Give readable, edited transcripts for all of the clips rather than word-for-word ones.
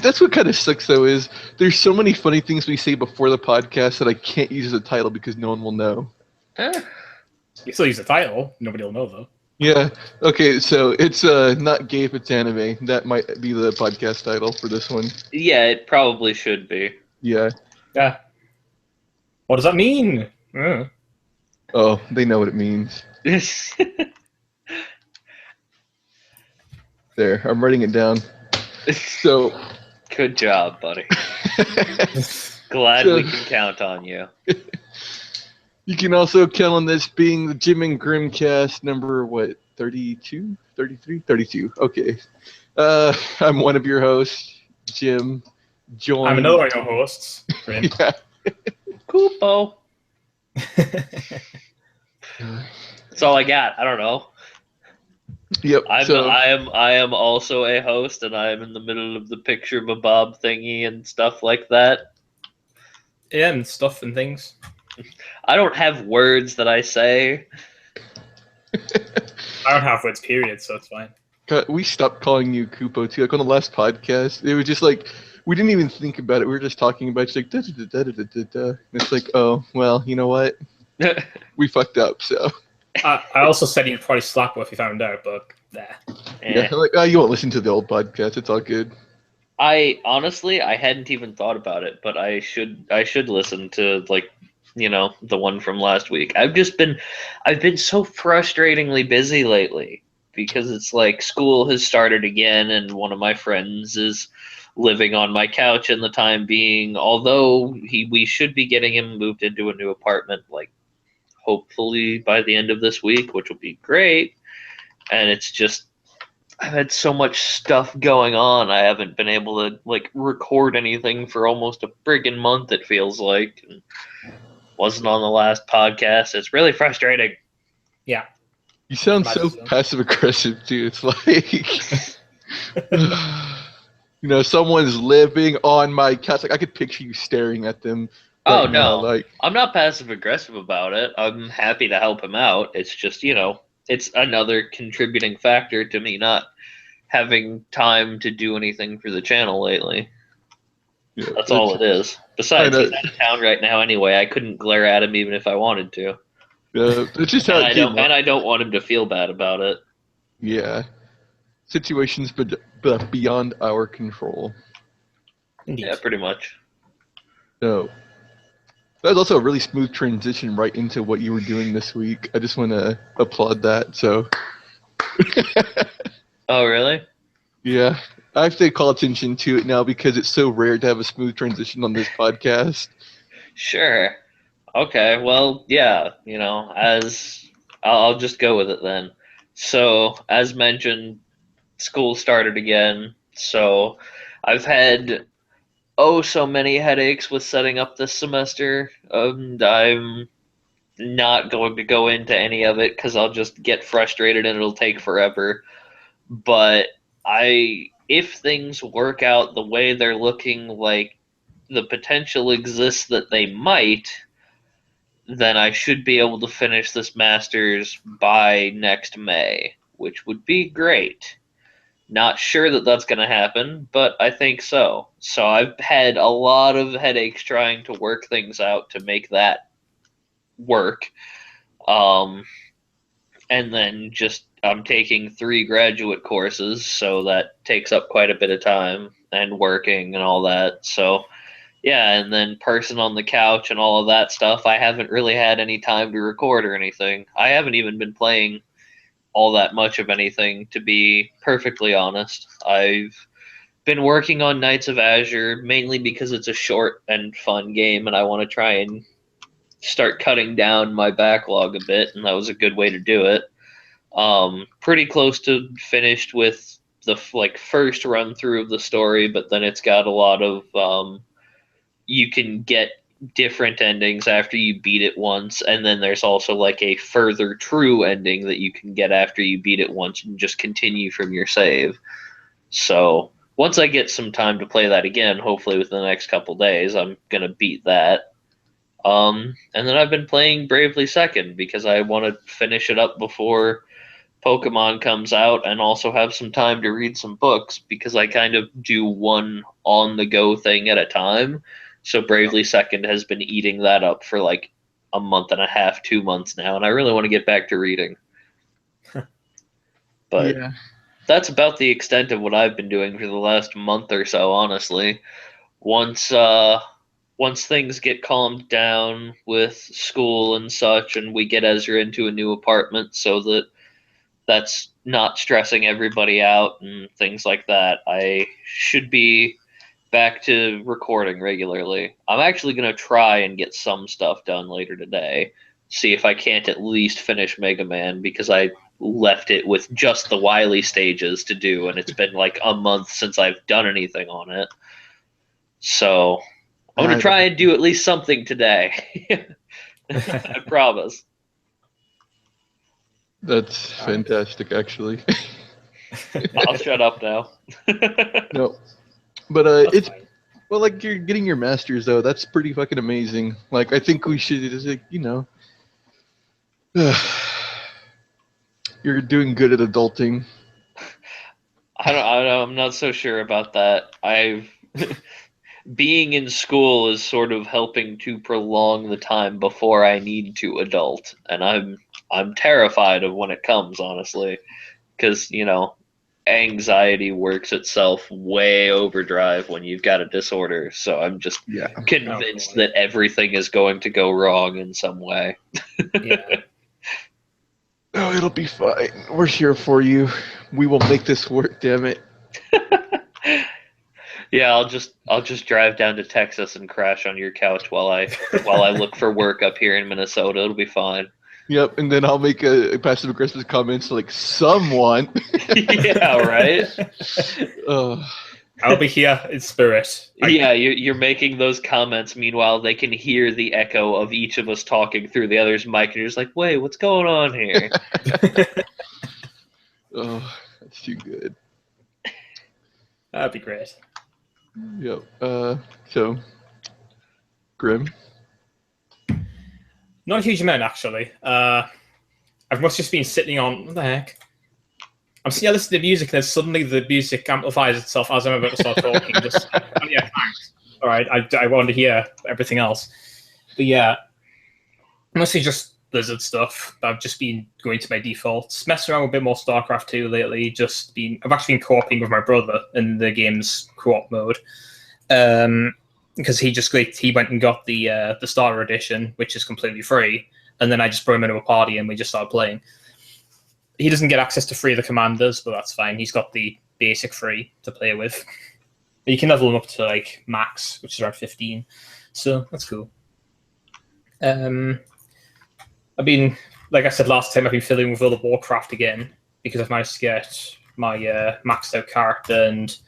That's what kind of sucks, though, is there's so many funny things we say before the podcast that I can't use as a title because no one will know. You still use the title. Nobody will know, though. Yeah. Okay, so it's not gay if it's anime. That might be the podcast title for this one. Yeah, it probably should be. Yeah. Yeah. What does that mean? Oh, they know what it means. There, I'm writing it down. So, good job, buddy. Glad we can count on you. You can also count on this being the Jim and Grimcast number, what, 32? 33? 32. Okay. I'm one of your hosts, Jim. I'm another of your hosts, Grim. Yeah. Koopo. That's all I got. I don't know. Yep. I am also a host, and I am in the middle of the picture bob thingy and stuff like that. Yeah, and stuff and things. I don't have words that I say. I don't have words, period, so it's fine. God, we stopped calling you Kupo too. Like on the last podcast, it was just like we didn't even think about it. We were just talking about it. Like da da da da da da da. And it's like, oh well, you know what? We fucked up. So. I also said you'd probably slap if you found out, but nah. Yeah, like you won't listen to the old podcast. It's all good. I hadn't even thought about it, but I should listen to the one from last week. I've been so frustratingly busy lately because it's like school has started again, and one of my friends is living on my couch in the time being. Although we should be getting him moved into a new apartment, hopefully by the end of this week, which will be great. And it's just, I've had so much stuff going on. I haven't been able to record anything for almost a friggin' month, it feels like. And wasn't on the last podcast. It's really frustrating. Yeah. You sound so passive aggressive too. It's like someone's living on my couch. Like I could picture you staring at them. Oh no, I'm not passive aggressive about it. I'm happy to help him out. It's just, it's another contributing factor to me not having time to do anything for the channel lately. Yeah, that's all it is. Besides, he's out of town right now anyway. I couldn't glare at him even if I wanted to. Yeah, it's just how I don't want him to feel bad about it. Yeah. Situations beyond our control. Indeed. Yeah, pretty much. So, that was also a really smooth transition right into what you were doing this week. I just want to applaud that. So. Oh, really? Yeah. I have to call attention to it now because it's so rare to have a smooth transition on this podcast. Sure. Okay. Well, yeah, as I'll just go with it then. So, as mentioned, school started again. So, I've had so many headaches with setting up this semester. I'm not going to go into any of it because I'll just get frustrated and it'll take forever. But if things work out the way they're looking like the potential exists that they might, then I should be able to finish this master's by next May, which would be great. Not sure that that's going to happen, but I think so. So I've had a lot of headaches trying to work things out to make that work. And then I'm taking 3 graduate courses, so that takes up quite a bit of time, and working and all that. So, yeah, and then person on the couch and all of that stuff. I haven't really had any time to record or anything. I haven't even been playing all that much of anything, to be perfectly honest. I've been working on Knights of Azure, mainly because it's a short and fun game, and I want to try and start cutting down my backlog a bit, and that was a good way to do it. Pretty close to finished with the first run through of the story, but then it's got a lot of you can get different endings after you beat it once, and then there's also a further true ending that you can get after you beat it once and just continue from your save. So once I get some time to play that again, hopefully within the next couple days, I'm gonna beat that. And then I've been playing Bravely Second because I want to finish it up before Pokemon comes out and also have some time to read some books, because I kind of do one on the go thing at a time. So Bravely Second has been eating that up for like a month and a half, 2 months now, and I really want to get back to reading. But Yeah. that's about the extent of what I've been doing for the last month or so, honestly. Once things get calmed down with school and such, and we get Ezra into a new apartment so that that's not stressing everybody out and things like that, I should be back to recording regularly. I'm actually going to try and get some stuff done later today. See if I can't at least finish Mega Man, because I left it with just the Wily stages to do, and it's been like a month since I've done anything on it. So I'm going to try and do at least something today. I promise. That's fantastic, actually. I'll shut up now. No, but it's fine. well, like you're getting your masters though. That's pretty fucking amazing. Like I think we should, like, you're doing good at adulting. I'm not so sure about that. Being in school is sort of helping to prolong the time before I need to adult, and I'm terrified of when it comes, honestly, because anxiety works itself way overdrive when you've got a disorder. So I'm just convinced that everything is going to go wrong in some way. Yeah. Oh, it'll be fine. We're here for you. We will make this work. Damn it. Yeah, I'll just drive down to Texas and crash on your couch while I look for work up here in Minnesota. It'll be fine. Yep, and then I'll make a passive aggressive comments like someone. Yeah, right. I'll be here in spirit. Yeah, you're making those comments. Meanwhile, they can hear the echo of each of us talking through the other's mic, and you're just like, "Wait, what's going on here?" Oh, that's too good. That'd be great. Yep. So, Grim. Not a huge amount, actually. I've must just been sitting on. What the heck? I'm listening to music, and then suddenly the music amplifies itself as I'm about to start talking. Just, oh, yeah, thanks. All right, I wanted to hear everything else. But yeah, mostly just Blizzard stuff. I've just been going to my defaults, messing around with a bit more StarCraft 2 lately. I've actually been co-oping with my brother in the game's co-op mode. Because he went and got the starter edition, which is completely free, and then I just brought him into a party and we just started playing. He doesn't get access to free of the commanders, but that's fine. He's got the basic free to play with. You can level him up to like max, which is around 15, so that's cool. I've been, like I said last time, I've been filling with World of Warcraft again because I've managed to get my maxed out character and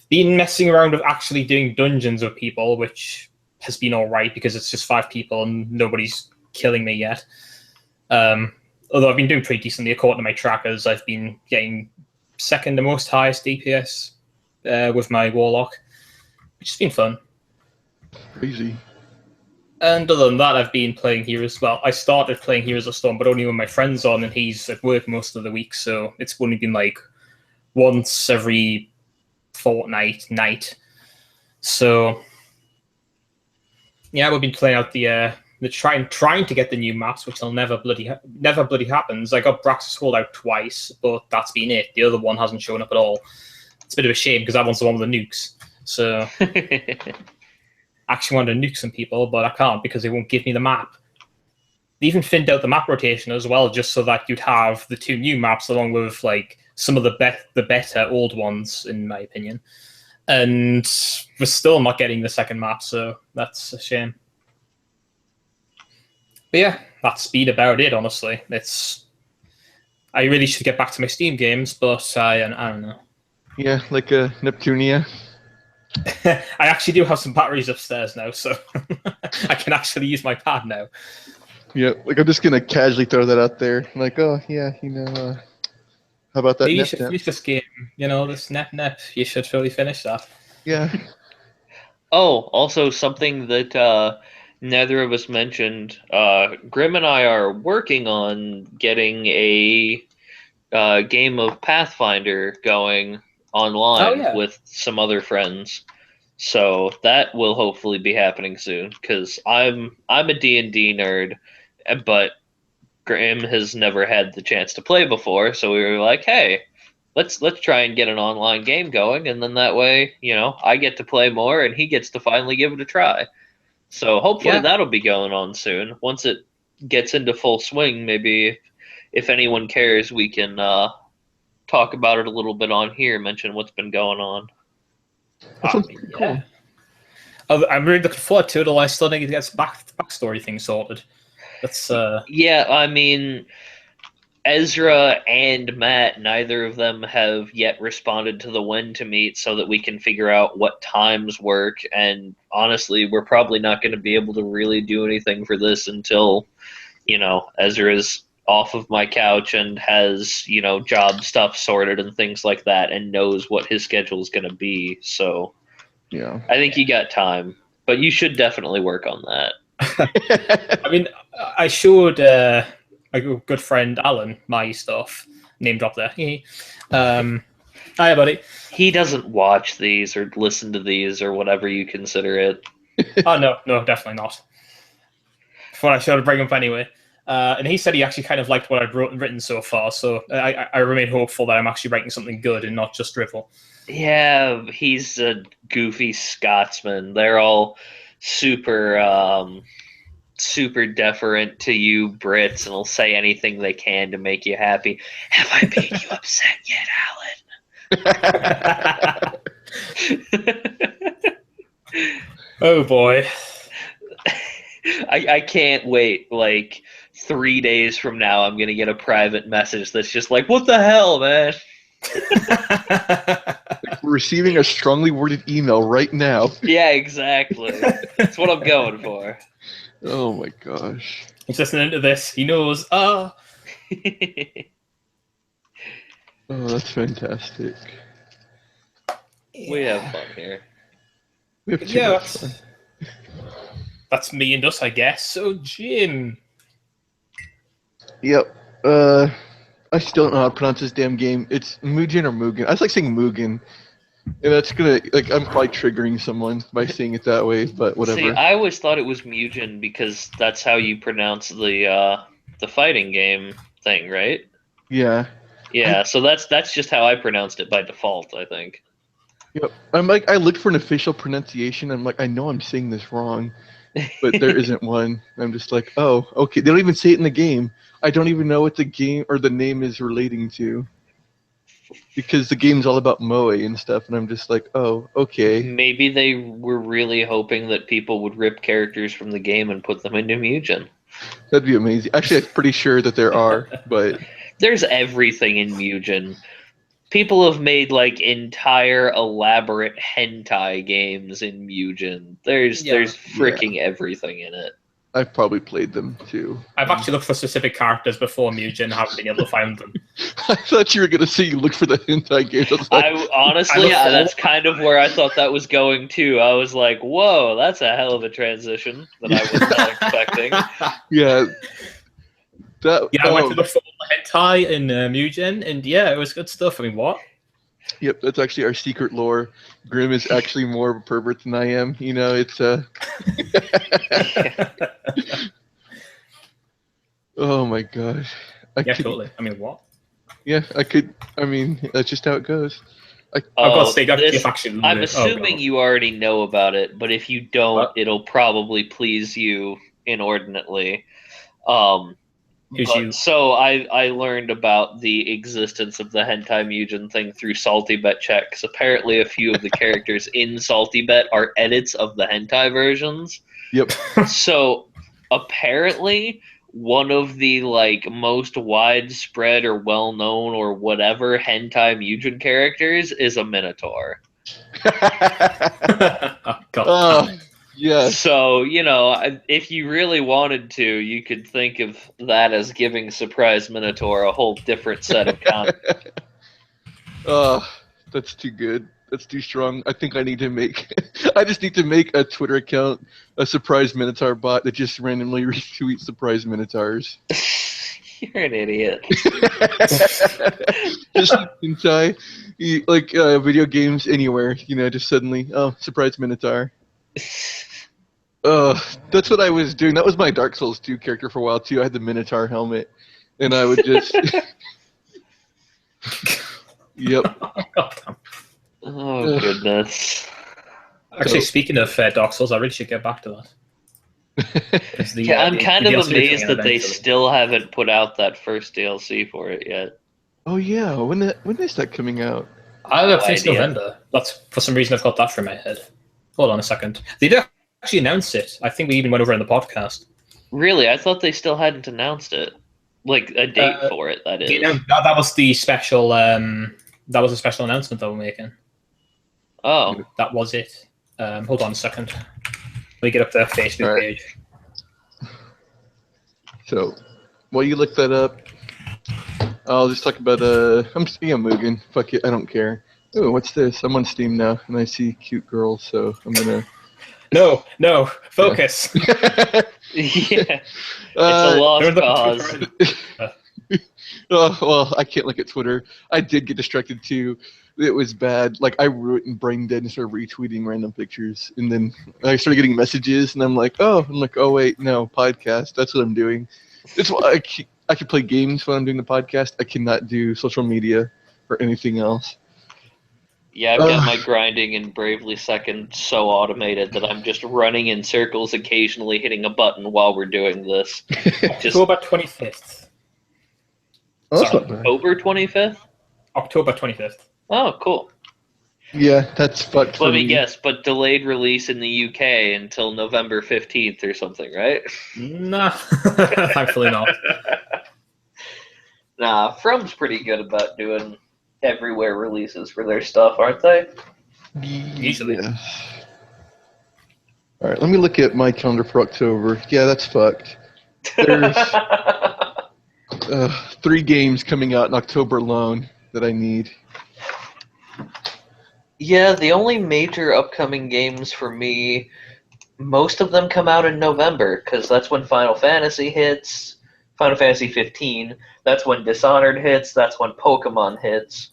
been messing around with actually doing dungeons with people, which has been all right because it's just 5 people and nobody's killing me yet. Although I've been doing pretty decently according to my trackers. I've been getting second to most highest DPS with my Warlock, which has been fun. Crazy. And other than that, I've been playing Heroes. Well, I started playing Heroes of Storm, but only when my friend's on, and he's at work most of the week, so it's only been like once every fortnight night. So yeah, we've been playing out the trying to get the new maps, which will never bloody happens. I got Braxis Holdout twice, but that's been it. The other one hasn't shown up at all. It's a bit of a shame because that one's the one with the nukes. So I actually want to nuke some people, but I can't because they won't give me the map. They even thinned out the map rotation as well, just so that you'd have the 2 new maps along with like some of the better old ones, in my opinion. And we're still not getting the second map, so that's a shame. But yeah, that's been about it, honestly. I really should get back to my Steam games, but I don't know. Yeah, like a Neptunia. I actually do have some batteries upstairs now, so I can actually use my pad now. Yeah, like I'm just gonna casually throw that out there. Like, oh yeah, how about that? Maybe you should finish this game. This Nep. You should really finish that. Yeah. Oh, also something that neither of us mentioned. Grim and I are working on getting a game of Pathfinder going online with some other friends. So that will hopefully be happening soon because I'm a D&D nerd, but Graham has never had the chance to play before. So we were like, hey, let's try and get an online game going, and then that way, I get to play more and he gets to finally give it a try. So hopefully that'll be going on soon. Once it gets into full swing, maybe if anyone cares, we can talk about it a little bit on here, mention what's been going on. That sounds pretty cool. I'm really looking forward to it. Although I still need to get the backstory thing sorted. That's yeah. I mean, Ezra and Matt, neither of them have yet responded to the when to meet, so that we can figure out what times work. And honestly, we're probably not going to be able to really do anything for this until, Ezra's off of my couch and has, job stuff sorted and things like that and knows what his schedule is going to be. So yeah, I think you got time, but you should definitely work on that. I mean, I showed a good friend Alan my stuff. Name drop there. Hi, buddy. He doesn't watch these or listen to these or whatever you consider it. Oh, no, definitely not. Thought I should bring him up anyway. And he said he actually kind of liked what I'd written so far, so I remain hopeful that I'm actually writing something good and not just drivel. Yeah, he's a goofy Scotsman. They're all super deferent to you Brits and will say anything they can to make you happy. Have I made you upset yet, Alan? Oh, boy. I can't wait. Like 3 days from now, I'm going to get a private message that's just like, what the hell, man? We're receiving a strongly worded email right now. Yeah, exactly. That's what I'm going for. Oh my gosh. He's listening to this. He knows. Oh, that's fantastic. We have fun here. We have too much fun. That's me and us, I guess. So, Jim. Yep. I still don't know how to pronounce this damn game. It's Mugen or Mugen. I just like saying Mugen. And that's gonna, I'm probably triggering someone by saying it that way, but whatever. See, I always thought it was Mugen because that's how you pronounce the fighting game thing, right? Yeah. Yeah, so that's just how I pronounced it by default, I think. Yep. I looked for an official pronunciation. I'm like, I know I'm saying this wrong, but there isn't one. I'm just like, oh, okay. They don't even say it in the game. I don't even know what the game or the name is relating to. Because the game's all about Moe and stuff, and I'm just like, oh, okay. Maybe they were really hoping that people would rip characters from the game and put them into Mugen. That'd be amazing. Actually, I'm pretty sure that there are, but... There's everything in Mugen. People have made, entire elaborate hentai games in Mugen. There's freaking everything in it. I've probably played them, too. I've actually looked for specific characters before Mugen, haven't been able to find them. I thought you were going to say you look for the hentai games. Honestly, that's kind of where I thought that was going, too. I was like, whoa, that's a hell of a transition that I was not expecting. Yeah. I went to the full hentai in Mugen, and yeah, it was good stuff. I mean, what? Yep, that's actually our secret lore. Grim is actually more of a pervert than I am. It's Oh my gosh. Totally. I mean, what? Yeah, I mean, that's just how it goes. I'm assuming you already know about it, but if you don't, it'll probably please you inordinately. So I learned about the existence of the hentai Mugen thing through Salty Bet Check, because apparently a few of the characters in Salty Bet are edits of the hentai versions. Yep. So apparently one of the most widespread or well-known or whatever hentai Mugen characters is a Minotaur. Oh, God. Yeah. So, if you really wanted to, you could think of that as giving Surprise Minotaur a whole different set of content. That's too good. That's too strong. I think I just need to make a Twitter account, a Surprise Minotaur bot that just randomly retweets Surprise Minotaurs. You're an idiot. Just hentai, like video games anywhere, just suddenly, oh, surprise Minotaur. That's what I was doing. That was my Dark Souls 2 character for a while too. I had the Minotaur helmet, and I would just, yep. Oh goodness. Actually, speaking of Dark Souls, I really should get back to that. Yeah, I'm kind of DLC amazed that they eventually. still haven't put out that first DLC for it yet. Oh yeah, when is that coming out? I No think it's idea. November. That's for some reason I've got that from my head. Hold on a second. They did actually announce it. I think we even went over in the podcast. Really, I thought they still hadn't announced it, like a date for it. That is. That was the special. That was a special announcement that we're making. Oh, That was it. Hold on a second. Let me get up their Facebook page. So, while you look that up, I'll just talk about I'm Mugen. Fuck it, I don't care. Oh, what's this? I'm on Steam now, and I see cute girls, so I'm gonna. No, focus. yeah. It's a lost cause. Oh, well, I can't look at Twitter. I did get distracted too. It was bad. Like, I wrote and brain dead and started retweeting random pictures, and then I started getting messages, and I'm like, oh wait, no, podcast. That's what I'm doing. It's why I can play games when I'm doing the podcast. I cannot do social media or anything else. Yeah, I've got my grinding in Bravely Second so automated that I'm just running in circles, occasionally hitting a button while we're doing this. October 25th. Oh, that's not bad. October 25th? October 25th. Oh, cool. Yeah, that's fucked for Let me me. guess, but delayed release in the UK until November 15th or something, right? Nah, thankfully not. Nah, From's pretty good about doing everywhere releases for their stuff, aren't they? Usually. Yes. All right, let me look at my calendar for October. Yeah, that's fucked. There's 3 games coming out in October alone that I need. Yeah, the only major upcoming games for me, most of them come out in November, because that's when Final Fantasy hits, Final Fantasy 15, that's when Dishonored hits, that's when Pokemon hits.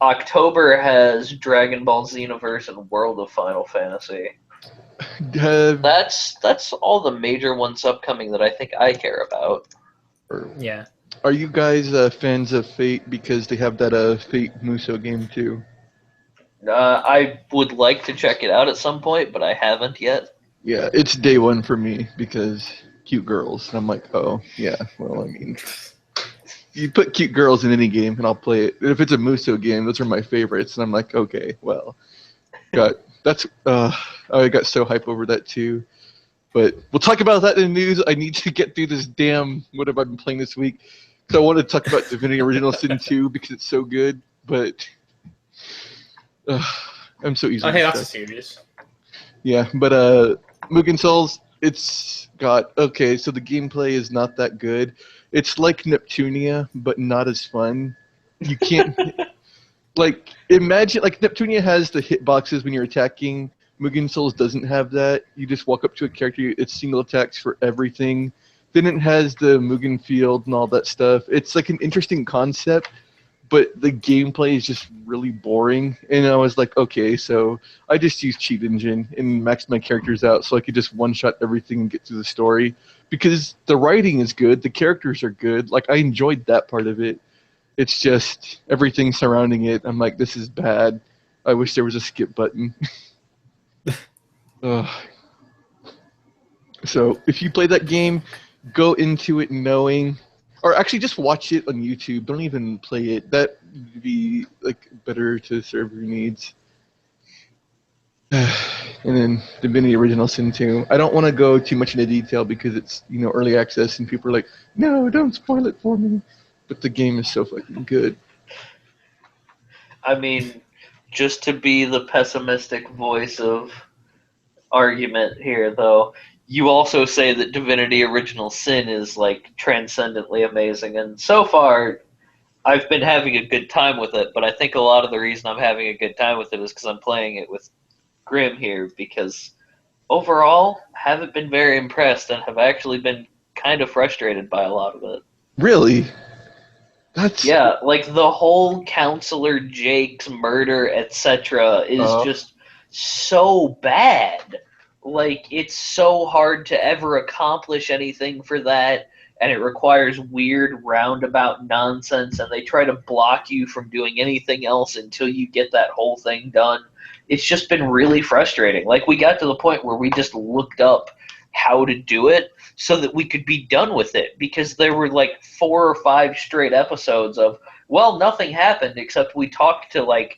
October has Dragon Ball Xenoverse and World of Final Fantasy. That's all the major ones upcoming that I think I care about. Yeah. Are you guys fans of Fate because they have that Fate Muso game too? I would like to check it out at some point, but I haven't yet. Yeah, it's day one for me because cute girls. And I'm like, oh, yeah, well, I mean, you put cute girls in any game and I'll play it. If it's a Muso game, those are my favorites. And I'm like, okay, well, I got so hyped over that too. But we'll talk about that in the news. I need to get through this damn, what have I been playing this week? So I want to talk about Divinity Original Sin 2 because it's so good, but I'm so easy. Oh, hey, that's serious. Yeah, but Mugen Souls, it's got, okay, so the gameplay is not that good. It's like Neptunia, but not as fun. You can't, like, imagine, like, Neptunia has the hitboxes when you're attacking. Mugen Souls doesn't have that. You just walk up to a character, it's single attacks for everything. Then it has the Mugen Field and all that stuff. It's like an interesting concept, but the gameplay is just really boring. And I was like, okay, so I just use Cheat Engine and maxed my characters out so I could just one-shot everything and get through the story. Because the writing is good, the characters are good. Like, I enjoyed that part of it. It's just everything surrounding it. I'm like, this is bad. I wish there was a skip button. So if you play that game, go into it knowing, or actually just watch it on YouTube. Don't even play it. That would be like better to serve your needs. And then Divinity Original Sin 2. I don't want to go too much into detail because it's early access and people are like, no, don't spoil it for me. But the game is so fucking good. I mean, just to be the pessimistic voice of argument here, though, you also say that Divinity Original Sin is like transcendently amazing, and so far I've been having a good time with it, but I think a lot of the reason I'm having a good time with it is because I'm playing it with Grim here, because overall haven't been very impressed and have actually been kind of frustrated by a lot of it. Really? That's Yeah, like the whole Counselor Jake's murder, etc., is uh, just so bad. Like, it's so hard to ever accomplish anything for that, and it requires weird roundabout nonsense, and they try to block you from doing anything else until you get that whole thing done. It's just been really frustrating. Like, we got to the point where we just looked up how to do it so that we could be done with it, because there were like 4 or 5 straight episodes of, well, nothing happened except we talked to like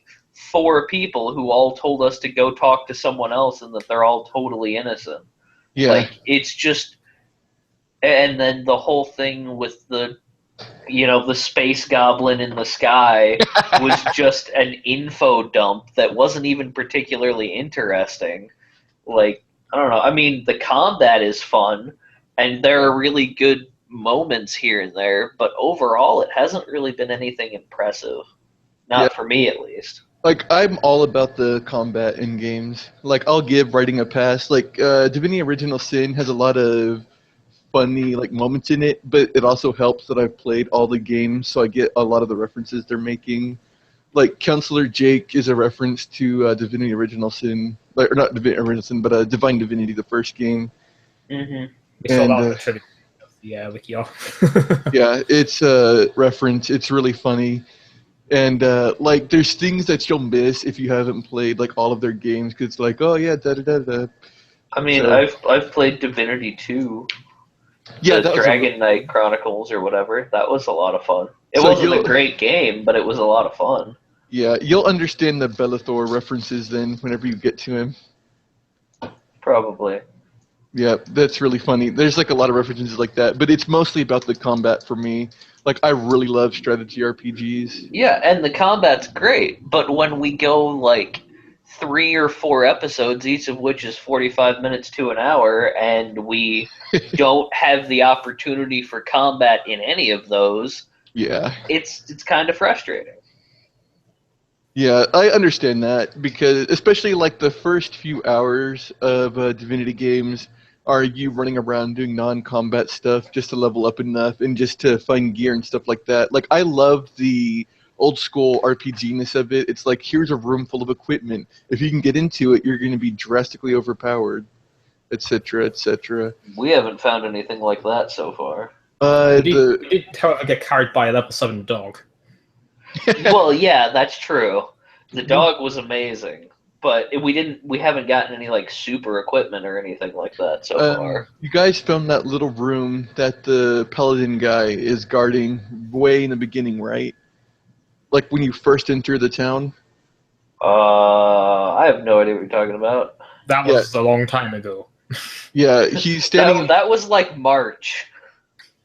4 people who all told us to go talk to someone else and that they're all totally innocent. yeah. Like, it's just, and then the whole thing with the space goblin in the sky was just an info dump that wasn't even particularly interesting. Like, I don't know. I mean, the combat is fun, and there are really good moments here and there, but overall, it hasn't really been anything impressive. Yeah. Not for me, at least. Like, I'm all about the combat in games. Like, I'll give writing a pass. Like, Divinity Original Sin has a lot of funny, like, moments in it, but it also helps that I've played all the games, so I get a lot of the references they're making. Like, Counselor Jake is a reference to Divinity Original Sin. Like, or not Divinity Original Sin, but Divine Divinity, the first game. Mm-hmm. We saw that And, on the trivia. Yeah, wiki off. yeah, it's a reference. It's really funny. And like, there's things that you'll miss if you haven't played like all of their games, because it's like, oh yeah, da da da da. I mean, So I've played Divinity 2, yeah, the that was Dragon Knight Chronicles or whatever. That was a lot of fun. It so wasn't a you'll great game, but it was a lot of fun. yeah, you'll understand the Bellathor references then whenever you get to him. Probably. Yeah, that's really funny. There's like a lot of references like that, but it's mostly about the combat for me. Like, I really love strategy RPGs. Yeah, and the combat's great, but when we go like 3 or 4 episodes, each of which is 45 minutes to an hour, and we don't have the opportunity for combat in any of those, Yeah. it's kind of frustrating. Yeah, I understand that, because especially like the first few hours of Divinity games are you running around doing non-combat stuff just to level up enough and just to find gear and stuff like that. Like, I love the old school RPG-ness of it. It's like, here's a room full of equipment. If you can get into it, you're going to be drastically overpowered, etc., etc. We haven't found anything like that so far. We did get carried by a level 7 dog. Well, yeah, that's true. The dog was amazing, but we haven't gotten any like super equipment or anything like that so far. You guys found that little room that the paladin guy is guarding way in the beginning, right? Like when you first enter the town? I have no idea what you're talking about. That was a long time ago. Yeah, he's standing That was like March.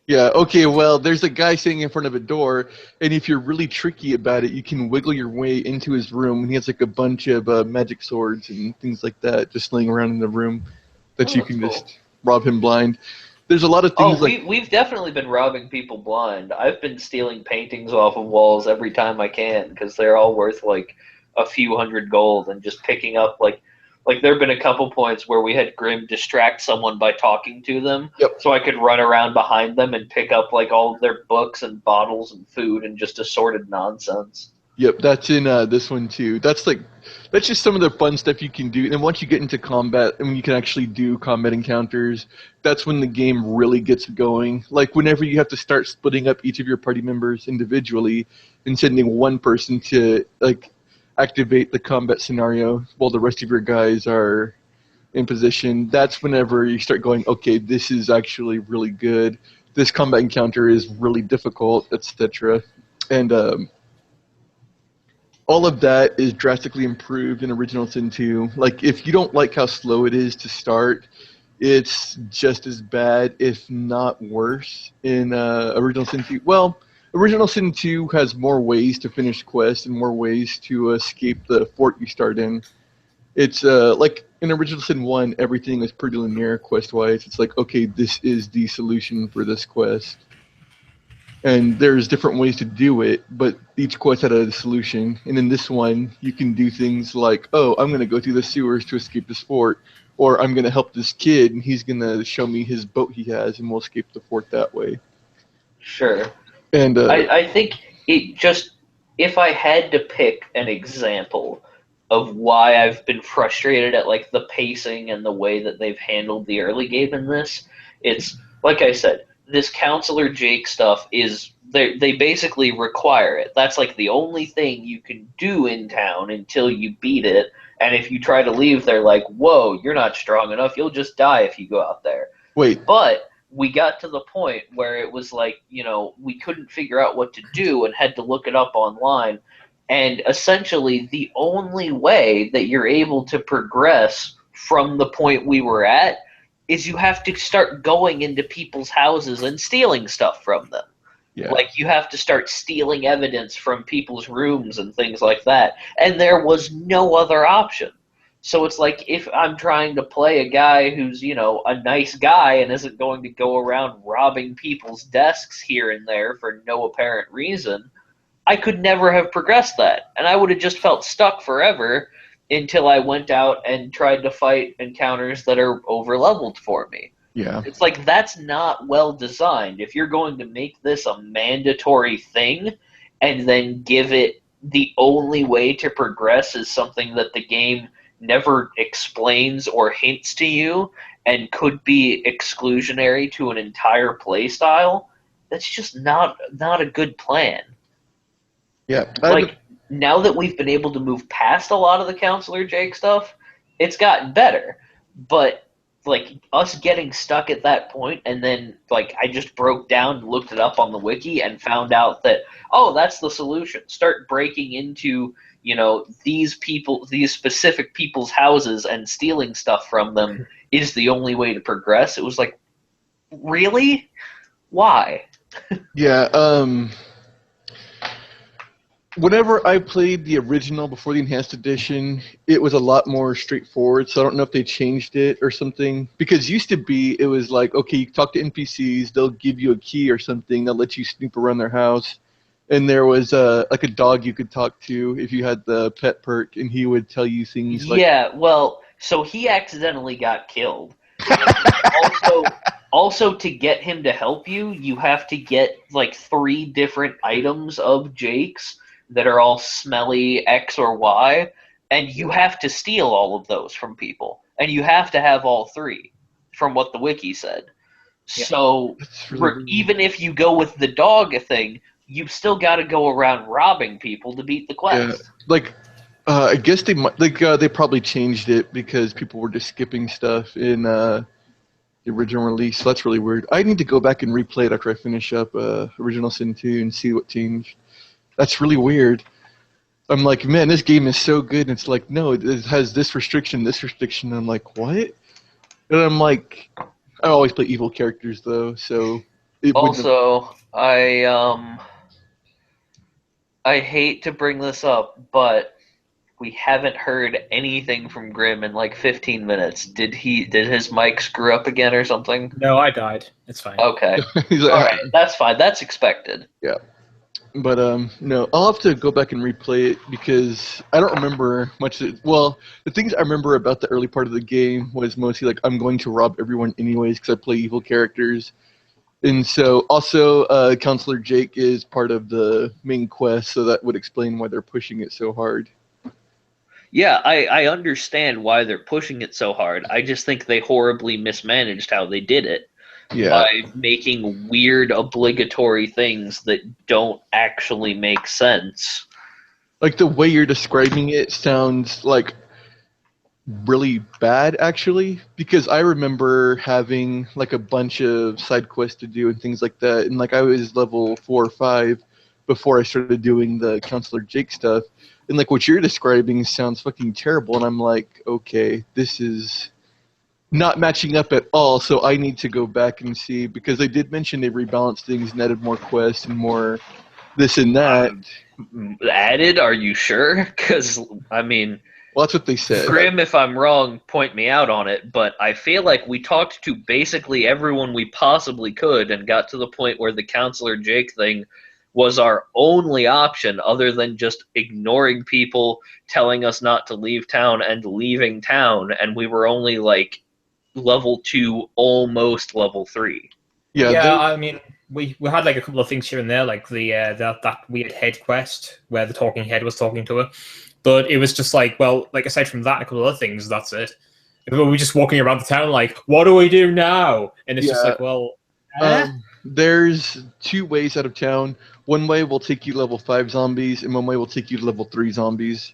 Yeah, okay, well, there's a guy standing in front of a door, and if you're really tricky about it, you can wiggle your way into his room, and he has like a bunch of magic swords and things like that just laying around in the room that you can just rob him blind. There's a lot of things we've definitely been robbing people blind. I've been stealing paintings off of walls every time I can because they're all worth like a few hundred gold, and just picking up like there have been a couple points where we had Grim distract someone by talking to them, so I could run around behind them and pick up like all of their books and bottles and food and just assorted nonsense. Yep, that's in this one too. That's just some of the fun stuff you can do. And then once you get into combat, and when you can actually do combat encounters, that's when the game really gets going. Like whenever you have to start splitting up each of your party members individually and sending one person to like activate the combat scenario while the rest of your guys are in position, that's whenever you start going, okay, this is actually really good. This combat encounter is really difficult, etc. And all of that is drastically improved in Original Sin 2. Like, if you don't like how slow it is to start, it's just as bad, if not worse, in Original Sin 2. Well, Original Sin 2 has more ways to finish quests and more ways to escape the fort you start in. It's like in Original Sin 1, everything is pretty linear quest-wise. It's like, okay, this is the solution for this quest. And there's different ways to do it, but each quest had a solution. And in this one, you can do things like, oh, I'm going to go through the sewers to escape this fort, or I'm going to help this kid, and he's going to show me his boat he has, and we'll escape the fort that way. Sure. And I think it just, if I had to pick an example of why I've been frustrated at like the pacing and the way that they've handled the early game in this, it's like I said, this Counselor Jake stuff is they basically require it. That's like the only thing you can do in town until you beat it. And if you try to leave, they're like, "Whoa, you're not strong enough. You'll just die if you go out there." wait, But we got to the point where it was like, we couldn't figure out what to do and had to look it up online. And essentially, the only way that you're able to progress from the point we were at is you have to start going into people's houses and stealing stuff from them. yeah. Like, you have to start stealing evidence from people's rooms and things like that. And there was no other option. So it's like, if I'm trying to play a guy who's, a nice guy and isn't going to go around robbing people's desks here and there for no apparent reason, I could never have progressed that. And I would have just felt stuck forever until I went out and tried to fight encounters that are over-leveled for me. Yeah. It's like, that's not well designed. If you're going to make this a mandatory thing and then give it the only way to progress is something that the game never explains or hints to you and could be exclusionary to an entire play style, that's just not a good plan. Yeah. Like, now that we've been able to move past a lot of the Counselor Jake stuff, it's gotten better. But like, us getting stuck at that point, and then like I just broke down and looked it up on the wiki and found out that, oh, that's the solution. Start breaking into, these specific people's houses and stealing stuff from them is the only way to progress. It was like, really? Why? Yeah, whenever I played the original before the enhanced edition, it was a lot more straightforward. So I don't know if they changed it or something. Because used to be, it was like, okay, you talk to NPCs, they'll give you a key or something, they'll let you snoop around their house. And there was like a dog you could talk to if you had the pet perk, and he would tell you things like... Yeah, well, so he accidentally got killed. Also, to get him to help you, you have to get like 3 different items of Jake's that are all smelly X or Y, and you have to steal all of those from people. And you have to have all 3, from what the wiki said. Yeah. So, even if you go with the dog thing, you've still got to go around robbing people to beat the quest. Yeah, like, I guess they they probably changed it because people were just skipping stuff in the original release. So that's really weird. I need to go back and replay it after I finish up Original Sin 2 and see what changed. That's really weird. I'm like, man, this game is so good. And it's like, no, it has this restriction, this restriction. And I'm like, what? And I'm like, I always play evil characters though, so. Also, I hate to bring this up, but we haven't heard anything from Grimm in like 15 minutes. Did his mic screw up again or something? No, I died. It's fine. Okay. He's like, all right, that's fine. That's expected. Yeah. But, no, I'll have to go back and replay it because I don't remember much. Well, the things I remember about the early part of the game was mostly like, I'm going to rob everyone anyways because I play evil characters. And so, also, Counselor Jake is part of the main quest, so that would explain why they're pushing it so hard. Yeah, I understand why they're pushing it so hard. I just think they horribly mismanaged how they did it. Yeah. By making weird obligatory things that don't actually make sense. Like, the way you're describing it sounds like really bad, actually, because I remember having like a bunch of side quests to do and things like that, and like I was level 4 or 5 before I started doing the Counselor Jake stuff, and like what you're describing sounds fucking terrible, and I'm like, okay, this is not matching up at all, so I need to go back and see, because they did mention they rebalanced things and added more quests and more this and that. Added? Are you sure? Because, I mean... Well, that's what they said. Grimm, if I'm wrong, point me out on it, but I feel like we talked to basically everyone we possibly could and got to the point where the Counselor Jake thing was our only option other than just ignoring people, telling us not to leave town and leaving town, and we were only like level 2, almost level 3. Yeah, I mean, we had like a couple of things here and there, like the that weird head quest where the talking head was talking to her, but it was just like, well, like aside from that, and a couple of other things, that's it. And we were just walking around the town like, what do we do now? And it's just like, well, there's 2 ways out of town. One way will take you level 5 zombies, and one way will take you to level 3 zombies.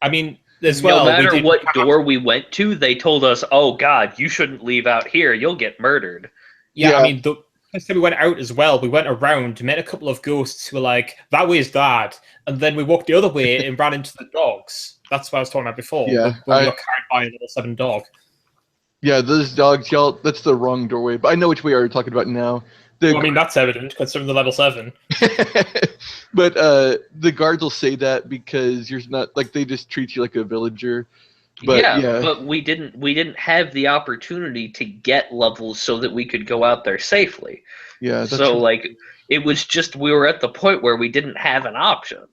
I mean, as well, no matter what door we went to, they told us, "Oh God, you shouldn't leave out here. You'll get murdered." Yeah, I mean, we went out as well. We went around, met a couple of ghosts who were like, "That way's bad," and then we walked the other way and ran into the dogs. That's what I was talking about before. Yeah, when we got carried by a level 7 dog. Yeah, those dogs, y'all. That's the wrong doorway. But I know which way you're talking about now. Well, I mean, that's evident considering the level 7. But the guards will say that because you're not like they just treat you like a villager. But yeah, but we didn't have the opportunity to get levels so that we could go out there safely. Yeah. So like it was just we were at the point where we didn't have an option.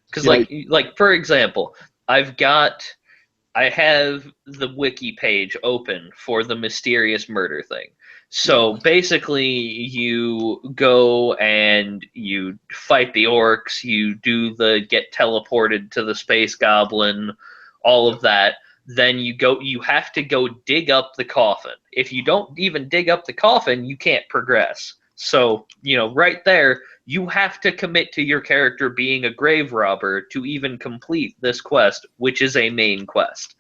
Because like for example, I have the wiki page open for the mysterious murder thing. So basically, you go and you fight the orcs, you do the get teleported to the space goblin, all of that. Then you have to go dig up the coffin. If you don't even dig up the coffin, you can't progress. So, right there, you have to commit to your character being a grave robber to even complete this quest, which is a main quest.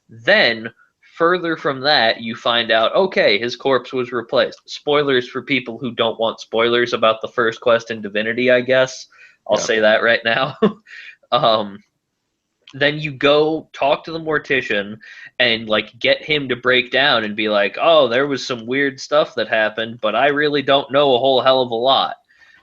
Then, further from that, you find out, okay, his corpse was replaced. Spoilers for people who don't want spoilers about the first quest in Divinity, I guess. I'll say that right now. Then you go talk to the mortician and get him to break down and be like, oh, there was some weird stuff that happened, but I really don't know a whole hell of a lot.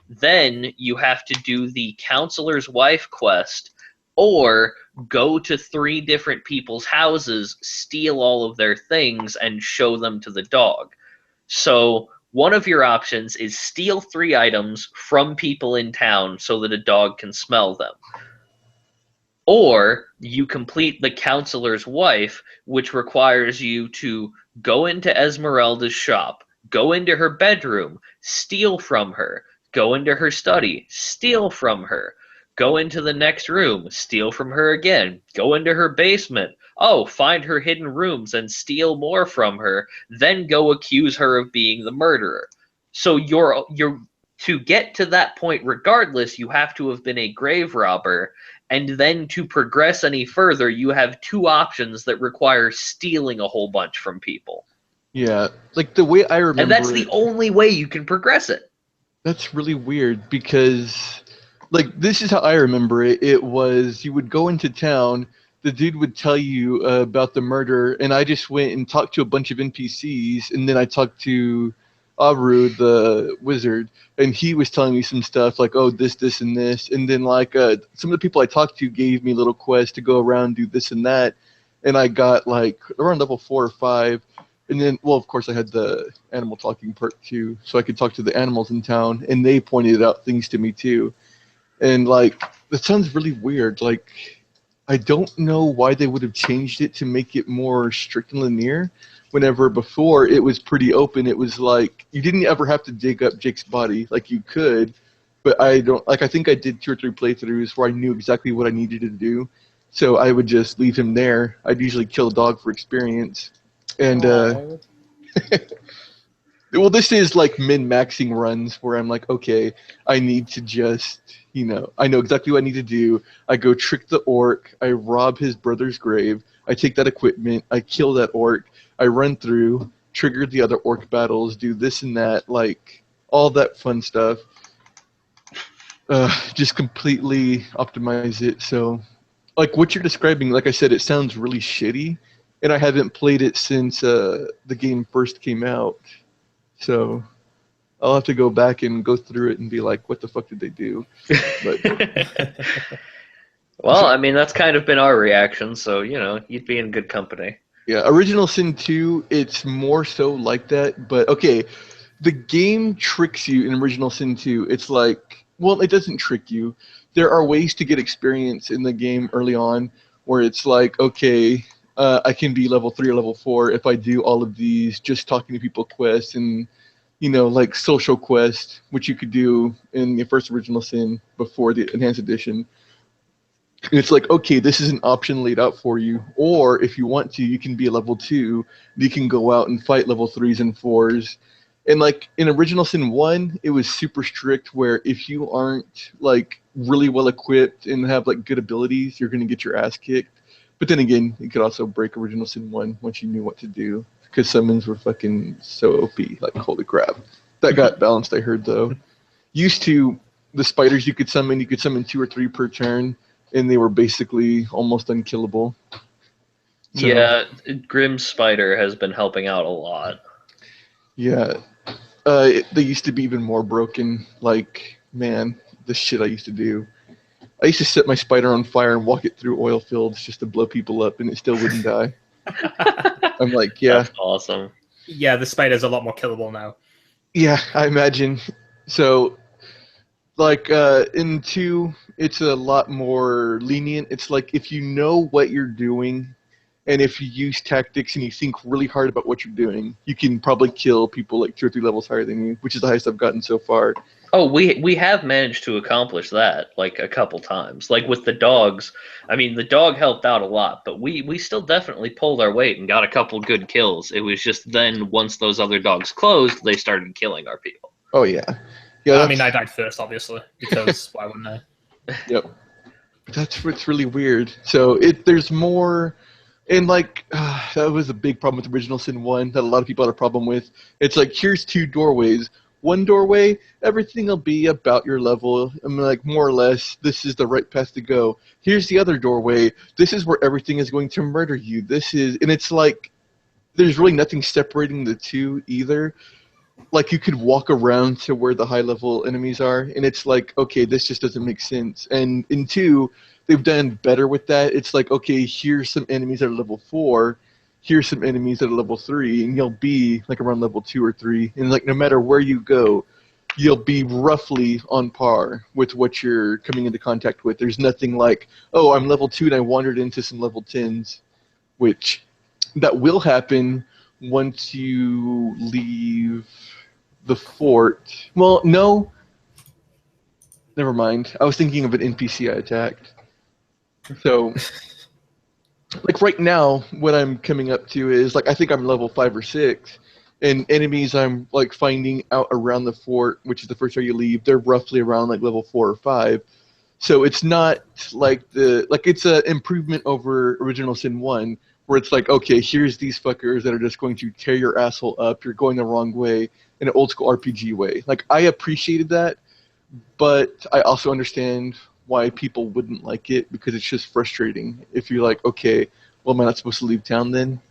Then you have to do the counselor's wife quest or go to 3 different people's houses, steal all of their things, and show them to the dog. So one of your options is steal 3 items from people in town so that a dog can smell them. Or you complete the counselor's wife, which requires you to go into Esmeralda's shop, go into her bedroom, steal from her, go into her study, steal from her, go into the next room, steal from her again, go into her basement, find her hidden rooms and steal more from her, then go accuse her of being the murderer. So you're to get to that point regardless, you have to have been a grave robber. And then to progress any further, you have 2 options that require stealing a whole bunch from people. Yeah, like the way I remember and that's the only way you can progress it. That's really weird because, this is how I remember it. It was you would go into town, the dude would tell you about the murder, and I just went and talked to a bunch of NPCs, and then I talked to Aru, the wizard, and he was telling me some stuff like, oh, this, and this. And then, some of the people I talked to gave me little quests to go around, do this and that. And I got, around level 4 or 5. And then, well, of course, I had the animal talking perk, too, so I could talk to the animals in town. And they pointed out things to me, too. And, that sounds really weird. I don't know why they would have changed it to make it more strict and linear. Whenever before it was pretty open, it was you didn't ever have to dig up Jake's body. You could, but I don't. I think I did 2 or 3 playthroughs where I knew exactly what I needed to do, so I would just leave him there. I'd usually kill a dog for experience, and well, this is min-maxing runs where I'm okay, I need to just I know exactly what I need to do. I go trick the orc, I rob his brother's grave, I take that equipment, I kill that orc. I run through, trigger the other orc battles, do this and that, all that fun stuff. Just completely optimize it. So, what you're describing, like I said, it sounds really shitty, and I haven't played it since the game first came out. So, I'll have to go back and go through it and be like, what the fuck did they do? But, well, I mean, that's kind of been our reaction, so, you'd be in good company. Yeah, Original Sin 2, it's more so like that, but okay, the game tricks you in Original Sin 2. It's well, it doesn't trick you. There are ways to get experience in the game early on where it's okay, I can be level 3 or level 4 if I do all of these just talking to people quests and like social quest, which you could do in the first original sin before the enhanced edition. And it's like, okay, this is an option laid out for you. Or if you want to, you can be a level 2. You can go out and fight level 3s and 4s. And like in Original Sin 1, it was super strict where if you aren't like really well equipped and have like good abilities, you're going to get your ass kicked. But then again, you could also break Original Sin 1 once you knew what to do. Because summons were fucking so OP. Like, holy crap. That got balanced, I heard, though. Used to, the spiders you could summon 2 or 3 per turn, and they were basically almost unkillable. So, yeah, Grim Spider has been helping out a lot. Yeah. They used to be even more broken. Like, man, the shit I used to do. I used to set my spider on fire and walk it through oil fields just to blow people up, and it still wouldn't die. I'm like, yeah. That's awesome. Yeah, the spider's a lot more killable now. Yeah, I imagine. So, like, in 2, it's a lot more lenient. It's like if you know what you're doing, and if you use tactics and you think really hard about what you're doing, you can probably kill people like 2 or 3 levels higher than you, which is the highest I've gotten so far. Oh, we have managed to accomplish that like a couple times. Like with the dogs, I mean, the dog helped out a lot, but we still definitely pulled our weight and got a couple good kills. It was just then once those other dogs closed, they started killing our people. Oh yeah, yeah. I mean, I died first, obviously, because why wouldn't I? Yep. That's what's really weird. So there's more, and like that was a big problem with Original Sin 1 that a lot of people had a problem with. It's like here's 2 doorways. One doorway, everything will be about your level. I mean, like more or less, this is the right path to go. Here's the other doorway. This is where everything is going to murder you. And it's like there's really nothing separating the two either. Like you could walk around to where the high level enemies are, and it's like, okay, this just doesn't make sense. And in 2, they've done better with that. It's like, okay, here's some enemies that are level 4. Here's some enemies that are level 3, and you'll be like around level 2 or 3. And like no matter where you go, you'll be roughly on par with what you're coming into contact with. There's nothing like, oh, I'm level 2 and I wandered into some level 10s, which that will happen once you leave the fort. Well, no. Never mind. I was thinking of an NPC I attacked. So, like right now, what I'm coming up to is like I think I'm level 5 or 6, and enemies I'm like finding out around the fort, which is the first area you leave. They're roughly around like level 4 or 5. So it's not like it's an improvement over Original Sin 1, where it's like, okay, here's these fuckers that are just going to tear your asshole up. You're going the wrong way in an old school RPG way. Like I appreciated that, but I also understand why people wouldn't like it because it's just frustrating. If you're like, okay, well, am I not supposed to leave town then?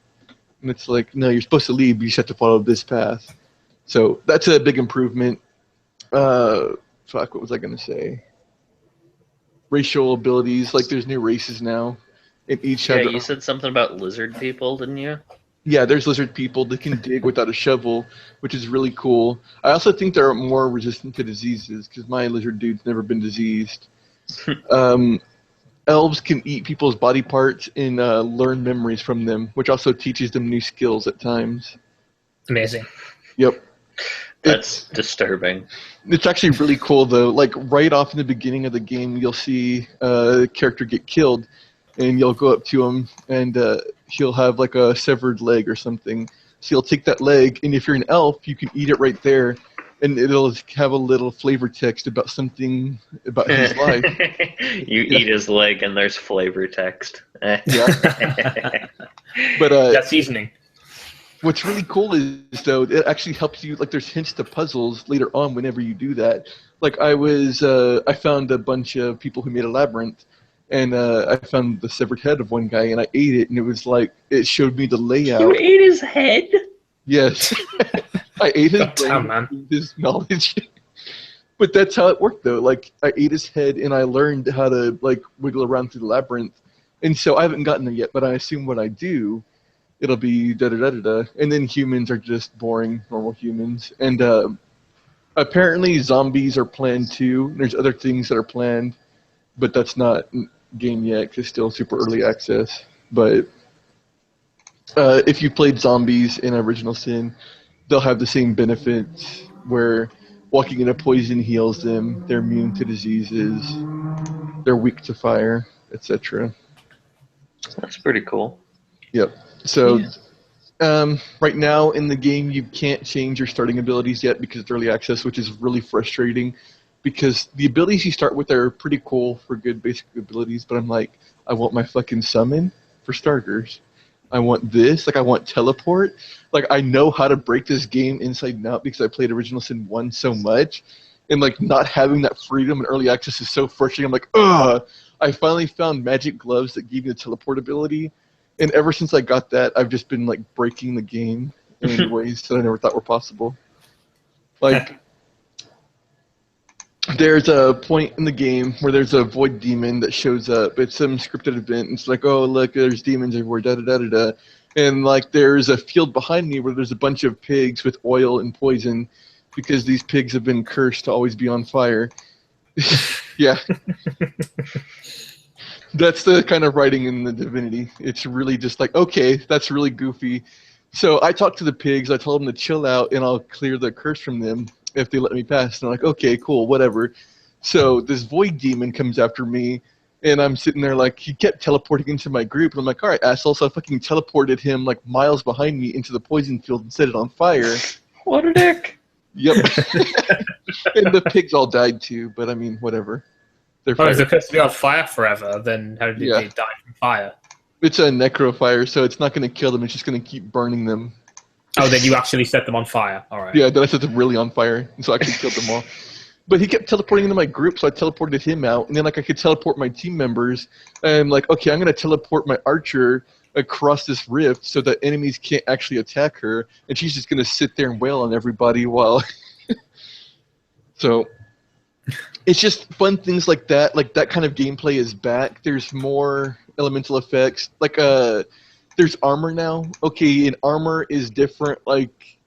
And it's like, no, you're supposed to leave, but you just have to follow this path. So that's a big improvement. What was I going to say? Racial abilities, like there's new races now. And each have you said something about lizard people, didn't you? Yeah, there's lizard people that can dig without a shovel, which is really cool. I also think they're more resistant to diseases because my lizard dude's never been diseased. Elves can eat people's body parts and learn memories from them, which also teaches them new skills at times. Amazing. Yep. That's disturbing. It's actually really cool, though. Like, right off in the beginning of the game, you'll see a character get killed, and you'll go up to him, and he'll have, like, a severed leg or something. So you'll take that leg, and if you're an elf, you can eat it right there, and it'll have a little flavor text about something about his life. You eat his leg, and there's flavor text. Yeah. But that's seasoning. What's really cool is, though, it actually helps you, like, there's hints to puzzles later on whenever you do that. Like, I found a bunch of people who made a labyrinth, and I found the severed head of one guy, and I ate it, and it was like, it showed me the layout. You ate his head? Yes. I ate his brain, his knowledge. But that's how it worked, though. Like, I ate his head, and I learned how to, like, wiggle around through the labyrinth. And so I haven't gotten there yet, but I assume when I do, it'll be da-da-da-da-da. And then humans are just boring, normal humans. And apparently zombies are planned, too. There's other things that are planned, but that's not game yet because it's still super early access. But if you played zombies in Original Sin, they'll have the same benefits where walking into poison heals them, they're immune to diseases, they're weak to fire, etc. That's pretty cool. Yep. So Yeah. right now in the game, you can't change your starting abilities yet because it's early access, which is really frustrating. Because the abilities you start with are pretty cool for good basic abilities, but I'm like, I want my fucking summon for starters. I want this, like I want teleport. Like I know how to break this game inside and out because I played Original Sin 1 so much. And like not having that freedom in early access is so frustrating. I'm like, ugh. I finally found magic gloves that give me the teleport ability. And ever since I got that, I've just been like breaking the game in ways that I never thought were possible. Like there's a point in the game where there's a void demon that shows up. It's some scripted event. It's like, oh, look, there's demons everywhere, da-da-da-da-da. And, like, there's a field behind me where there's a bunch of pigs with oil and poison because these pigs have been cursed to always be on fire. Yeah. That's the kind of writing in the Divinity. It's really just like, okay, that's really goofy. So I talked to the pigs. I told them to chill out, and I'll clear the curse from them if they let me pass. And I'm like, okay, cool, whatever. So this void demon comes after me, and I'm sitting there like, he kept teleporting into my group. And I'm like, all right, asshole. So I fucking teleported him like miles behind me into the poison field and set it on fire. What a dick. Yep. And the pigs all died too, but I mean, whatever. They're Oh, if fire. they're supposed to be on fire forever, then how did they die from fire? It's a necrofire, so it's not going to kill them. It's just going to keep burning them. Oh, then you actually set them on fire. All right. Yeah, then I set them really on fire, and so I actually killed them all. But he kept teleporting into my group, so I teleported him out, and then like I could teleport my team members, and I'm like, okay, I'm going to teleport my archer across this rift so that enemies can't actually attack her, and she's just going to sit there and wail on everybody while... So... It's just fun things like that kind of gameplay is back. There's more elemental effects. Like, there's armor now. Okay, and armor is different. Like,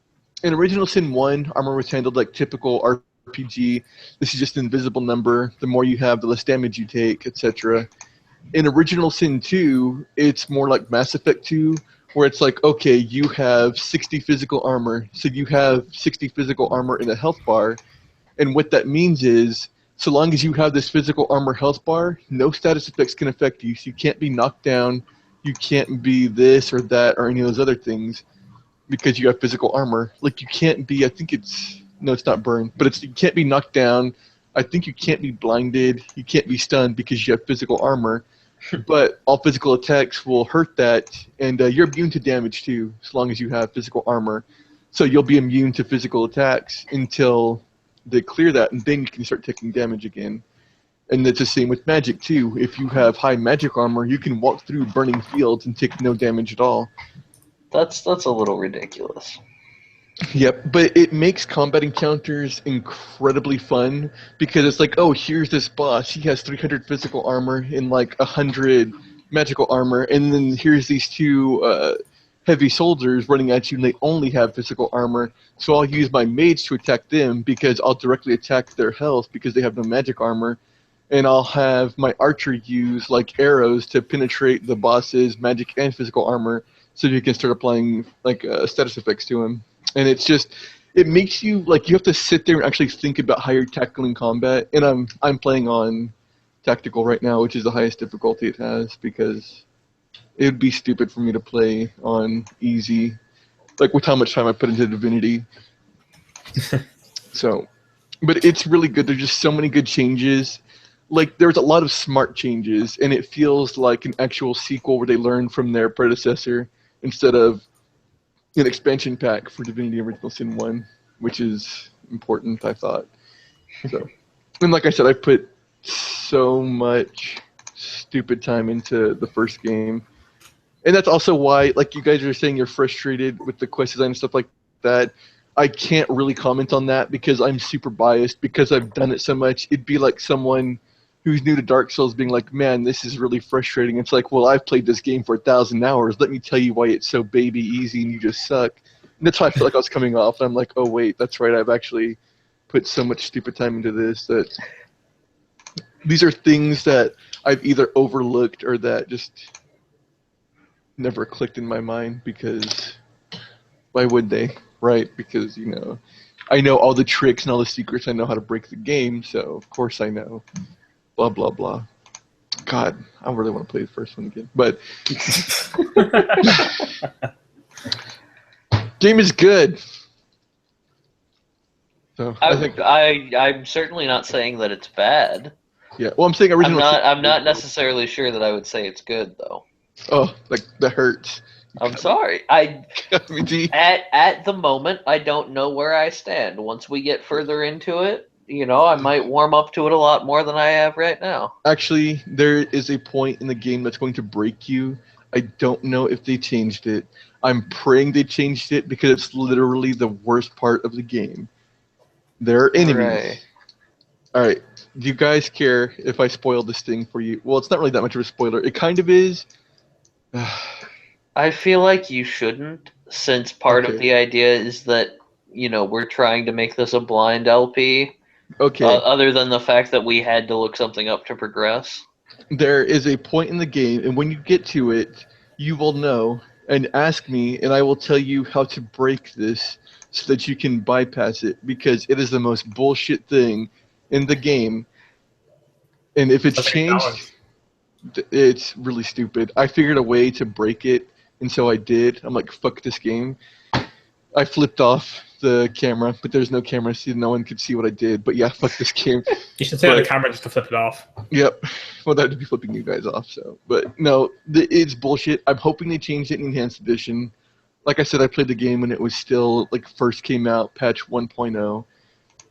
in Original Sin 1, armor was handled like typical RPG. This is just an invisible number. The more you have, the less damage you take, etc. In Original Sin 2, it's more like Mass Effect 2, where it's like, okay, you have 60 physical armor. So you have 60 physical armor in a health bar. And what that means is, so long as you have this physical armor health bar, no status effects can affect you. So you can't be knocked down, you can't be this or that or any of those other things because you have physical armor. Like you can't be, I think it's, no, it's not burned, but it's you can't be knocked down. I think you can't be blinded, you can't be stunned because you have physical armor. But all physical attacks will hurt that, and you're immune to damage too, as long as you have physical armor. So you'll be immune to physical attacks until they clear that, and then you can start taking damage again. And it's the same with magic too. If you have high magic armor, you can walk through burning fields and take no damage at all. That's a little ridiculous. Yep, but it makes combat encounters incredibly fun because it's like, oh, here's this boss. He has 300 physical armor and like 100 magical armor, and then here's these two heavy soldiers running at you, and they only have physical armor. So I'll use my mage to attack them because I'll directly attack their health because they have no magic armor. And I'll have my archer use like arrows to penetrate the boss's magic and physical armor so you can start applying like status effects to him. And it's just, it makes you, like, you have to sit there and actually think about how you're tackling combat. And I'm playing on tactical right now, which is the highest difficulty it has, because it would be stupid for me to play on easy, like with how much time I put into Divinity. So, but it's really good. There's just so many good changes. Like, there's a lot of smart changes, and it feels like an actual sequel where they learn from their predecessor instead of an expansion pack for Divinity Original Sin 1, which is important, I thought. So, and like I said, I put so much stupid time into the first game. And that's also why, like you guys are saying, you're frustrated with the quest design and stuff like that. I can't really comment on that because I'm super biased because I've done it so much. It'd be like someone who's new to Dark Souls being like, man, this is really frustrating. It's like, well, I've played this game for 1,000 hours. Let me tell you why it's so baby easy and you just suck. And that's how I felt like I was coming off. And I'm like, oh, wait, that's right. I've actually put so much stupid time into this that these are things that I've either overlooked or that just never clicked in my mind because why would they? right? Because, I know all the tricks and all the secrets. I know how to break the game, so of course I know. Blah, blah, blah. God, I really want to play the first one again. But game is good. So I think I'm certainly not saying that it's bad. yeah. Well, I'm saying original. I'm not necessarily sure that I would say it's good though. Oh, like that hurts. I'm sorry. At the moment, I don't know where I stand. Once we get further into it, I might warm up to it a lot more than I have right now. Actually, there is a point in the game that's going to break you. I don't know if they changed it. I'm praying they changed it because it's literally the worst part of the game. There are enemies. Right. All right. Do you guys care if I spoil this thing for you? Well, it's not really that much of a spoiler. It kind of is. I feel like you shouldn't, since part of the idea is that, we're trying to make this a blind LP. Okay. Other than the fact that we had to look something up to progress. There is a point in the game, and when you get to it, you will know and ask me, and I will tell you how to break this so that you can bypass it, because it is the most bullshit thing in the game. And if it's changed, it's really stupid. I figured a way to break it, and so I did. I'm like, fuck this game. I flipped off the camera, but there's no camera, so no one could see what I did. But yeah, fuck this game. You should turn the camera just to flip it off. Yep. Well, that would be flipping you guys off. So, but no, it's bullshit. I'm hoping they changed it in Enhanced Edition. Like I said, I played the game when it was still first came out, patch 1.0.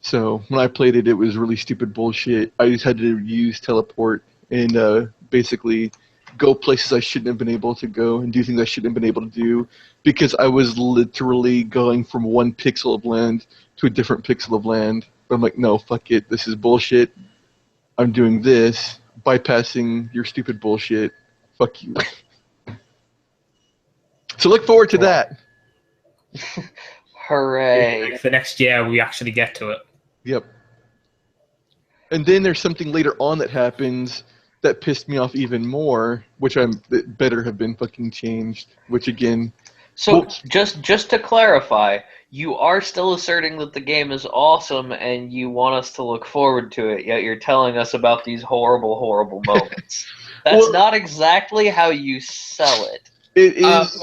So when I played it, it was really stupid bullshit. I just had to use teleport and basically go places I shouldn't have been able to go and do things I shouldn't have been able to do because I was literally going from one pixel of land to a different pixel of land. But I'm like, no, fuck it. This is bullshit. I'm doing this, bypassing your stupid bullshit. Fuck you. So look forward to that. Hooray. For next year, we actually get to it. Yep. And then there's something later on that happens that pissed me off even more, which it better have been fucking changed, which again... So, just to clarify, you are still asserting that the game is awesome and you want us to look forward to it, yet you're telling us about these horrible, horrible moments. That's not exactly how you sell it. It is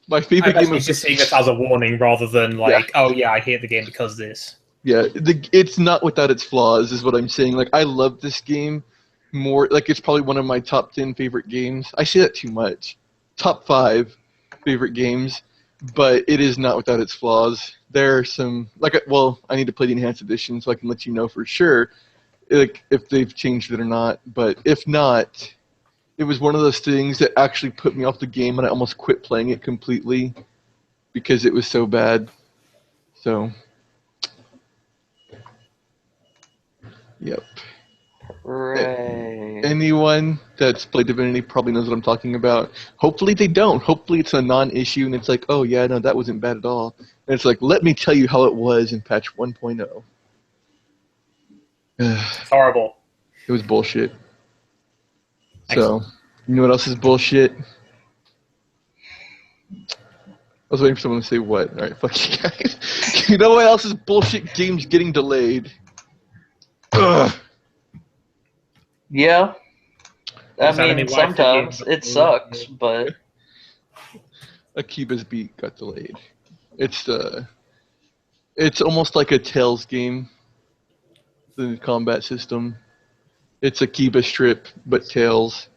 my favorite game. He's just saying this as a warning rather than oh yeah, I hate the game because of this. Yeah, it's not without its flaws, is what I'm saying. I love this game more. It's probably one of my top 10 favorite games. I say that too much. Top 5 favorite games, but it is not without its flaws. There are some I need to play the Enhanced Edition so I can let you know for sure, if they've changed it or not. But if not, it was one of those things that actually put me off the game, and I almost quit playing it completely because it was so bad. So, yep. Right. Anyone that's played Divinity probably knows what I'm talking about. Hopefully they don't. Hopefully it's a non-issue, and it's oh yeah, no, that wasn't bad at all. And it's let me tell you how it was in patch 1.0. Horrible. It was bullshit. So, you know what else is bullshit? I was waiting for someone to say what. Alright, fuck you guys. You know what else is bullshit? Games getting delayed. Ugh. Yeah. I mean, sometimes it sucks, but... Akiba's Beat got delayed. It's almost like a Tales game. The combat system. It's Akiba Strip, but Tales.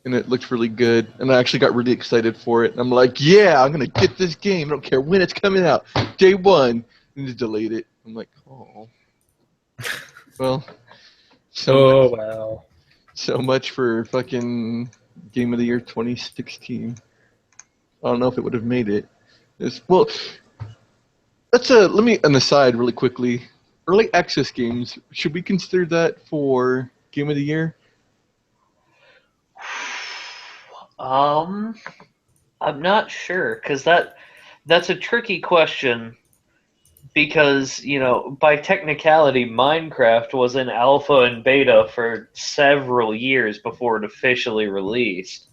And it looked really good. And I actually got really excited for it. And I'm like, yeah, I'm going to get this game. I don't care when it's coming out. Day 1. And just delayed it. I'm like, oh. Well. So much for fucking Game of the Year 2016. I don't know if it would have made it. Let me an aside really quickly. Early access games, should we consider that for Game of the Year? I'm not sure, because that's a tricky question. Because, by technicality, Minecraft was in alpha and beta for several years before it officially released.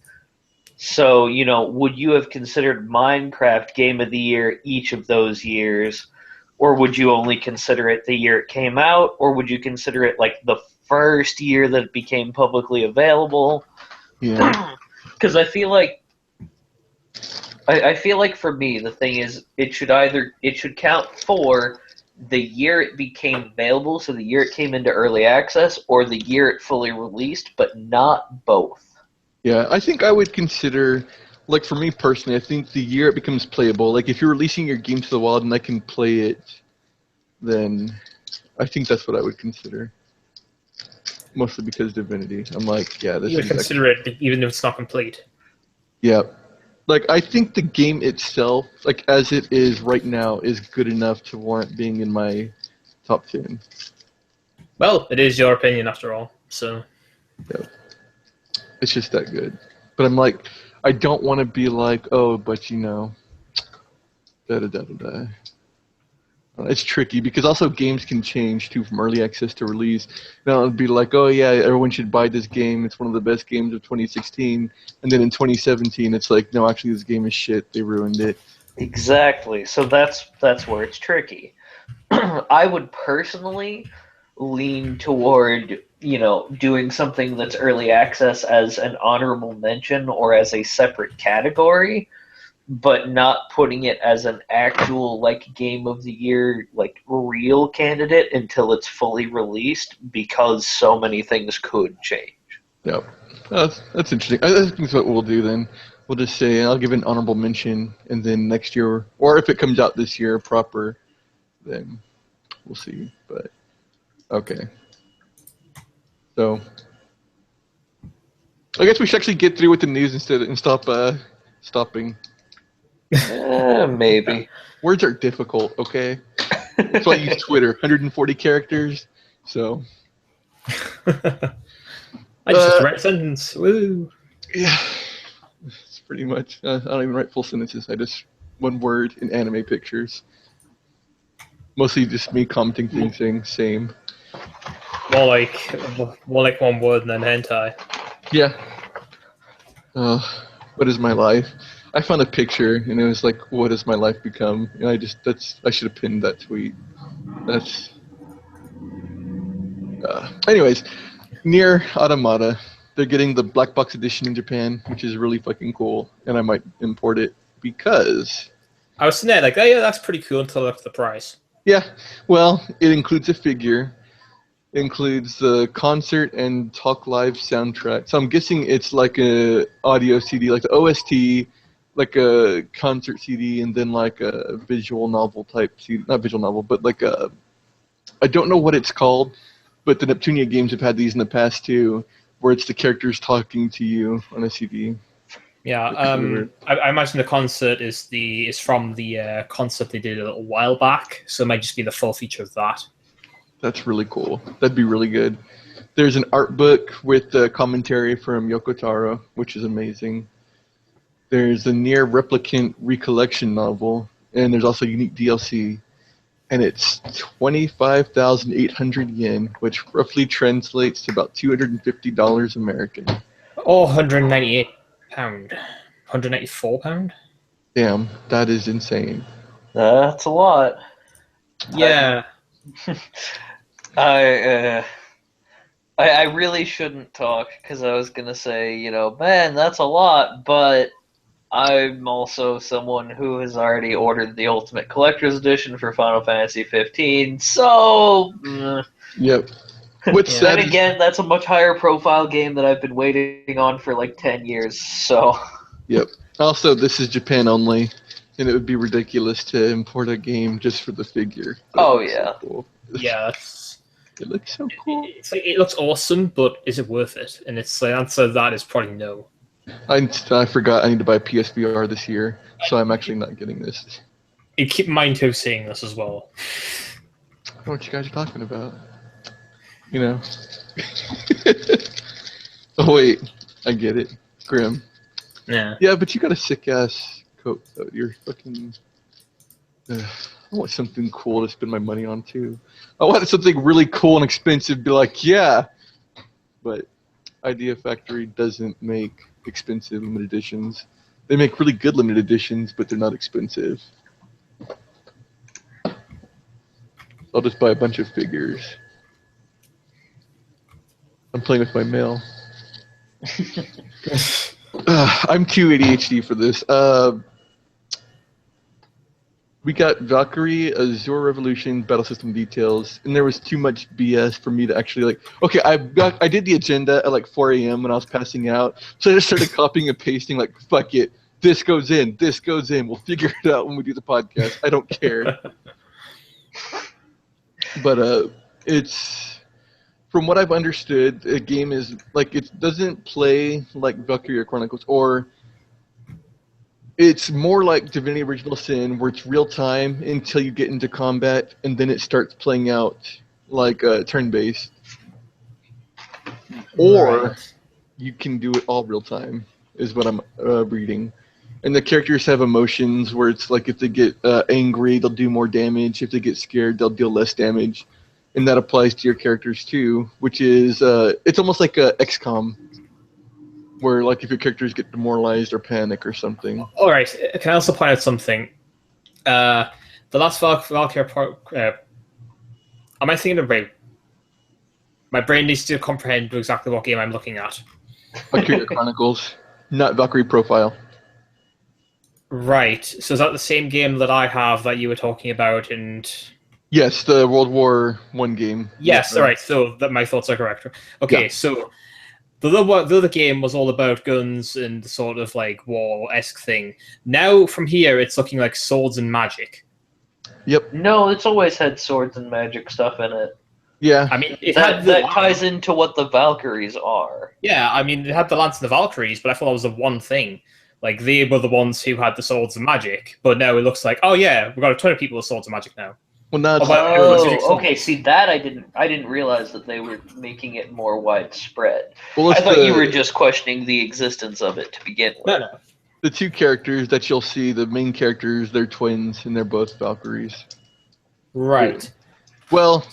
So, would you have considered Minecraft Game of the Year each of those years? Or would you only consider it the year it came out? Or would you consider it like the first year that it became publicly available? Yeah. Because I feel like for me the thing is it should count for the year it became available, so the year it came into early access, or the year it fully released, but not both. Yeah, I think I would consider, like for me personally, I think the year it becomes playable, like if you're releasing your game to the wild and I can play it, then I think that's what I would consider. Mostly because Divinity. I'm like, yeah, this You would is consider it even if it's not complete. Yeah. Like, I think the game itself, like, as it is right now, is good enough to warrant being in my top 10. Well, it is your opinion after all, so... Yeah. It's just that good. But I'm like, I don't want to be like, oh, but da-da-da-da-da. It's tricky because also games can change too from early access to release. Now it'd be like, oh yeah, everyone should buy this game. It's one of the best games of 2016. And then in 2017, it's like, no, actually this game is shit. They ruined it. Exactly. So that's where it's tricky. I would personally lean toward, doing something that's early access as an honorable mention or as a separate category, but not putting it as an actual game of the year real candidate until it's fully released, because so many things could change. Yeah, that's interesting. I think that's what we'll do then. We'll just say I'll give an honorable mention, and then next year, or if it comes out this year proper, then we'll see. But okay, so I guess we should actually get through with the news and stop stopping. Maybe. Words are difficult, okay? That's why I use Twitter. 140 characters, so... I just write a sentence. Woo! Yeah. It's pretty much... I don't even write full sentences. I just... one word in anime pictures. Mostly just me commenting things saying same. More like one word and then hentai. Yeah. What is my life? I found a picture and it was like, what has my life become? And I should have pinned that tweet. That's anyways, Nier Automata, they're getting the black box edition in Japan, which is really fucking cool, and I might import it because I was sitting there like, oh yeah, that's pretty cool until I looked at the price. yeah, well, it includes a figure, it includes the concert and Talk Live soundtrack. So I'm guessing it's like a audio CD, like the OST, like a concert CD, and then like a visual novel type CD, not visual novel, but like a, I don't know what it's called, but the Neptunia games have had these in the past too, where it's the characters talking to you on a CD. Yeah, I imagine the concert is from the concert they did a little while back, so it might just be the full feature of that. That's really cool. That'd be really good. There's an art book with commentary from Yoko Taro, which is amazing. There's a Nier Replicant recollection novel, and there's also unique DLC. And it's 25,800 yen, which roughly translates to about $250 American. Oh, 198 pound. 194 pound? Damn, that is insane. That's a lot. Yeah. I really shouldn't talk because I was gonna say, man, that's a lot, but I'm also someone who has already ordered the Ultimate Collector's Edition for Final Fantasy 15, so... Yep. What's sad and again, that's a much higher profile game that I've been waiting on for like 10 years, so... Yep. Also, this is Japan only, and it would be ridiculous to import a game just for the figure. Oh, yeah. So cool. Yeah. It looks so cool. It's like, it looks awesome, but is it worth it? And it's the answer to that is probably no. I forgot I need to buy PSVR this year, so I'm actually not getting this. And keep in mind too seeing this as well. I don't know what you guys are talking about. Oh wait, I get it. Grim. Yeah. Yeah, but you got a sick ass coat though. You're fucking... I want something cool to spend my money on too. I wanted something really cool and expensive, be like, yeah. But Idea Factory doesn't make expensive limited editions. They make really good limited editions, but they're not expensive. I'll just buy a bunch of figures. I'm playing with my mail. I'm too ADHD for this. We got Valkyrie, Azure Revolution, battle system details, and there was too much BS for me to actually like. Okay, I did the agenda at like 4 a.m. when I was passing out, so I just started copying and pasting. Like, fuck it, this goes in, this goes in. We'll figure it out when we do the podcast. I don't care. But it's from what I've understood, the game is like it doesn't play like Valkyria Chronicles, or it's more like Divinity Original Sin, where it's real time until you get into combat, and then it starts playing out like turn-based. Or you can do it all real time, is what I'm reading. And the characters have emotions where it's like if they get angry, they'll do more damage. If they get scared, they'll deal less damage. And that applies to your characters too, which is it's almost like a XCOM, where like if your characters get demoralized or panic or something. All right. Can I also point out something? The last Valkyria part. Am I thinking of right? My brain needs to comprehend exactly what game I'm looking at. Valkyria Chronicles, not Valkyrie Profile. Right. So is that the same game that I have that you were talking about? And Yes, the World War I game. yes, Yeah. all right. So that my thoughts are correct. Okay, Yeah. so the other game was all about guns and the sort of like war-esque thing. Now from here, it's looking like swords and magic. Yep. No, it's always had swords and magic stuff in it. Yeah. I mean, That ties into what the Valkyries are. Yeah, I mean, it had the Lance and the Valkyries, but I thought that was the one thing. Like, they were the ones who had the swords and magic, but now it looks like, oh yeah, we've got a ton of people with swords and magic now. Well, now it's Oh, okay. See, that I didn't realize that they were making it more widespread. well, I thought you were just questioning the existence of it to begin with. No. the two characters that you'll see. The main characters, they're twins, and they're both Valkyries. Right. Well,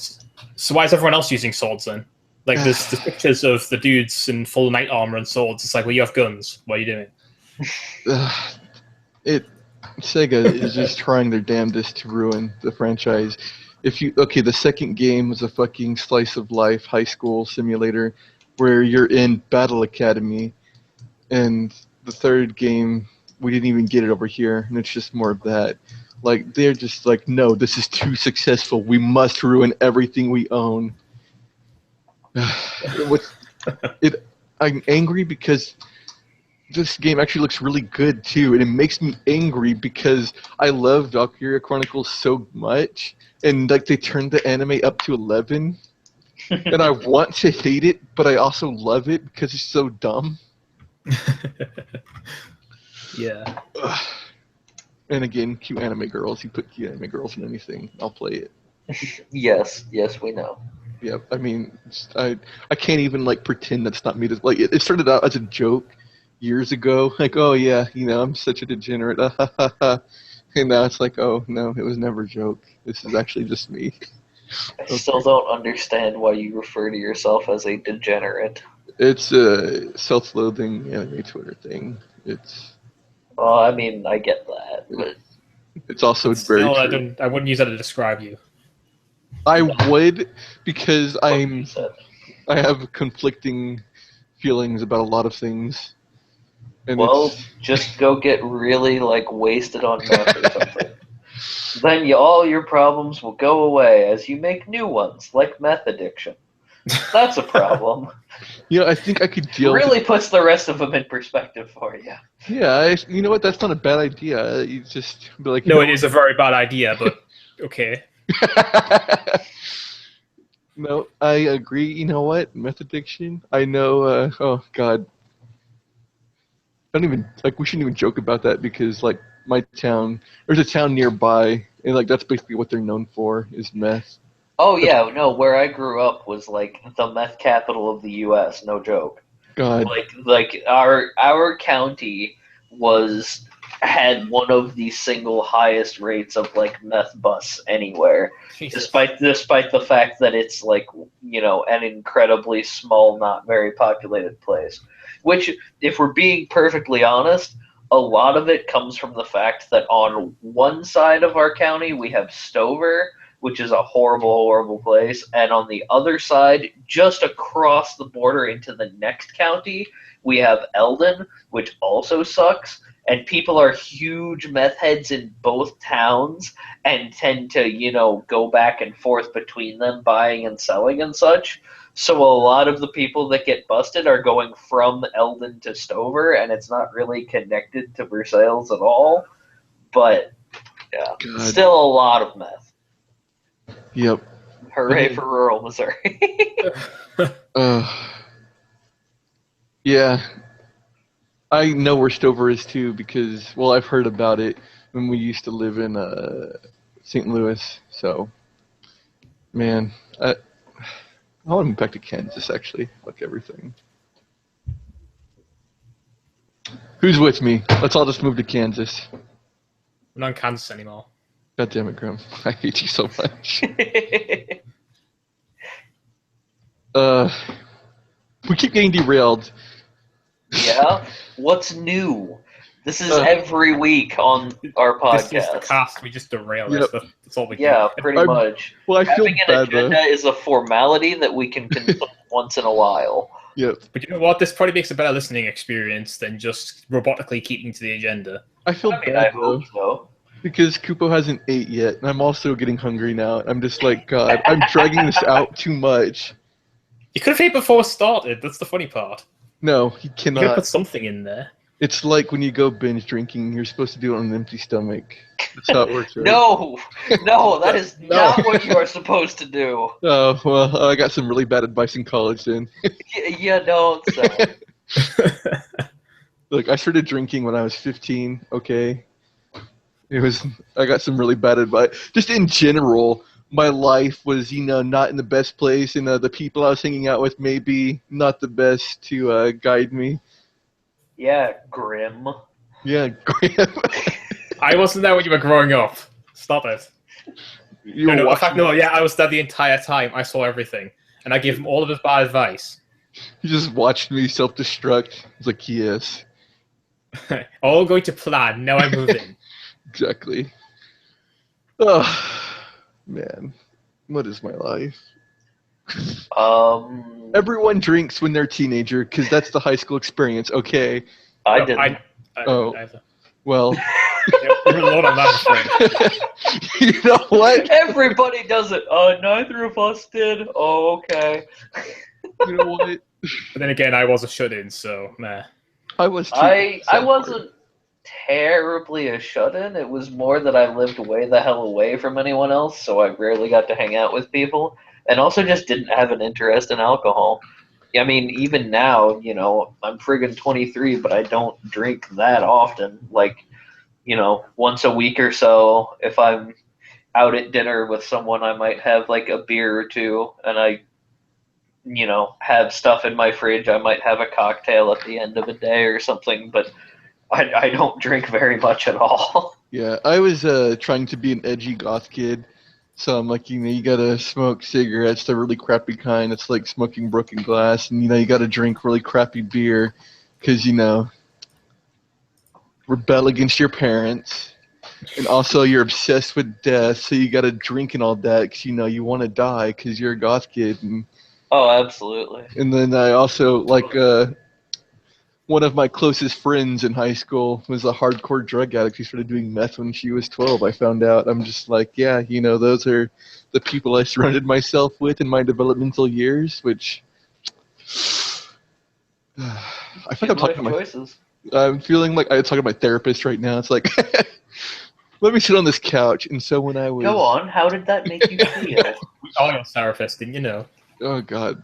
So why is everyone else using swords then? Like, there's the pictures of the dudes in full knight armor and swords. It's like, well, you have guns. What are you doing? Sega is just trying their damnedest to ruin the franchise. The second game was a fucking slice of life high school simulator where you're in Battle Academy, and the third game we didn't even get it over here, and it's just more of that. Like, they're just like, no, this is too successful. We must ruin everything we own. I'm angry because this game actually looks really good too, and it makes me angry because I love Valkyria Chronicles so much, and like they turned the anime up to 11, and I want to hate it, but I also love it because it's so dumb. Yeah. And again, cute anime girls. You put cute anime girls in anything, I'll play it. Yes, we know. Yeah, I mean, I can't even like pretend that's not me. Like it started out as a joke years ago, like, oh yeah, I'm such a degenerate, and now it's like, oh no, it was never a joke. This is actually just me. I still don't understand why you refer to yourself as a degenerate. It's a self-loathing anime Twitter thing. Well, I mean, I get that, but It's also very true. I wouldn't use that to describe you. I would, because you said. I have conflicting feelings about a lot of things. And Well, just go get really wasted on meth or something. Then all your problems will go away as you make new ones, like meth addiction. That's a problem. I think I could deal. Really puts the rest of them in perspective for you. Yeah, you know what? That's not a bad idea. You just be like. No, it is a very bad idea, but okay. No, I agree. You know what? Meth addiction. I know. Oh God. I don't even we shouldn't even joke about that because my town, there's a town nearby, and that's basically what they're known for is meth. Oh yeah, no. Where I grew up was the meth capital of the U.S. No joke. God. Our county had one of the single highest rates of like meth busts anywhere, despite the fact that it's like, you know, an incredibly small, not very populated place. Which, if we're being perfectly honest, a lot of it comes from the fact that on one side of our county we have Stover, which is a horrible, horrible place, and on the other side, just across the border into the next county, we have Eldon, which also sucks. And people are huge meth heads in both towns and tend to, you know, go back and forth between them, buying and selling and such. So a lot of the people that get busted are going from Eldon to Stover, and it's not really connected to Versailles at all. But, yeah, God. Still a lot of meth. Yep. Hooray for rural Missouri. Yeah. I know where Stover is too because, well, I've heard about it when we used to live in St. Louis. So, man, I want to move back to Kansas, actually. Fuck everything. Who's with me? Let's all just move to Kansas. I'm not in Kansas anymore. God damn it, Grim. I hate you so much. We keep getting derailed. Yeah? What's new? This is every week on our podcast. This is the cast. We just derail Yep. this. That's all we do. Yeah, pretty much. Well, I feel Having an bad, agenda though. is a formality that we can consult once in a while. Yep. But you know what? This probably makes a better listening experience than just robotically keeping to the agenda. I feel I mean, bad, I though. hope so. Because Kupo hasn't ate yet, and I'm also getting hungry now. I'm just like, God, I'm dragging this out too much. You could have ate before it started. That's the funny part. No, he You could have cannot. put something in there. It's like when you go binge drinking, you're supposed to do it on an empty stomach. That's how it works, right? No, that is No. not what you are supposed to do. Oh, well, I got some really bad advice in college then. You don't say. Look, I started drinking when I was 15, okay? I got some really bad advice. Just in general, my life was, not in the best place, and the people I was hanging out with maybe not the best to guide me. Yeah, grim. Yeah, Graham. I wasn't there when you were growing up. Stop it. You were In watching. fact, no, yeah, I was there the entire time. I saw everything. And I gave him all of his bad advice. You just watched me self-destruct. I was like, yes, All going to plan. Now I move in. exactly. Oh, man. What is my life? Everyone drinks when they're a teenager because that's the high school experience, okay? I No, didn't. I Oh. either. Well, You're alone on that, I'm afraid. you know what? Everybody does it. Neither of us did. Oh, okay. You know what? But then again, I was a shut-in, so meh. I was too. I wasn't terribly a shut-in. It was more that I lived way the hell away from anyone else, so I rarely got to hang out with people, and also just didn't have an interest in alcohol. I mean, even now, I'm friggin' 23, but I don't drink that often. Like, once a week or so, if I'm out at dinner with someone, I might have like a beer or two, and I have stuff in my fridge. I might have a cocktail at the end of a day or something, but I don't drink very much at all. Yeah, I was trying to be an edgy goth kid, so I'm like, you gotta smoke cigarettes, the really crappy kind. It's like smoking broken glass, and you gotta drink really crappy beer, because rebel against your parents, and also you're obsessed with death, so you gotta drink and all that, because you want to die, because you're a goth kid. Oh, absolutely. And then I also one of my closest friends in high school was a hardcore drug addict. She started doing meth when she was 12. I found out. I'm just like, yeah, those are the people I surrounded myself with in my developmental years, which I think I'm talking to choices. I'm feeling like I'm talking to my therapist right now. It's like, let me sit on this couch. And so when I was... Go on. How did that make you feel? Oh, you're a therapist, didn't you know? Oh, God.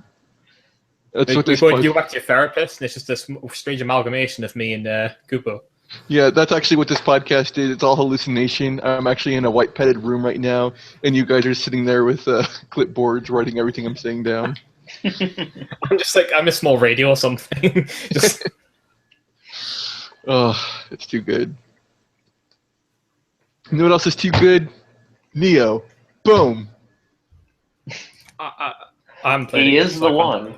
That's what We're this going to go back to your therapist, and it's just this strange amalgamation of me and Kupo. Yeah, that's actually what this podcast is. It's all hallucination. I'm actually in a white padded room right now, and you guys are sitting there with clipboards writing everything I'm saying down. I'm just like, I'm a small radio or something. Just... Oh, it's too good. You know what else is too good? Neo. Boom. I'm playing. He is the one.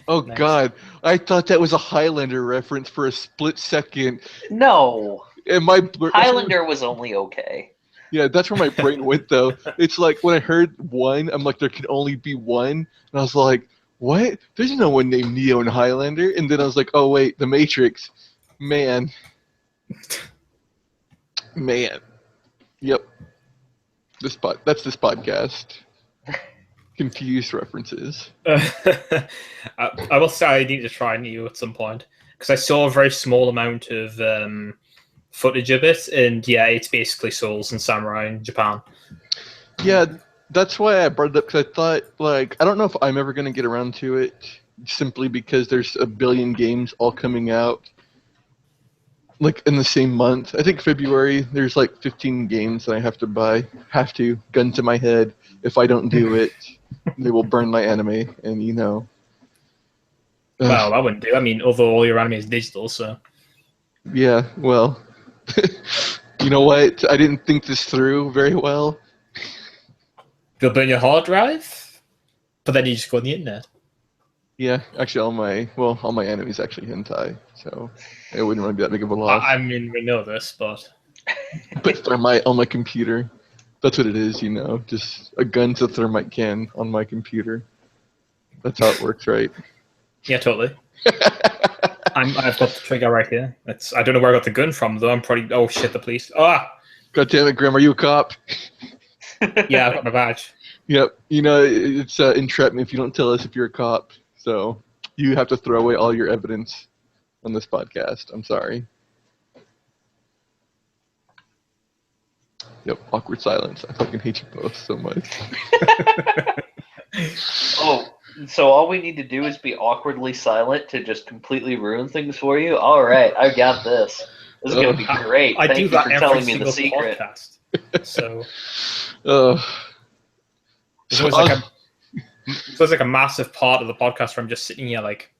Oh Nice. God, I thought that was a Highlander reference for a split second. No, And my Highlander was only okay. Yeah, that's where my brain went though. It's like when I heard one, I'm like, there can only be one, and I was like, what? There's no one named Neo in Highlander. And then I was like, oh wait, The Matrix. Man. Yep. That's this podcast. Confused references. I will say I need to try Neo at some point because I saw a very small amount of footage of it, and yeah, it's basically Souls and Samurai in Japan. Yeah, that's why I brought it up, because I thought, like, I don't know if I'm ever going to get around to it, simply because there's a billion games all coming out, like, in the same month. I think February, there's like 15 games that I have to buy. Gun to my head. If I don't do it, they will burn my anime, and you know. Well, I wouldn't do. I mean, although all your anime is digital, so. Yeah, well, you know what? I didn't think this through very well. They'll burn your hard drive, but then you just go on the internet. Yeah, actually, all my anime is actually hentai, so it wouldn't really be that big of a loss. I mean, we know this, but Put thermite on my computer. That's what it is, you know. Just a gun to thermite can on my computer. That's how it works, right? yeah, totally. I've got the trigger right here. I don't know where I got the gun from, though. I'm probably. Oh shit, the police. Ah! God damn it, Graham, are you a cop? Yeah, I've got my badge. Yep. You know, it's entrapment if you don't tell us if you're a cop. So you have to throw away all your evidence on this podcast. I'm sorry. Yep, awkward silence. I fucking hate you both so much. Oh, so all we need to do is be awkwardly silent to just completely ruin things for you? All right, I got this. This is going to be great. I Thank do you that for every telling me single the secret. podcast. So So there's like a massive part of the podcast where I'm just sitting here like.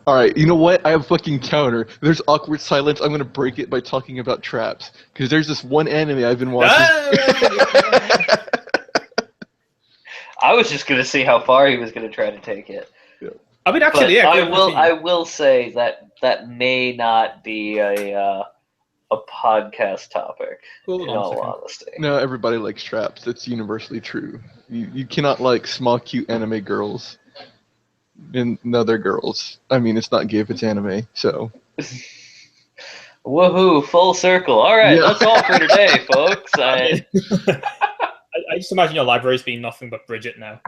all right, you know what? I have a fucking counter. There's awkward silence. I'm gonna break it by talking about traps, because there's this one anime I've been watching. I was just going to see how far he was going to try to take it. I mean, actually, But yeah. I will say that may not be a podcast topic. Hold In on a all second. honesty, No, everybody likes traps. It's universally true. You cannot like small, cute anime girls. And no, they're girls. I mean, it's not gay if it's anime, so. woohoo! Full circle. All right, Yeah. that's all for today, folks. I just imagine your library's being nothing but Bridget now.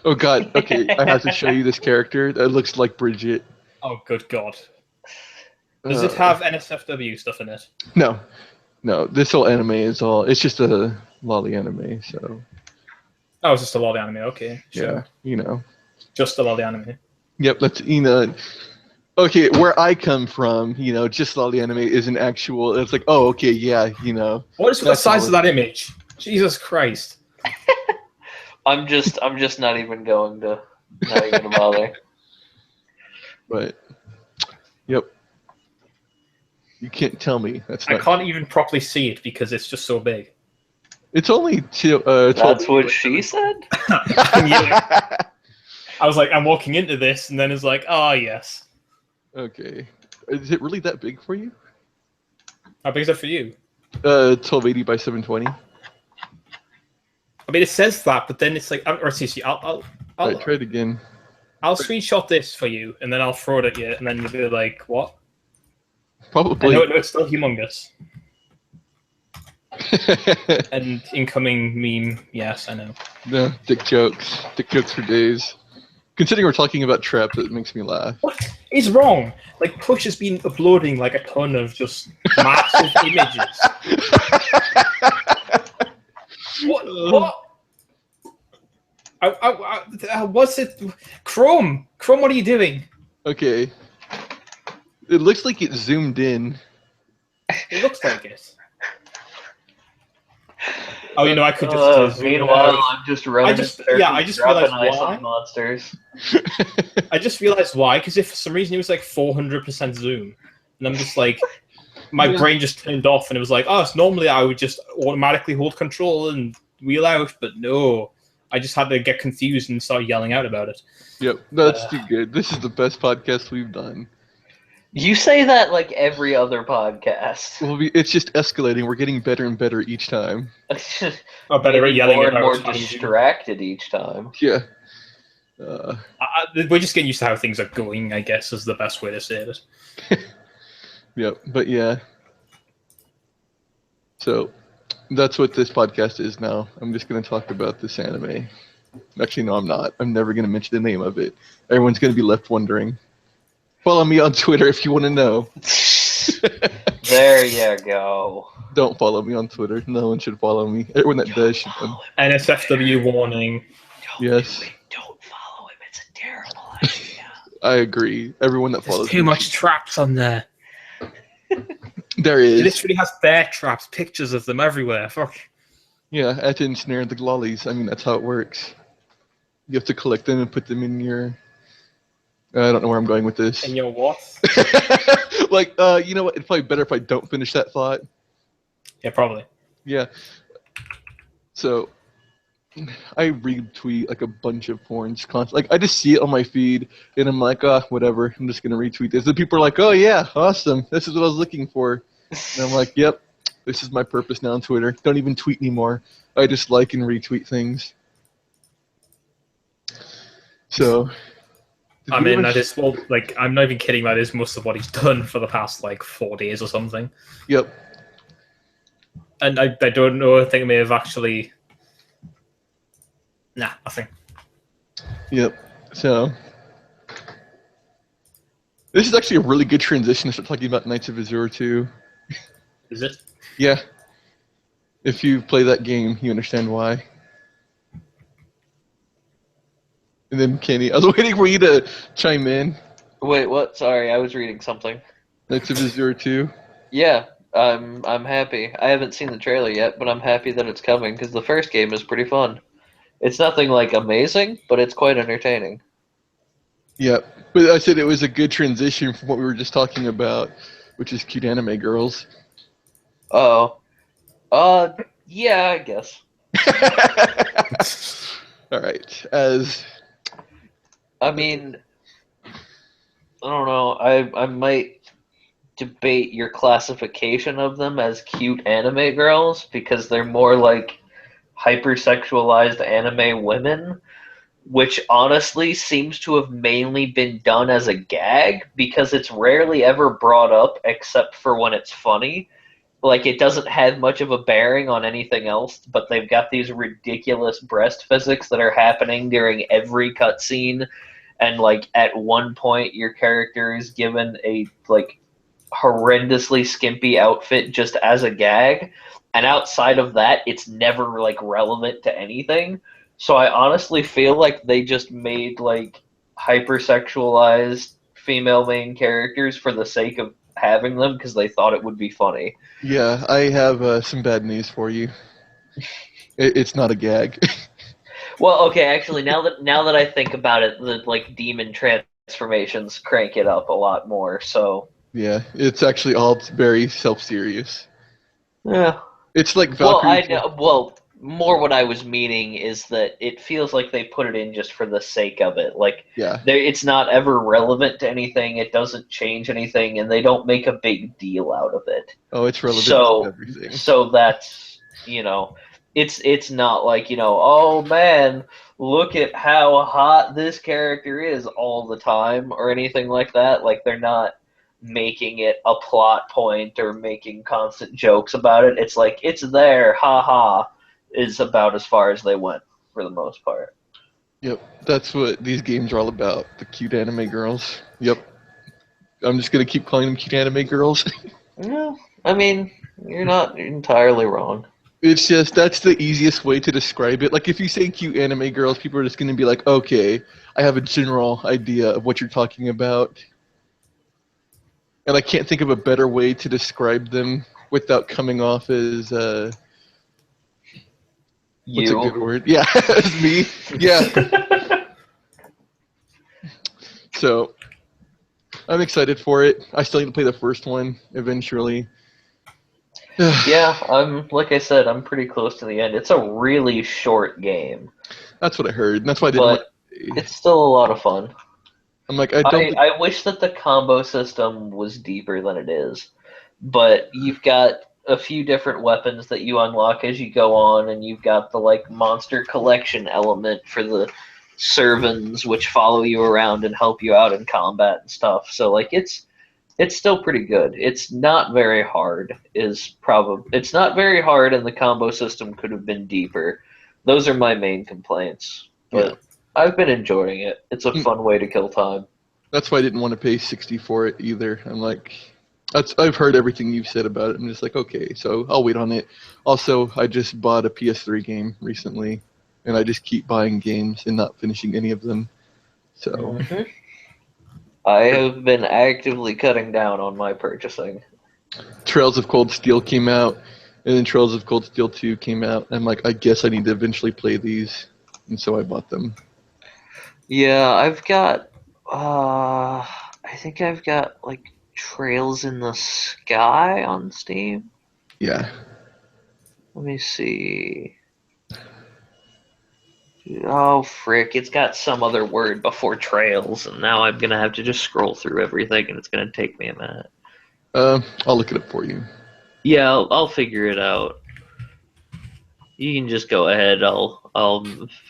Oh god, okay, I have to show you this character that looks like Bridget. Oh, good God. Does it have NSFW stuff in it? No. No, this whole anime is it's just a lolly anime, so. Oh, it's just a lot of anime. Okay, sure. Yeah, you know. Just a lot of anime. Yep, that's, you know. Okay, where I come from, you know, just lolly anime isn't actual. It's like, oh, okay, yeah, you know. What is the size of that image? Jesus Christ. I'm just not even going to bother. But, yep. You can't tell me that's I not. can't even properly see it because it's just so big. It's only 12. That's what she said. Yeah. I was like, I'm walking into this, and then it's like, oh, yes. Okay. Is it really that big for you? How big is that for you? 1280 by 720. I mean, it says that, but then it's like, I'll Alright, try it again. I'll screenshot this for you, and then I'll throw it at you, and then you'll be like, what? Probably. No, it's still humongous. And incoming meme, yes, I know. No, dick jokes. Dick jokes for days. Considering we're talking about traps, it makes me laugh. What is wrong? Like, Push has been uploading like a ton of just massive images. What? What's it? Chrome, what are you doing? Okay. It looks like it's zoomed in. It looks like it. Oh, you know, I could just. Zoom Meanwhile, out. I'm just running. I just realized why. Monsters. I just realized why, because if for some reason it was like 400% zoom, and I'm just like, my brain just turned off, and it was like, oh, so normally I would just automatically hold control and wheel out, but no, I just had to get confused and start yelling out about it. Yep, that's too good. This is the best podcast we've done. You say that like every other podcast. Well, it's just escalating. We're getting better and better each time. Oh, better at yelling more and about more it. distracted each time. Yeah. We're just getting used to how things are going, I guess, is the best way to say it. Yep, but yeah. So, that's what this podcast is now. I'm just going to talk about this anime. Actually, no, I'm not. I'm never going to mention the name of it. Everyone's going to be left wondering. Follow me on Twitter if you want to know. There you go. Don't follow me on Twitter. No one should follow me. Everyone that does should. NSFW warning. Yes. Don't follow him. It's a terrible idea. I agree. Everyone that follows There's too much traps on there. There It is. literally has bear traps, pictures of them everywhere. Fuck. Yeah, I have to ensnare the lollies. I mean, that's how it works. You have to collect them and put them in your... I don't know where I'm going with this. In your what? Like, you know what? It's probably better if I don't finish that thought. Yeah, probably. Yeah. So, I retweet like a bunch of porns constantly. Like, I just see it on my feed, and I'm like, whatever. I'm just gonna retweet this. And people are like, oh yeah, awesome. This is what I was looking for. And I'm like, yep, this is my purpose now on Twitter. Don't even tweet anymore. I just like and retweet things. So. I mean, that is, well, like, I'm not even kidding, that is most of what he's done for the past, like, 4 days or something. Yep. And I don't know, I think I may have actually... Nah, nothing. Yep. So, this is actually a really good transition to start talking about Knights of Azure 2. Is it? Yeah. If you play that game, you understand why. And then Kenny, I was waiting for you to chime in. Wait, what? Sorry, I was reading something. Knights of Azure 2. Yeah, I'm happy. I haven't seen the trailer yet, but I'm happy that it's coming because the first game is pretty fun. It's nothing like amazing, but it's quite entertaining. Yep. But I said it was a good transition from what we were just talking about, which is cute anime girls. Oh. Yeah, I guess. All right. As I mean, I don't know. I might debate your classification of them as cute anime girls because they're more like hypersexualized anime women, which honestly seems to have mainly been done as a gag because it's rarely ever brought up except for when it's funny. Like, it doesn't have much of a bearing on anything else, but they've got these ridiculous breast physics that are happening during every cutscene, and, like, at one point your character is given a, like, horrendously skimpy outfit just as a gag, and outside of that, it's never, like, relevant to anything. So I honestly feel like they just made, like, hypersexualized female main characters for the sake of having them because they thought it would be funny. yeah, I have some bad news for you. It's not a gag. Well, okay, actually, now that I think about it, the like demon transformations crank it up a lot more. So Yeah, it's actually all very self-serious. yeah. It's like Well, Valkyrie. I know. Well, more what I was meaning is that it feels like they put it in just for the sake of it. Like, Yeah. it's not ever relevant to anything. It doesn't change anything, and they don't make a big deal out of it. Oh, it's relevant So, to everything. so that's, it's not like, oh man, look at how hot this character is all the time or anything like that. Like, they're not making it a plot point or making constant jokes about it. It's like, it's there, haha, is about as far as they went for the most part. Yep, that's what these games are all about. The cute anime girls. Yep. I'm just gonna keep calling them cute anime girls. No, I mean, you're not entirely wrong. It's just, that's the easiest way to describe it. Like, if you say cute anime girls, people are just gonna be like, okay, I have a general idea of what you're talking about. And I can't think of a better way to describe them without coming off as, what's a good word? Yeah, as me. Yeah. So, I'm excited for it. I still need to play the first one eventually. Yeah, like I said, I'm pretty close to the end. It's a really short game, That's what I heard. And that's why I didn't want but to. it's still a lot of fun. I'm like, I don't think. I wish that the combo system was deeper than it is, but you've got a few different weapons that you unlock as you go on, and you've got the like monster collection element for the servants, which follow you around and help you out in combat and stuff. So like it's still pretty good. It's not very hard. It's not very hard, and the combo system could have been deeper. Those are my main complaints, Yeah. but I've been enjoying it. It's a Mm, fun way to kill time. That's why I didn't want to pay 60 for it either. I'm like, I've heard everything you've said about it. I'm just like, okay, so I'll wait on it. Also, I just bought a PS3 game recently, and I just keep buying games and not finishing any of them. So, Mhm. I have been actively cutting down on my purchasing. Trails of Cold Steel came out, and then Trails of Cold Steel 2 came out. I'm like, I guess I need to eventually play these, and so I bought them. Yeah, I've got I think I've got like Trails in the Sky on Steam. Yeah. Let me see. Oh frick, it's got some other word before Trails, and now I'm gonna have to just scroll through everything, and it's gonna take me a minute. I'll look it up for you. Yeah, I'll figure it out. You can just go ahead. I'll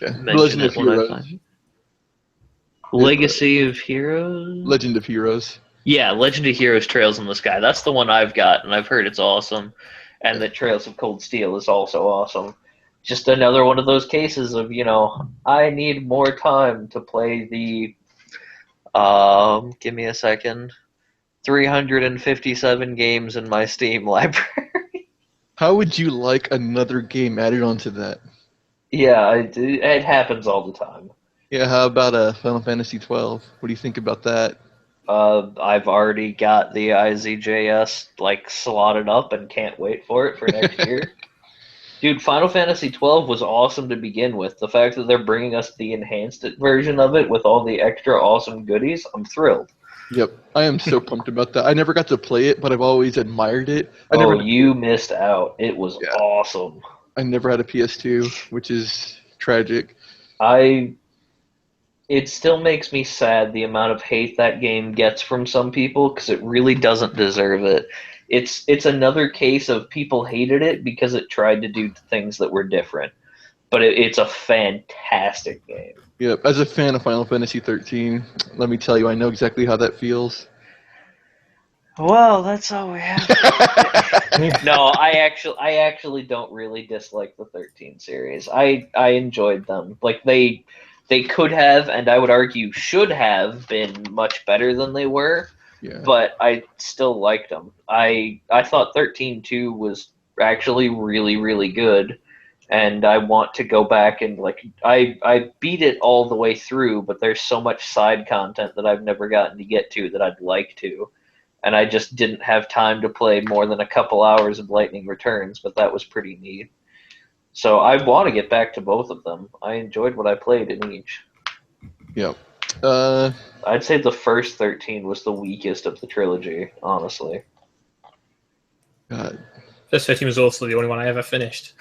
Yeah. mention it when I find it. Is Legacy of Heroes? Legend of Heroes. Yeah, Legend of Heroes Trails in the Sky. That's the one I've got, and I've heard it's awesome. And Yeah. that Trails of Cold Steel is also awesome. Just another one of those cases of, I need more time to play the, give me a second, 357 games in my Steam library. How would you like another game added onto that? Yeah, it happens all the time. Yeah, how about Final Fantasy 12? What do you think about that? I've already got the IZJS like slotted up and can't wait for it for next year. Dude, Final Fantasy 12 was awesome to begin with. The fact that they're bringing us the enhanced version of it with all the extra awesome goodies, I'm thrilled. Yep, I am so pumped about that. I never got to play it, but I've always admired it. Oh, you missed out. It was Yeah, awesome. I never had a PS2, which is tragic. I It still makes me sad the amount of hate that game gets from some people because it really doesn't deserve it. It's another case of people hated it because it tried to do things that were different. But it's a fantastic game. Yep, as a fan of Final Fantasy 13, let me tell you, I know exactly how that feels. Well, that's all we have. No, I actually don't really dislike the 13 series. I enjoyed them. Like they could have, and I would argue should have been much better than they were, Yeah, but I still liked them. I thought 13-2 was actually really really good, and I want to go back and like I beat it all the way through, but there's so much side content that I've never gotten to get to that I'd like to, and I just didn't have time to play more than a couple hours of Lightning Returns, but that was pretty neat. So I want to get back to both of them. I enjoyed what I played in each. yep. Uh, I'd say the first 13 was the weakest of the trilogy, honestly. God. First 13 was also the only one I ever finished.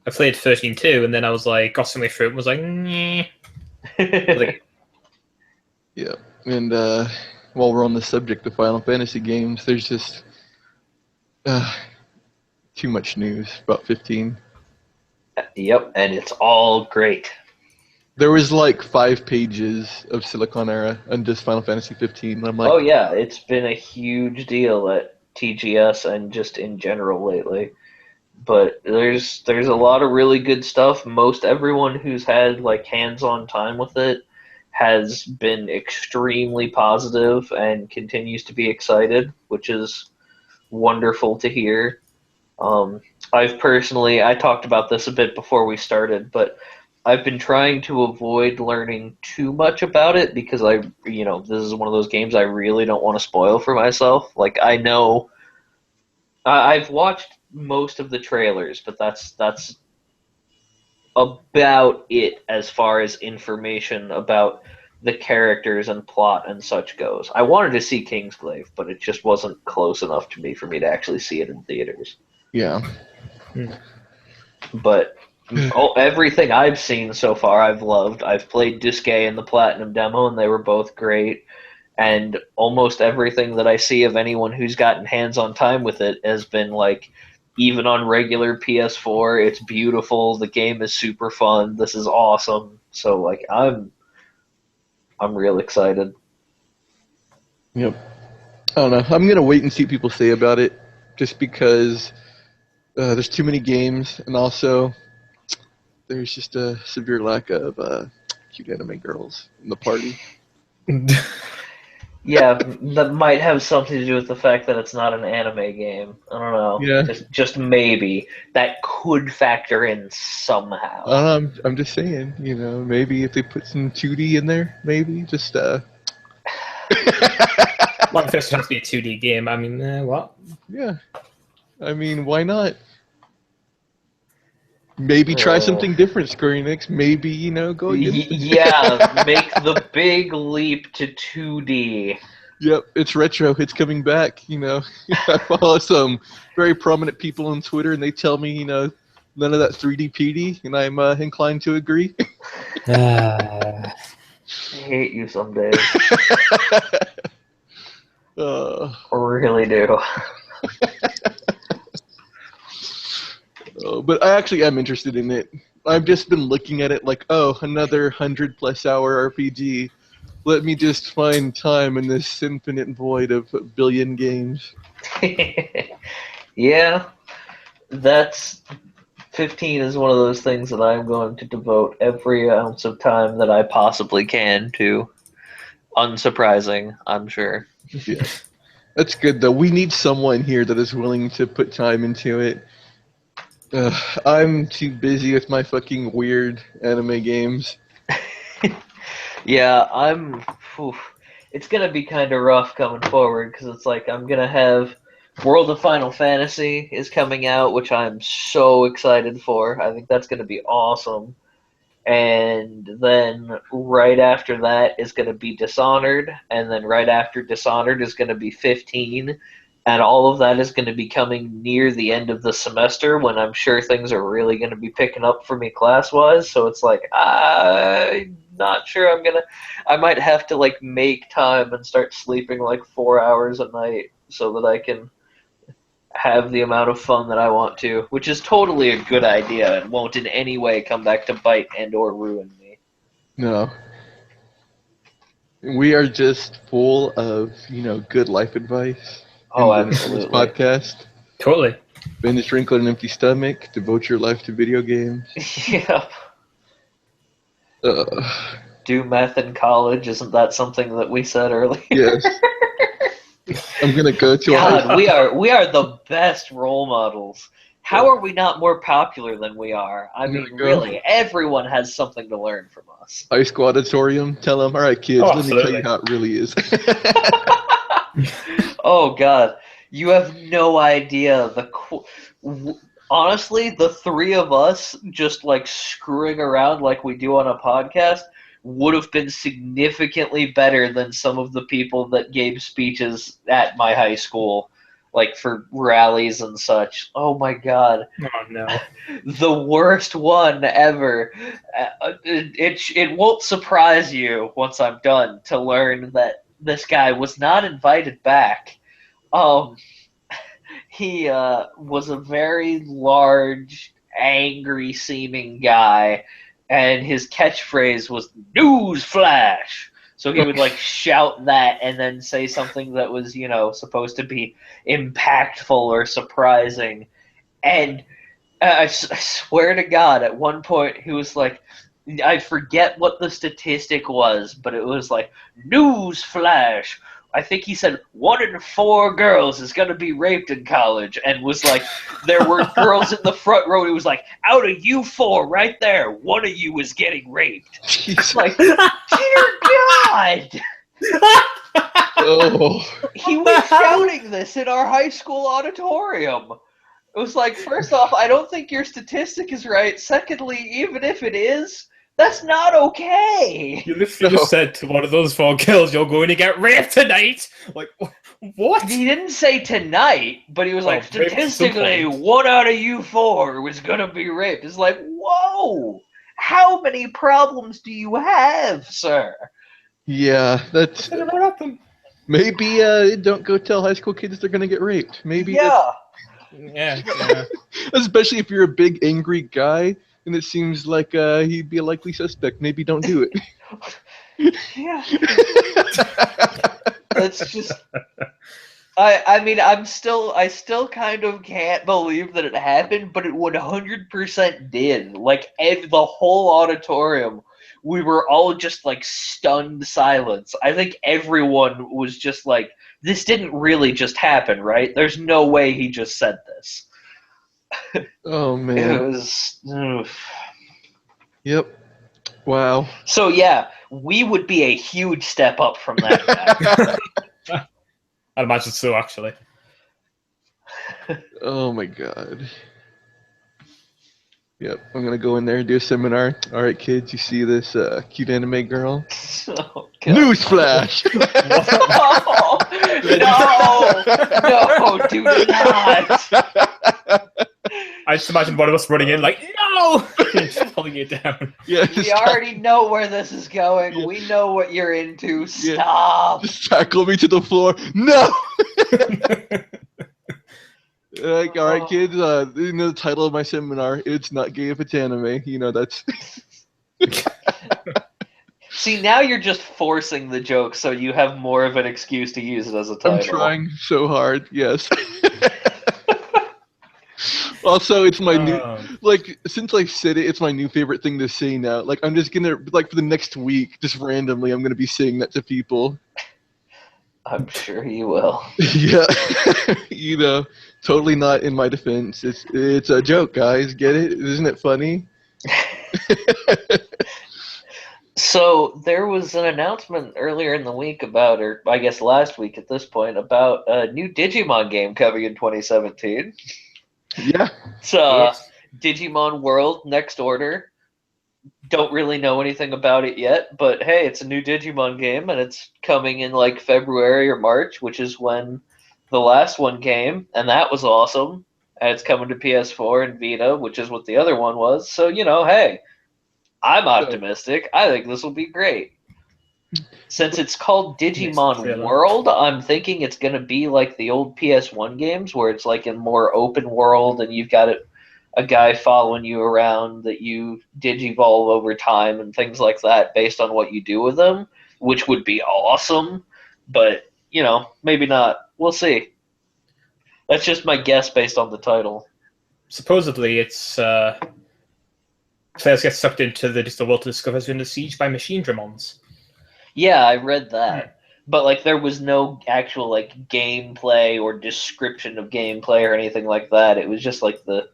I played 13-2, and then I was like, got something through it and was like, nyeh. Yeah, and while we're on the subject of Final Fantasy games, there's just too much news about 15. Yep, and it's all great. There was like 5 pages of Silicon Era and just Final Fantasy 15. And I'm like, Oh yeah, it's been a huge deal at TGS and just in general lately. But there's a lot of really good stuff. Most everyone who's had like hands-on time with it has been extremely positive and continues to be excited, which is wonderful to hear. I talked about this a bit before we started, but I've been trying to avoid learning too much about it because this is one of those games I really don't want to spoil for myself. Like I know I've watched most of the trailers, but that's about it as far as information about the characters and plot and such goes. I wanted to see Kingsglaive, but it just wasn't close enough to me for me to actually see it in theaters. Yeah. But everything I've seen so far, I've loved. I've played Disgaea and the Platinum demo, and they were both great. And almost everything that I see of anyone who's gotten hands-on time with it has been like, even on regular PS4, it's beautiful. The game is super fun. This is awesome. So like, I'm real excited. Yep. I don't know. I'm gonna wait and see what people say about it, just because there's too many games, and also there's just a severe lack of cute anime girls in the party. Yeah, that might have something to do with the fact that it's not an anime game. I don't know. Yeah. Just maybe that could factor in somehow. I'm just saying, maybe if they put some 2D in there, maybe just Well, if this has to be a 2D game, I mean, what? Yeah. I mean, why not? Maybe try something different, Square Enix. Maybe, go against it. Yeah, make the big leap to 2D. Yep, it's retro. It's coming back, I follow some very prominent people on Twitter, and they tell me, none of that 3D PD, and I'm inclined to agree. I hate you some days. I really do. But I actually am interested in it. I've just been looking at it like, another 100+ hour RPG. Let me just find time in this infinite void of a billion games. Yeah, that's 15 is one of those things that I'm going to devote every ounce of time that I possibly can to. Unsurprising, I'm sure. Yeah. That's good, though. We need someone here that is willing to put time into it. I'm too busy with my fucking weird anime games. Yeah, it's gonna be kind of rough coming forward, because it's like I'm gonna have World of Final Fantasy is coming out, which I'm so excited for. I think that's gonna be awesome. And then right after that is gonna be Dishonored, and then right after Dishonored is gonna be 15. And all of that is going to be coming near the end of the semester, when I'm sure things are really going to be picking up for me class-wise. So it's like, I'm not sure I might have to like make time and start sleeping like 4 hours a night so that I can have the amount of fun that I want to, which is totally a good idea and won't in any way come back to bite and or ruin me. No. We are just full of, good life advice. Oh, This absolutely. podcast. Totally. Finish drink on an empty stomach. Devote your life to video games. Yeah. Do meth in college. Isn't that something that we said earlier? Yes. I'm gonna go to God, we are the best role models. How are we not more popular than we are? I mean, really, everyone has something to learn from us. High school auditorium. Tell them, all right, kids, let me tell you how it really is. Oh God, you have no idea. Honestly, the three of us just like screwing around like we do on a podcast would have been significantly better than some of the people that gave speeches at my high school, like for rallies and such. Oh my God. Oh no. The worst one ever. It won't surprise you once I'm done to learn that this guy was not invited back. He was a very large, angry-seeming guy, and his catchphrase was "News flash." So he would like shout that and then say something that was, supposed to be impactful or surprising. And I swear to God, at one point he was like, I forget what the statistic was, but it was like, "News flash." I think he said 1 in 4 girls is going to be raped in college, and was like, there were girls in the front row. He was like, out of you 4 right there, 1 of you is getting raped. Jesus. Like, dear God! He was shouting this in our high school auditorium. It was like, first off, I don't think your statistic is right. Secondly, even if it is, That's not okay. You literally just said to one of those 4 girls, "You're going to get raped tonight." Like, what? He didn't say tonight, but he was like, Well, raped at some statistically, point. 1 out of you 4 was gonna be raped. It's like, whoa! How many problems do you have, sir? Yeah, that's Said it right at them. maybe. Don't go tell high school kids they're gonna get raped. Maybe. Yeah. Yeah. Especially if you're a big angry guy, and it seems like he'd be a likely suspect. Maybe don't do it. Yeah. It's just. I mean, I still kind of can't believe that it happened, but it 100% did. Like, the whole auditorium, we were all just, like, stunned silence. I think everyone was just like, this didn't really just happen, right? There's no way he just said this. Oh It man. was... Ugh. Yep. Wow. So, yeah, we would be a huge step up from that guy. I'd imagine so, actually. Oh my god. Yep, I'm gonna go in there and do a seminar. All right, kids, you see this cute anime girl? Oh, God. Newsflash! No, do not. I just imagine one of us running in like, no! Just pulling it down. Yeah, We already know where this is going. Yeah. We know what you're into. Stop. just tackle me to the floor. No! Like, all right, kids. You know the title of my seminar. It's not gay if it's anime. You know that's. See, now you're just forcing the joke, so you have more of an excuse to use it as a title. I'm trying so hard. Yes. Also, it's my new. Like, since I said it, it's my new favorite thing to say now. Like, I'm just gonna like for the next week, just randomly, I'm gonna be saying that to people. I'm sure you will. Yeah, you know, totally not in my defense. It's a joke, guys. Get it? Isn't it funny? So there was an announcement earlier in the week about, or I guess last week at this point, about a new Digimon game coming in 2017. Yeah. It's Yes. Digimon World Next Order. Don't really know anything about it yet, but hey, it's a new Digimon game, and it's coming in like February or March, which is when the last one came, and that was awesome. And it's coming to PS4 and Vita, which is what the other one was. So, you know, hey, I'm optimistic. I think this will be great. Since it's called Digimon World, I'm thinking it's going to be like the old PS1 games, where it's like a more open world, and you've got a guy following you around that you digivolve over time and things like that based on what you do with them, which would be awesome. But, you know, maybe not. We'll see. That's just my guess based on the title. Supposedly, it's players get sucked into the world to discover has been besieged by machine Dramons. Yeah, I read that. But, like, there was no actual, like, gameplay or description of gameplay or anything like that. It was just, like, the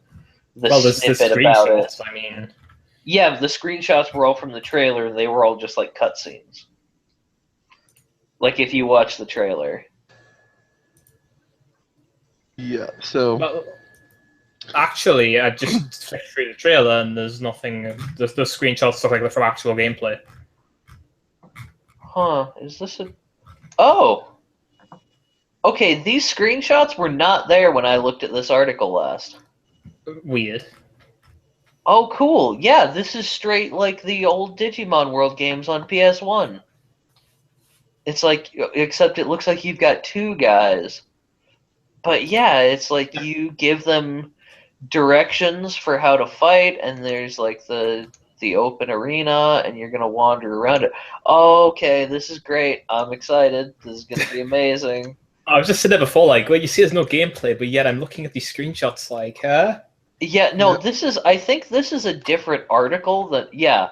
snippet about it. I mean, yeah, the screenshots were all from the trailer, and they were all just like cutscenes. Like if you watch the trailer. Yeah. So. Well, actually, I just flicked through the trailer, and there's nothing. The screenshots look like they're from actual gameplay. Huh? Is this a? Oh. Okay, these screenshots were not there when I looked at this article last. Weird. Oh, cool. Yeah, this is straight like the old Digimon World games on PS1. It's like, except it looks like you've got 2 guys. But yeah, it's like you give them directions for how to fight, and there's like the open arena, and you're going to wander around it. Oh, okay, this is great. I'm excited. This is going to be amazing. I was just saying that before, like, well, you see there's no gameplay, but yet I'm looking at these screenshots like, huh? Yeah, no, I think this is a different article yeah.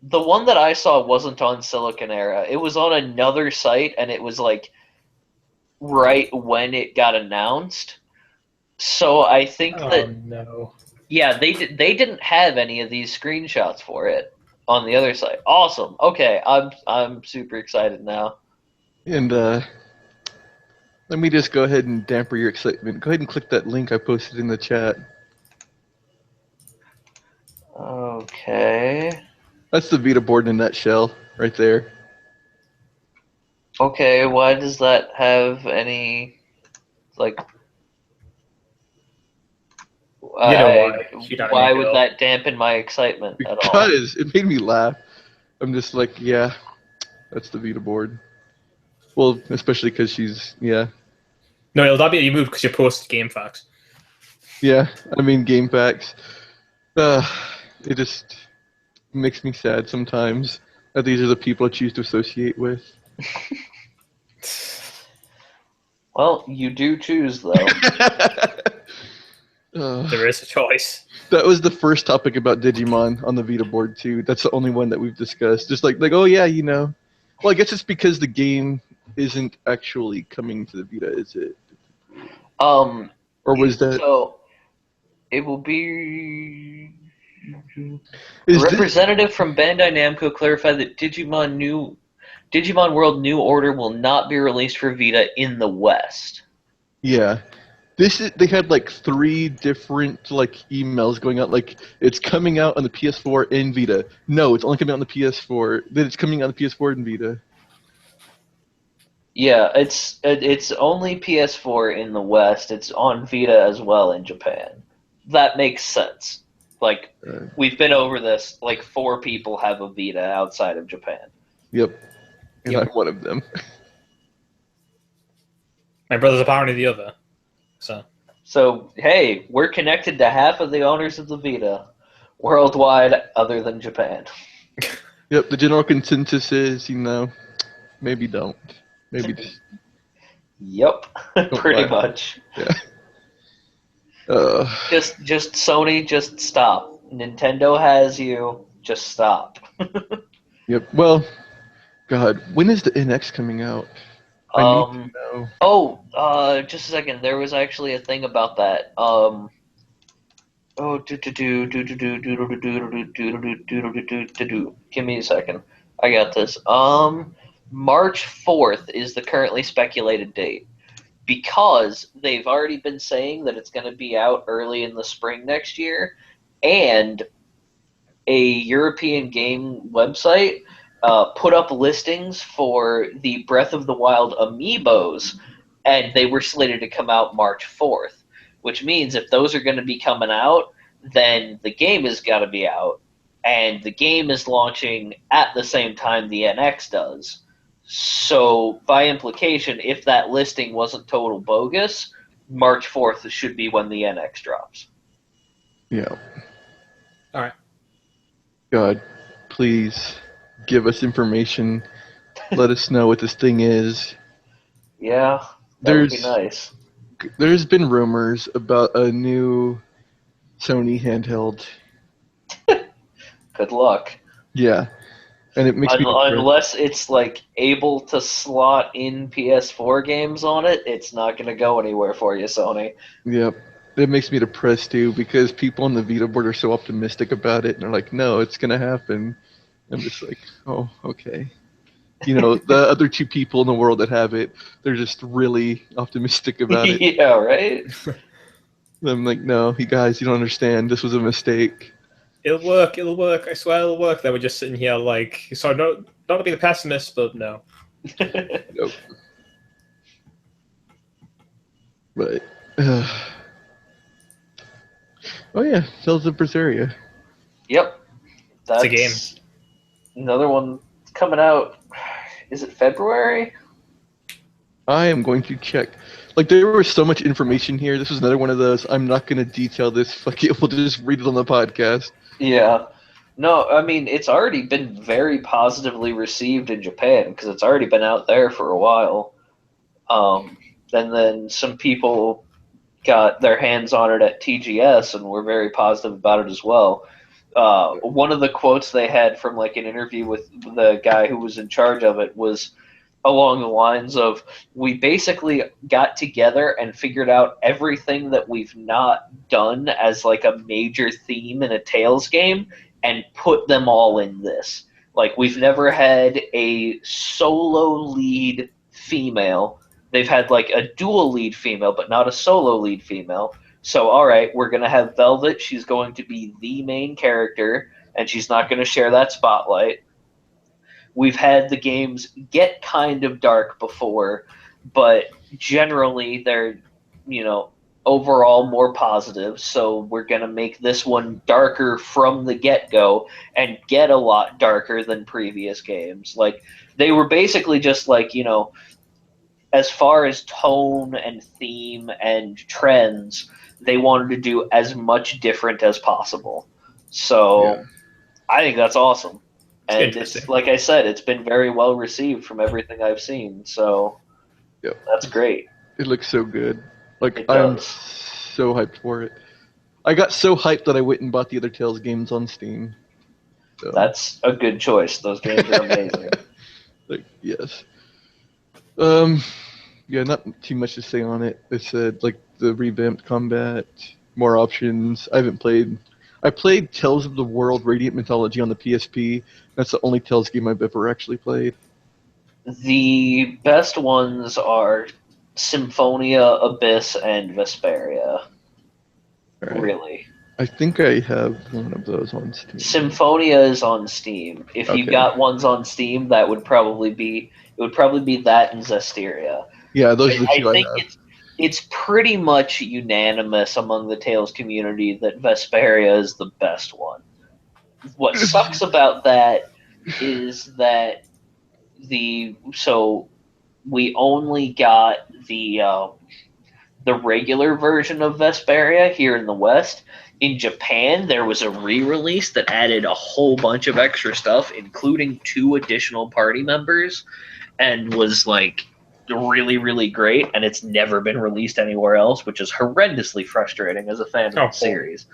The one that I saw wasn't on Silicon Era. It was on another site, and it was like right when it got announced. So I think no. Yeah, they didn't have any of these screenshots for it on the other site. Awesome. Okay, I'm super excited now. And let me just go ahead and damper your excitement. Go ahead and click that link I posted in the chat. Okay. That's the Vita board in a nutshell, right there. Okay, why does that have any, like, You know why? Shoot out any why would girl. that dampen my excitement at all? Because it made me laugh. I'm just like, yeah, that's the Vita board. Well, especially because she's, yeah. No, that'll be you moved because you posted game facts. Yeah, I mean, game packs. Uh, it just makes me sad sometimes that these are the people I choose to associate with. Well, you do choose, though. There is a choice. That was the first topic about Digimon on the Vita board too. That's the only one that we've discussed. Just like oh yeah, you know. Well, I guess it's because the game isn't actually coming to the Vita, is it? Or was that? So it will be. A Is this? representative from Bandai Namco clarified that Digimon World New Order will not be released for Vita in the West. Yeah. They had like 3 different like emails going out, like it's coming out on the PS4 and Vita. No, it's only coming out on the PS4. Then it's coming out on the PS4 and Vita. Yeah, it's only PS4 in the West. It's on Vita as well in Japan. That makes sense. Like, we've been over this. Like, 4 people have a Vita outside of Japan. Yep. And Yep. I'm one of them. My brother's apparently the other. So, hey, we're connected to half of the owners of the Vita worldwide other than Japan. Yep, the general consensus is, you know, maybe don't. Maybe just Yep, pretty buy it. much. Yeah. Just Sony, just stop. Nintendo has you, just stop. Yep. Well, God, when is the NX coming out? I need to know. Just a second. There was actually a thing about that. Give me a second. I got this. March 4th is the currently speculated date. Because they've already been saying that it's going to be out early in the spring next year, and a European game website put up listings for the Breath of the Wild amiibos, and they were slated to come out March 4th, which means if those are going to be coming out, then the game has got to be out, and the game is launching at the same time the NX does. So, by implication, if that listing wasn't total bogus, March 4th should be when the NX drops. Yeah. All right. God, please give us information. Let us know what this thing is. Yeah, that would be nice. There's been rumors about a new Sony handheld. Good luck. Yeah. And it makes me unless it's like able to slot in PS4 games on it, it's not going to go anywhere for you, Sony. Yep. It makes me depressed too because people on the Vita board are so optimistic about it and they're like, no, it's going to happen. I'm just like, oh, okay. You know, the other 2 people in the world that have it, they're just really optimistic about it. Yeah, right? I'm like, no, you guys, you don't understand. This was a mistake. It'll work. I swear it'll work. They were just sitting here like, sorry, not to be the pessimist, but no. Nope. But, oh yeah, Tales of Berseria. Yep. That's a game. Another one coming out. Is it February? I am going to check. Like, there was so much information here. This was another one of those. I'm not going to detail this. Fuck it. We'll just read it on the podcast. Yeah. No, I mean, it's already been very positively received in Japan because it's already been out there for a while. And then some people got their hands on it at TGS and were very positive about it as well. One of the quotes they had from like an interview with the guy who was in charge of it was along the lines of, we basically got together and figured out everything that we've not done as like a major theme in a Tales game and put them all in this. Like, we've never had a solo lead female. They've had like a dual lead female, but not a solo lead female. So, all right, we're going to have Velvet. She's going to be the main character. and she's not going to share that spotlight. We've had the games get kind of dark before, but generally they're, overall more positive. So we're going to make this one darker from the get-go and get a lot darker than previous games. Like, they were basically just like, as far as tone and theme and trends, they wanted to do as much different as possible. So I think that's awesome. And it's, like I said, it's been very well received from everything I've seen. So that's great. It looks so good. Like, I'm so hyped for it. I got so hyped that I went and bought the other Tales games on Steam. So. That's a good choice. Those games are amazing. Like, yes. Yeah, not too much to say on it. It said, like, the revamped combat, more options. I played Tales of the World Radiant Mythology on the PSP. That's the only Tales game I've ever actually played. The best ones are Symphonia, Abyss, and Vesperia. Right. Really. I think I have one of those on Steam. Symphonia is on Steam. If you got ones on Steam, that would probably be that and Zestiria. Yeah, those are the two I have. I think it's pretty much unanimous among the Tales community that Vesperia is the best one. What sucks about that is that we only got the regular version of Vesperia here in the West. In Japan, there was a re-release that added a whole bunch of extra stuff, including 2 additional party members, and was like really, really great, and it's never been released anywhere else, which is horrendously frustrating as a fan of the series.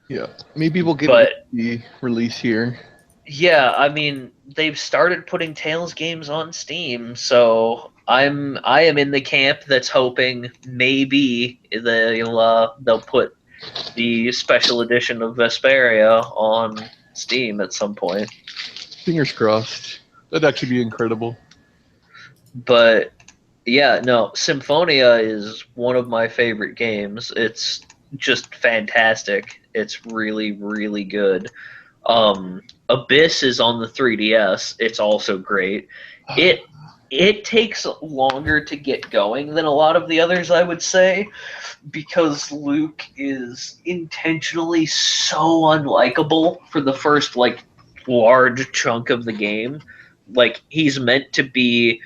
Yeah, maybe we'll get the release here. Yeah, I mean, they've started putting Tales games on Steam, so I am in the camp that's hoping maybe they'll put the special edition of Vesperia on Steam at some point. Fingers crossed. That'd actually be incredible. But yeah, no, Symphonia is one of my favorite games. It's just fantastic. It's really, really good. Abyss is on the 3DS. It's also great. It takes longer to get going than a lot of the others, I would say, because Luke is intentionally so unlikable for the first large chunk of the game. Like, he's meant to be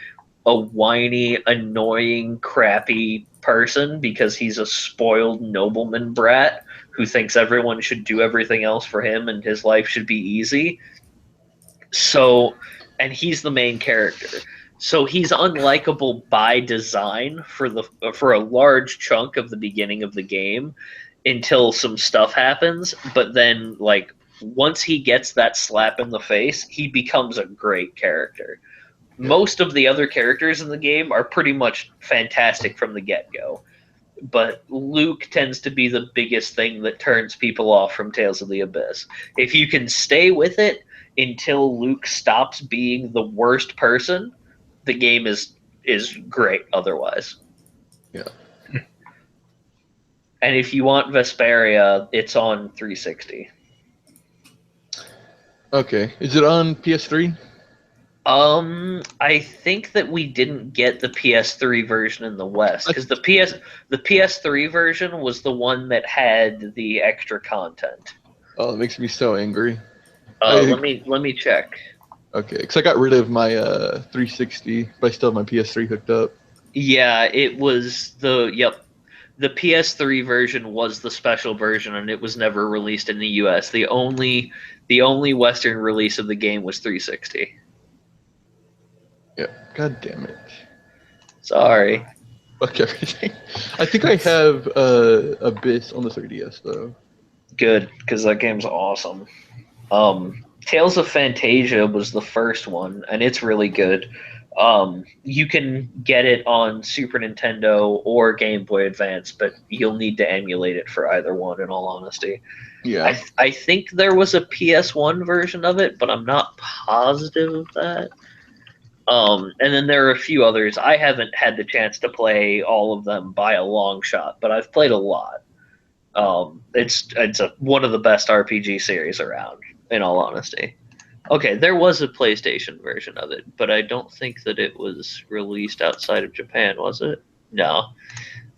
a whiny, annoying, crappy person because he's a spoiled nobleman brat who thinks everyone should do everything else for him and his life should be easy. So, and he's the main character. So he's unlikable by design for a large chunk of the beginning of the game until some stuff happens, but then once he gets that slap in the face, he becomes a great character. Most of the other characters in the game are pretty much fantastic from the get-go, but Luke tends to be the biggest thing that turns people off from Tales of the Abyss. If you can stay with it until Luke stops being the worst person, the game is great otherwise. Yeah. And if you want Vesperia, it's on 360. Okay. Is it on PS3? I think that we didn't get the PS3 version in the West because the PS3 version was the one that had the extra content. Oh, it makes me so angry. Let me check. Okay, because I got rid of my 360, but I still have my PS3 hooked up. Yeah, it was the PS3 version was the special version, and it was never released in the US. The only Western release of the game was 360. Yeah, god damn it. Sorry. Fuck everything. I think I have Abyss on the 3DS, though. Good, because that game's awesome. Tales of Phantasia was the first one, and it's really good. You can get it on Super Nintendo or Game Boy Advance, but you'll need to emulate it for either one, in all honesty. Yeah. I think there was a PS1 version of it, but I'm not positive of that. And then there are a few others. I haven't had the chance to play all of them by a long shot, but I've played a lot. It's one of the best RPG series around. in all honesty. Okay, there was a PlayStation version of it, but I don't think that it was released outside of Japan, was it? No.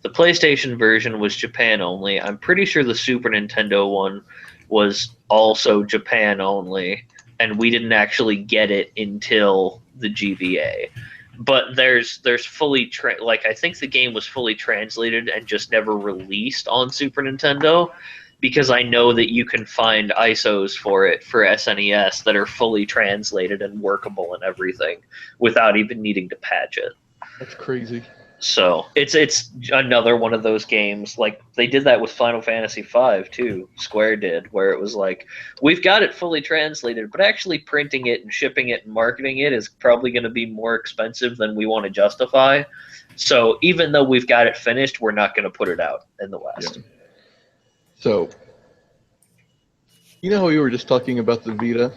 The PlayStation version was Japan only. I'm pretty sure the Super Nintendo one was also Japan only, and we didn't actually get it until the GBA. But there's fully like I think the game was fully translated and just never released on Super Nintendo, because I know that you can find ISOs for it for SNES that are fully translated and workable and everything without even needing to patch it. That's crazy. So it's another one of those games. Like they did that with Final Fantasy V too. Square did, where it was like, we've got it fully translated, but actually printing it and shipping it and marketing it is probably going to be more expensive than we want to justify. So even though we've got it finished, we're not going to put it out in the West. Yeah. So, you know how we were just talking about the Vita?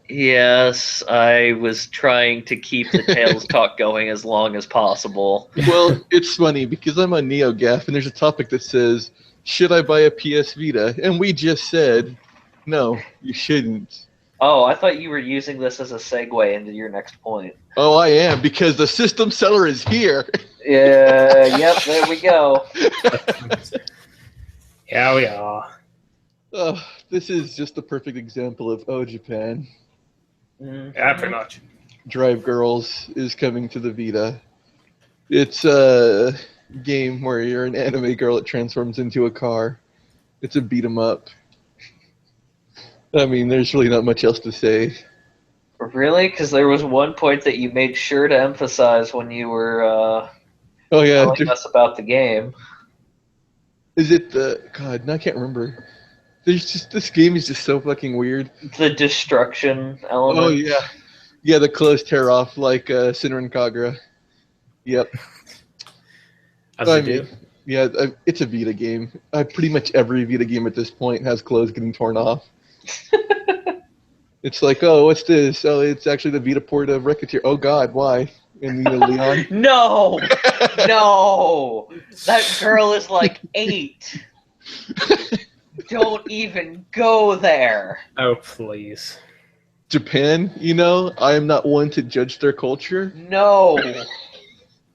Yes, I was trying to keep the Tales talk going as long as possible. Well, it's funny because I'm on NeoGAF and there's a topic that says, should I buy a PS Vita? And we just said, no, you shouldn't. Oh, I thought you were using this as a segue into your next point. Oh, I am, because the system seller is here. Yeah, yep, there we go. Yeah, we are. Oh, this is just the perfect example of, Japan. Yeah, pretty much. Drive Girls is coming to the Vita. It's a game where you're an anime girl that transforms into a car. It's a beat 'em up. I mean, there's really not much else to say. Really? Because there was one point that you made sure to emphasize when you were Oh yeah, telling us about the game. is it the God? No, I can't remember. There's just this game is just so fucking weird. The destruction element. Oh yeah, yeah. The clothes tear off like Sinran Kagura. Yep. As they do. Yeah, it's a Vita game. Pretty much every Vita game at this point has clothes getting torn off. It's like, oh, what's this? Oh, it's actually the Vita port of Racketeer. Oh God, why? And Leon. No, no, that girl is like 8. Don't even go there. Oh, please. Japan, I am not one to judge their culture. No.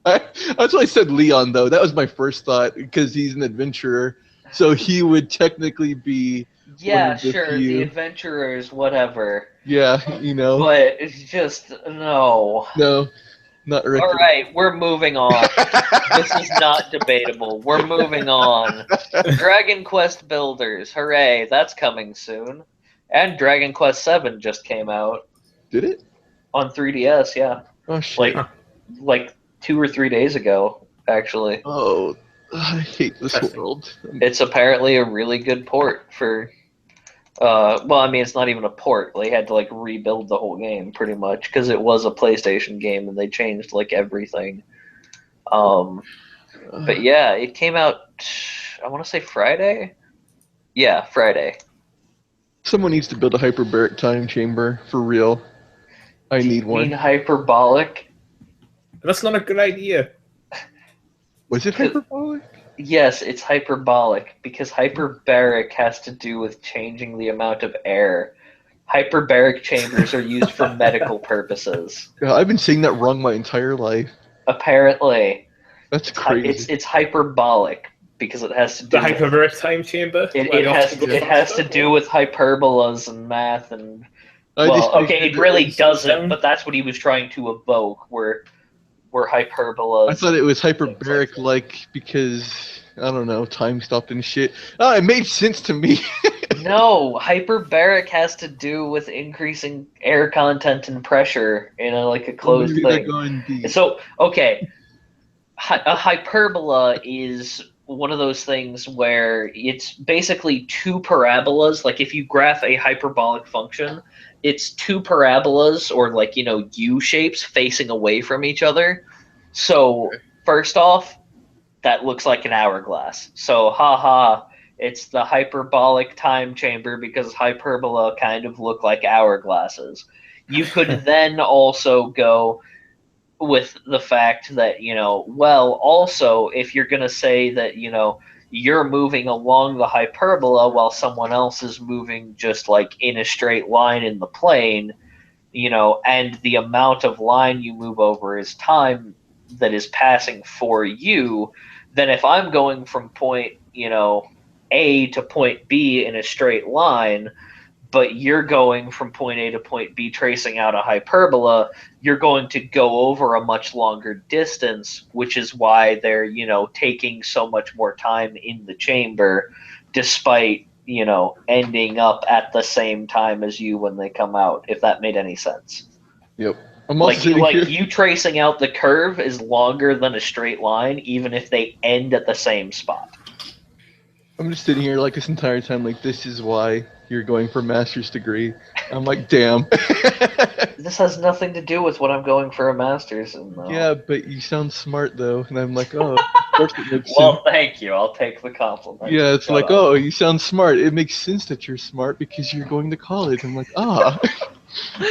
That's why I said Leon, though. That was my first thought, because he's an adventurer. So he would technically be... Yeah, sure, the adventurers, whatever. Yeah, But it's just, no. No, not right. All right, we're moving on. This is not debatable. We're moving on. Dragon Quest Builders, hooray, that's coming soon. And Dragon Quest 7 just came out. Did it? On 3DS, yeah. Oh, shit. Like 2 or 3 days ago, actually. Oh, I hate this world. It's apparently a really good port for... well, I mean, it's not even a port. They had to, rebuild the whole game, pretty much, because it was a PlayStation game, and they changed, everything. But, yeah, it came out, I want to say Friday? Yeah, Friday. Someone needs to build a hyperbaric time chamber, for real. I need one. You mean hyperbolic? That's not a good idea. Was it hyperbolic? Yes, it's hyperbolic, because hyperbaric has to do with changing the amount of air. Hyperbaric chambers are used for medical purposes. Yeah, I've been saying that wrong my entire life. Apparently. That's crazy. It's hyperbolic, because it has to do The hyperbaric time chamber? It has to do with hyperbolas and math and... it really doesn't, but that's what he was trying to evoke, were hyperbolas. I thought it was hyperbaric, because, I don't know, time stopped and shit. Oh, it made sense to me. No, hyperbaric has to do with increasing air content and pressure in a closed thing. So, okay, a hyperbola is one of those things where it's basically 2 parabolas. Like if you graph a hyperbolic function, it's 2 parabolas or U shapes facing away from each other. So first off, that looks like an hourglass. So haha, it's the hyperbolic time chamber because hyperbola kind of look like hourglasses. You could then also go with the fact that, also if you're going to say that, you're moving along the hyperbola while someone else is moving just like in a straight line in the plane, and the amount of line you move over is time that is passing for you, then if I'm going from point, A to point B in a straight line, but you're going from point A to point B tracing out a hyperbola, you're going to go over a much longer distance, which is why they're, taking so much more time in the chamber, despite, ending up at the same time as you when they come out, if that made any sense. Yep. I'm also sitting here. You tracing out the curve is longer than a straight line, even if they end at the same spot. I'm just sitting here like this entire time, like, this is why you're going for a master's degree. I'm like, damn. This has nothing to do with what I'm going for a master's in, though. Yeah, but you sound smart, though. And I'm like, oh, of course it makes Well, sense. thank you. I'll take the compliment. Yeah, it's like, oh, you sound smart. It makes sense that you're smart because you're going to college. I'm like, ah.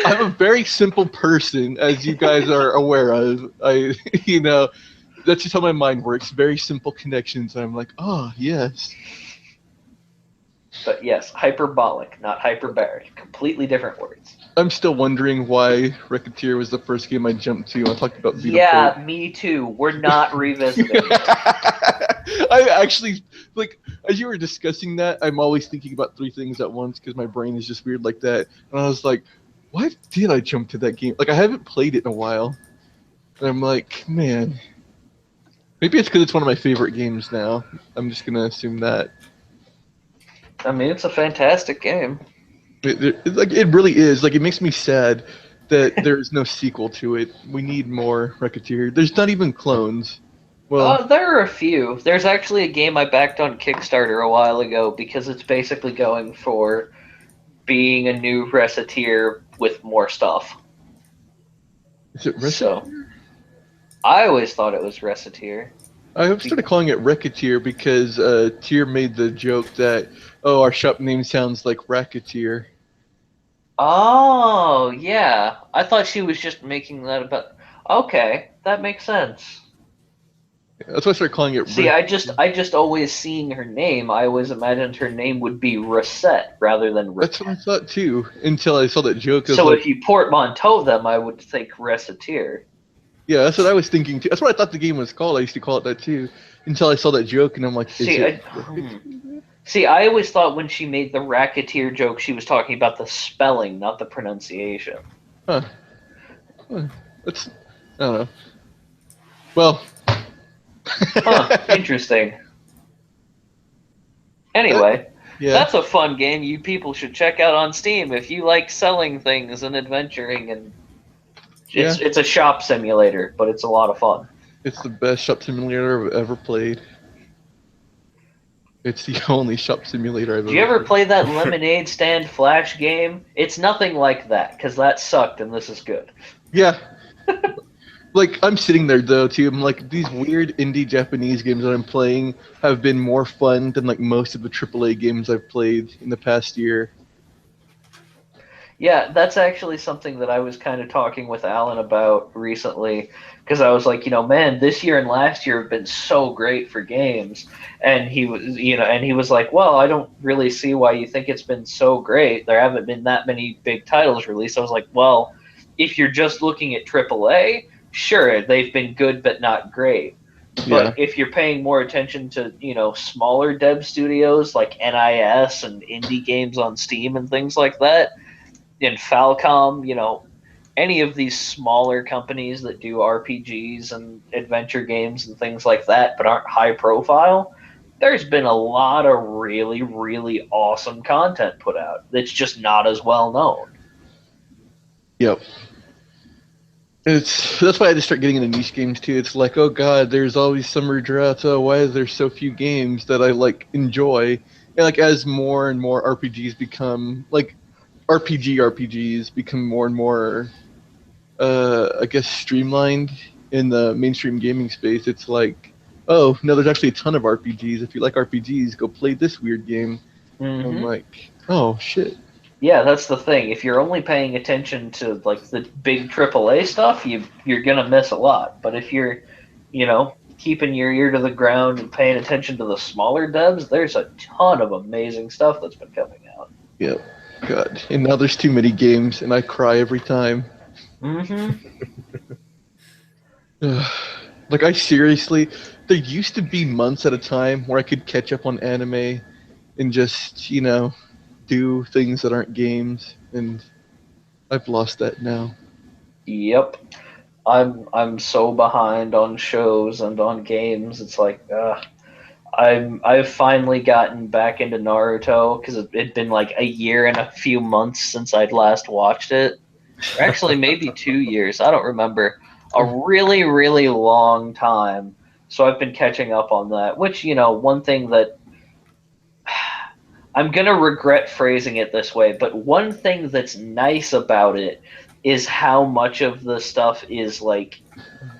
I'm a very simple person, as you guys are aware of. That's just how my mind works. Very simple connections. I'm like, oh, yes. But yes, hyperbolic, not hyperbaric. Completely different words. I'm still wondering why Racketeer was the first game I jumped to. I talked about Beetle Yeah, Port. me too. We're not revisiting. I actually, like, as you were discussing that, I'm always thinking about three things at once because my brain is just weird like that. And I was like, why did I jump to that game? Like, I haven't played it in a while. And I'm like, man. Maybe it's because it's one of my favorite games now. I'm just going to assume that. I mean, it's a fantastic game. It really is. Like, it makes me sad that there's no sequel to it. We need more Racketeer. There's not even clones. Well, there are a few. There's actually a game I backed on Kickstarter a while ago because it's basically going for being a new Recettear with more stuff. is it Recettear? So, I always thought it was Recettear. I started calling it Racketeer because Tier made the joke that, oh, our shop name sounds like Racketeer. Oh, yeah. I thought she was just making that about... Okay, that makes sense. That's why I started calling it. See, I just always seeing her name, I always imagined her name would be Reset rather than Reset. That's what I thought too, until I saw that joke. So if you portmanteau them, I would think Recettear. Yeah, that's what I was thinking too. That's what I thought the game was called. I used to call it that too, until I saw that joke, and I'm like, See, I always thought when she made the Racketeer joke, she was talking about the spelling, not the pronunciation. Huh. That's, I don't know. Well. Interesting. Anyway, yeah. That's a fun game you people should check out on Steam if you like selling things and adventuring, and it's a shop simulator, but it's a lot of fun. It's the best shop simulator I've ever played. It's the only shop simulator I've ever played. Do you ever play that Lemonade Stand Flash game? It's nothing like that, because that sucked and this is good. Yeah. Like, I'm sitting there, though, too. I'm like, these weird indie Japanese games that I'm playing have been more fun than, like, most of the AAA games I've played in the past year. Yeah, that's actually something that I was kind of talking with Alan about recently, because I was like, man, this year and last year have been so great for games, and he was like, well, I don't really see why you think it's been so great. There haven't been that many big titles released. I was like, well, if you're just looking at AAA, sure, they've been good but not great. But if you're paying more attention to, smaller dev studios like NIS and indie games on Steam and things like that, and Falcom, any of these smaller companies that do RPGs and adventure games and things like that but aren't high profile, there's been a lot of really, really awesome content put out that's just not as well known. Yep. That's why I just start getting into niche games too. It's like, oh god, there's always summer droughts. Oh, why is there so few games that I enjoy? And as more and more RPGs become RPGs become more and more, I guess, streamlined in the mainstream gaming space. It's like, oh no, there's actually a ton of RPGs. If you like RPGs, go play this weird game. Mm-hmm. I'm like, oh shit. Yeah, that's the thing. If you're only paying attention to the big AAA stuff, you're gonna miss a lot. But if you're, keeping your ear to the ground and paying attention to the smaller dubs, there's a ton of amazing stuff that's been coming out. Yep. God. And now there's too many games, and I cry every time. Mm-hmm. Like, I seriously, there used to be months at a time where I could catch up on anime and just, do things that aren't games, and I've lost that now. Yep. I'm so behind on shows and on games. It's like, I've finally gotten back into Naruto because it'd been like a year and a few months since I'd last watched it. Or actually, maybe 2 years. I don't remember. A really, really long time. So I've been catching up on that. Which, one thing that I'm gonna regret phrasing it this way, but one thing that's nice about it is how much of the stuff is like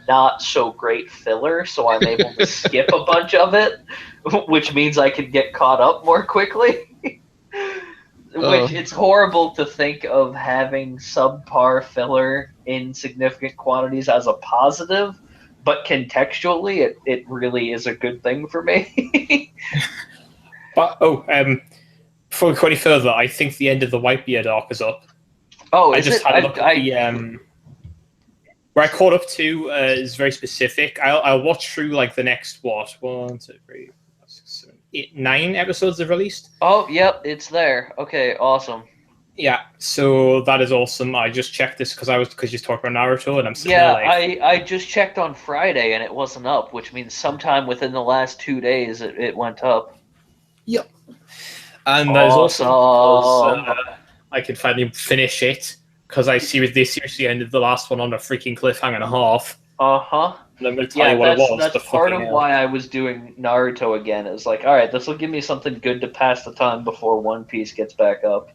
not so great filler, so I'm able to skip a bunch of it, which means I can get caught up more quickly. Which it's horrible to think of having subpar filler in significant quantities as a positive, but contextually it really is a good thing for me. But before we go any further, I think the end of the Whitebeard arc is up. Oh, I just had a look at the where I caught up to is very specific. I'll watch through like the next 1, 2, 3, 4, 5, 6, 7, 8, 9 episodes they've released. Oh, yep, it's there. Okay, awesome. Yeah, so that is awesome. I just checked this because you talked about Naruto, and I'm sitting Yeah, there like, I just checked on Friday and it wasn't up, which means sometime within the last 2 days it went up. Yep. And that is awesome because I can finally finish it because they seriously ended the last one on a freaking cliffhanger and a half. Uh-huh. And I'm going to tell you what it was. That's part of why I was doing Naruto again. It was like, all right, this will give me something good to pass the time before One Piece gets back up.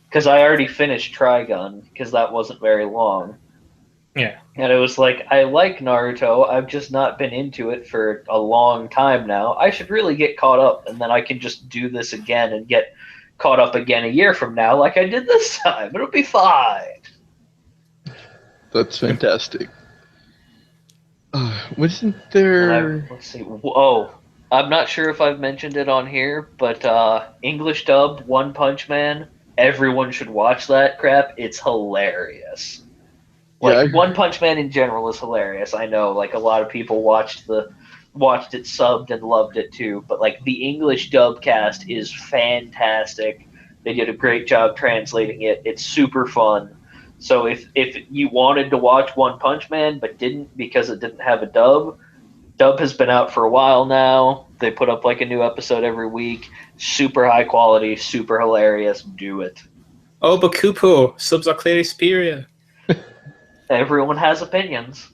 Because I already finished Trigun, because that wasn't very long. Yeah. And it was like, I like Naruto, I've just not been into it for a long time now. I should really get caught up, and then I can just do this again and get caught up again a year from now like I did this time. It'll be fine. That's fantastic. Wasn't there... Let's see. Oh, I'm not sure if I've mentioned it on here, but English dub, One Punch Man, everyone should watch that crap. It's hilarious. Like, One Punch Man in general is hilarious. I know, like, a lot of people watched it subbed and loved it too, but like the English dub cast is fantastic. They did a great job translating it. It's super fun. So if you wanted to watch One Punch Man but didn't because it didn't have a dub has been out for a while now. They put up like a new episode every week. Super high quality, super hilarious. Do it. Oh, but Kupo, subs are clearly superior. Everyone has opinions.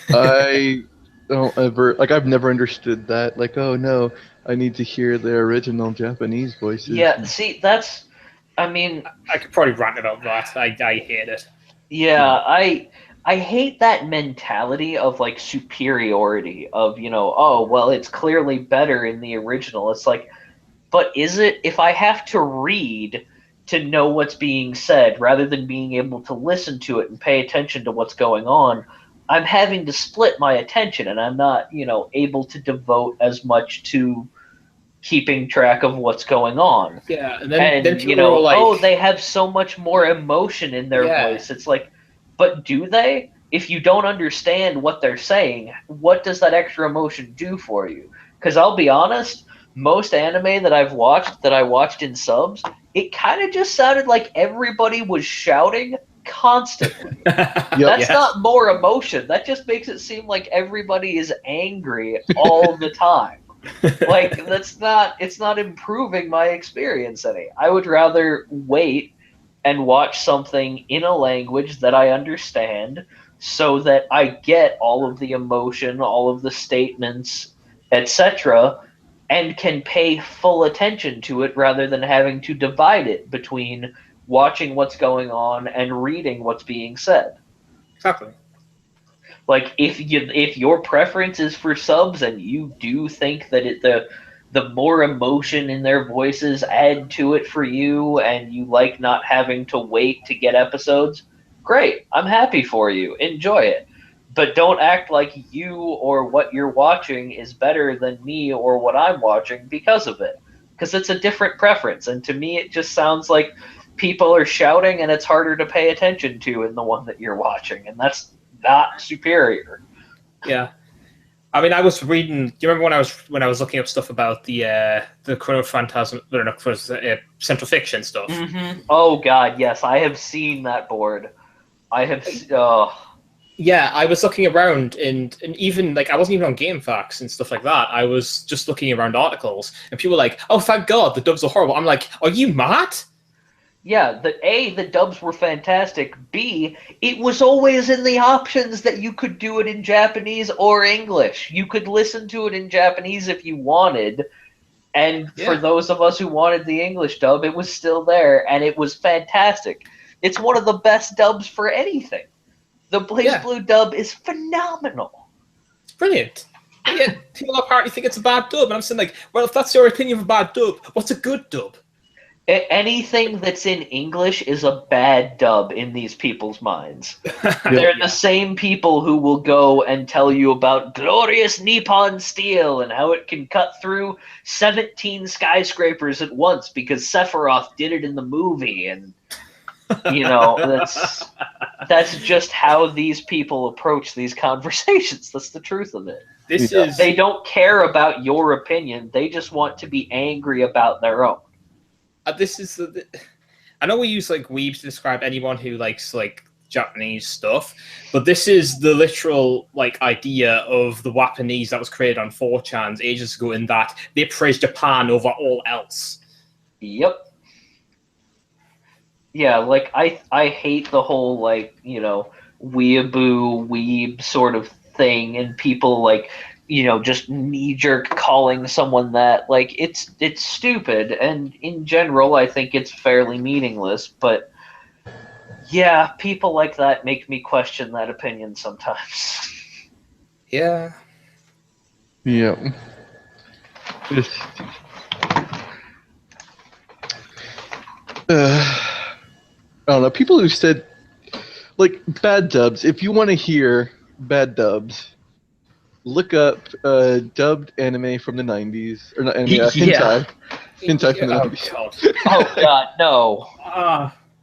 I don't ever, I've never understood that. Like, oh no, I need to hear the original Japanese voices. Yeah, see, I could probably rant about that. I hate it. Yeah, I hate that mentality of like superiority of, oh, well, it's clearly better in the original. It's like, but is it? If I have to read to know what's being said rather than being able to listen to it and pay attention to what's going on, I'm having to split my attention and I'm not, able to devote as much to keeping track of what's going on. Yeah, and then people are like, oh, they have so much more emotion in their voice. It's like, but do they? If you don't understand what they're saying, what does that extra emotion do for you? Because I'll be honest, most anime that I watched in subs, it kind of just sounded like everybody was shouting constantly. That's not more emotion. That just makes it seem like everybody is angry all the time. Like, it's not improving my experience any. I would rather wait and watch something in a language that I understand so that I get all of the emotion, all of the statements, etc., and can pay full attention to it rather than having to divide it between watching what's going on and reading what's being said. Exactly. Like, if your preference is for subs and you do think that the more emotion in their voices add to it for you and you like not having to wait to get episodes, great. I'm happy for you. Enjoy it. but don't act like you or what you're watching is better than me or what I'm watching because of it. Because it's a different preference, and to me it just sounds like people are shouting and it's harder to pay attention to in the one that you're watching, and that's not superior. Yeah. I mean, I was reading. Do you remember when I was looking up stuff about the Chrono Phantasm, Central Fiction stuff? Mm-hmm. Oh God, yes, I have seen that board. I have. Yeah, I was looking around, and even like I wasn't even on GameFAQs and stuff like that. I was just looking around articles, and people were like, "Oh, thank God, the dubs are horrible." I'm like, "Are you mad?" Yeah, the dubs were fantastic. B, it was always in the options that you could do it in Japanese or English. You could listen to it in Japanese if you wanted, and for those of us who wanted the English dub, it was still there, and it was fantastic. It's one of the best dubs for anything. The BlazBlue dub is phenomenal. It's brilliant. And yet people apparently think it's a bad dub, and I'm saying like, well, if that's your opinion of a bad dub, what's a good dub? Anything that's in English is a bad dub in these people's minds. They're the same people who will go and tell you about glorious Nippon steel and how it can cut through 17 skyscrapers at once because Sephiroth did it in the movie, and that's just how these people approach these conversations. That's the truth of it. They don't care about your opinion. They just want to be angry about their own. I know we use like weebs to describe anyone who likes like Japanese stuff, but this is the literal like idea of the Wapanese that was created on 4chan ages ago, in that they praise Japan over all else. Yep. Yeah, like I hate the whole like, weeaboo weeb sort of thing, and people like, just knee-jerk calling someone that. Like, it's stupid, and in general I think it's fairly meaningless, but yeah, people like that make me question that opinion sometimes. Yeah. Yeah. I don't know. People who said, like, bad dubs. If you want to hear bad dubs, look up dubbed anime from the 90s. Or not anime, hentai. Hentai from the 90s. God. Oh, God, no.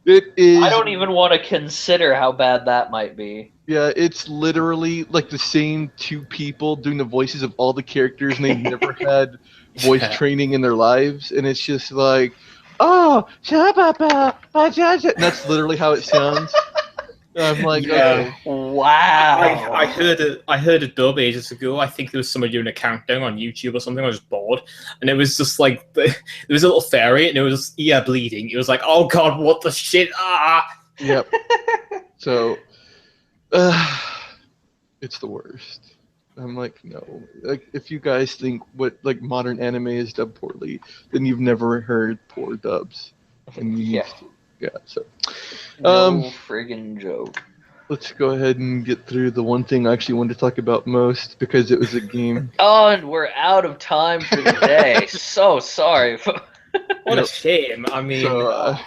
It is. I don't even want to consider how bad that might be. Yeah, it's literally like the same two people doing the voices of all the characters, and they've never had voice training in their lives. And it's just like, oh, and that's literally how it sounds. I'm like, okay. Wow. I heard a dub ages ago. I think there was somebody doing a countdown on YouTube or something. I was bored, and it was just like there was a little fairy, and it was ear bleeding. It was like, oh God, what the shit? Ah. Yep. So, it's the worst. I'm like, no. Like, if you guys think what like modern anime is dubbed poorly, then you've never heard poor dubs. And you used to. Yeah, so no friggin' joke. Let's go ahead and get through the one thing I actually wanted to talk about most, because it was a game. Oh, and we're out of time for the day. So sorry. What a shame. I mean, so,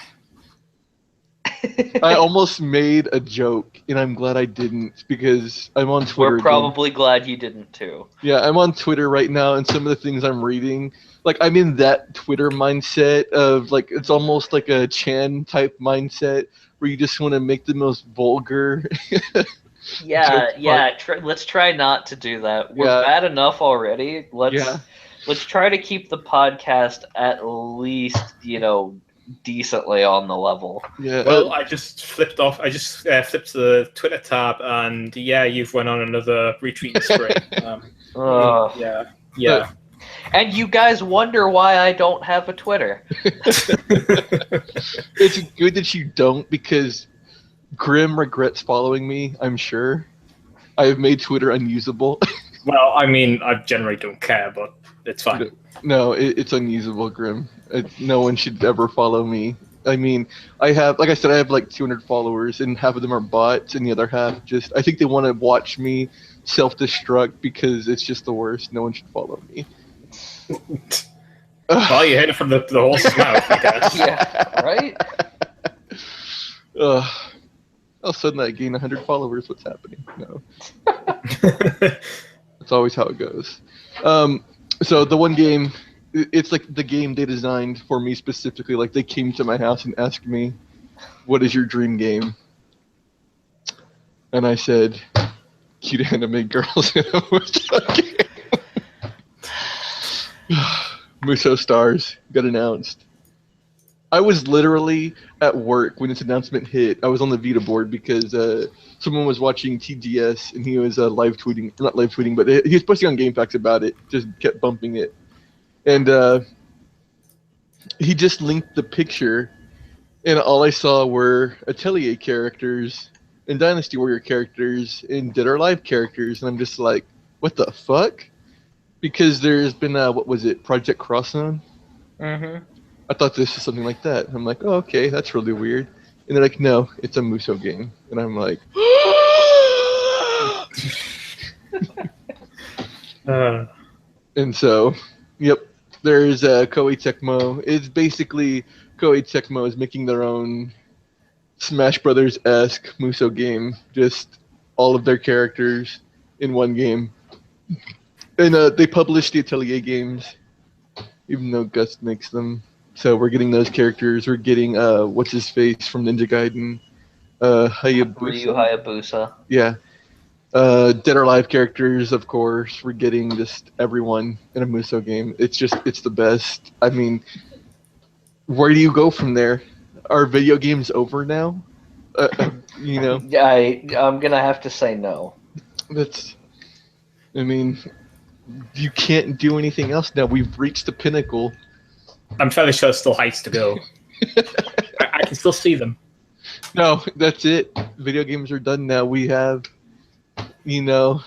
I almost made a joke, and I'm glad I didn't, because I'm on Twitter. We're probably glad you didn't too. Yeah, I'm on Twitter right now, and some of the things I'm reading, like, I'm in that Twitter mindset of, like, it's almost like a Chan type mindset where you just want to make the most vulgar. Let's try not to do that. We're bad enough already. Let's try to keep the podcast at least, decently on the level. Yeah. Well, I just flipped to the Twitter tab, and you've went on another retweet spree. Yeah. And you guys wonder why I don't have a Twitter. It's good that you don't, because Grim regrets following me, I'm sure. I have made Twitter unusable. Well, I mean, I generally don't care, but it's fine. No, it's unusable, Grim. No one should ever follow me. I mean, I have like 200 followers, and half of them are bots, and the other half I think they want to watch me self-destruct, because it's just the worst. No one should follow me. Well, you heard it from the horse's mouth, I guess. Yeah, right? All of a sudden I gain 100 followers. What's happening? No. That's always how it goes. So the one game, it's like the game they designed for me specifically. Like they came to my house and asked me, "What is your dream game?" And I said, "Cute anime girls in a Muso game." Muso Stars got announced. I was literally at work when this announcement hit. I was on the Vita board because someone was watching TGS and he was live tweeting, not live tweeting, but he was posting on GameFAQs about it. Just kept bumping it, and he just linked the picture, and all I saw were Atelier characters and Dynasty Warrior characters and Dead or Alive characters, and I'm just like, what the fuck? Because there's been what was it, Project Cross Zone? Mm-hmm. I thought this was something like that. I'm like, oh, okay, that's really weird. And they're like, no, it's a Muso game. And I'm like, and so, yep, there's Koei Tecmo. It's basically Koei Tecmo is making their own Smash Brothers-esque Muso game, just all of their characters in one game. And they publish the Atelier games, even though Gus makes them. So we're getting those characters. We're getting what's his face from Ninja Gaiden, Hayabusa. Ryu Hayabusa. Yeah. Dead or Alive characters, of course. We're getting just everyone in a Muso game. It's the best. I mean, where do you go from there? Are video games over now? You know. Yeah, I'm gonna have to say no. I mean, you can't do anything else now. We've reached the pinnacle. I'm fairly sure there's still heights to go. I can still see them. No, that's it. Video games are done now. We have, Muso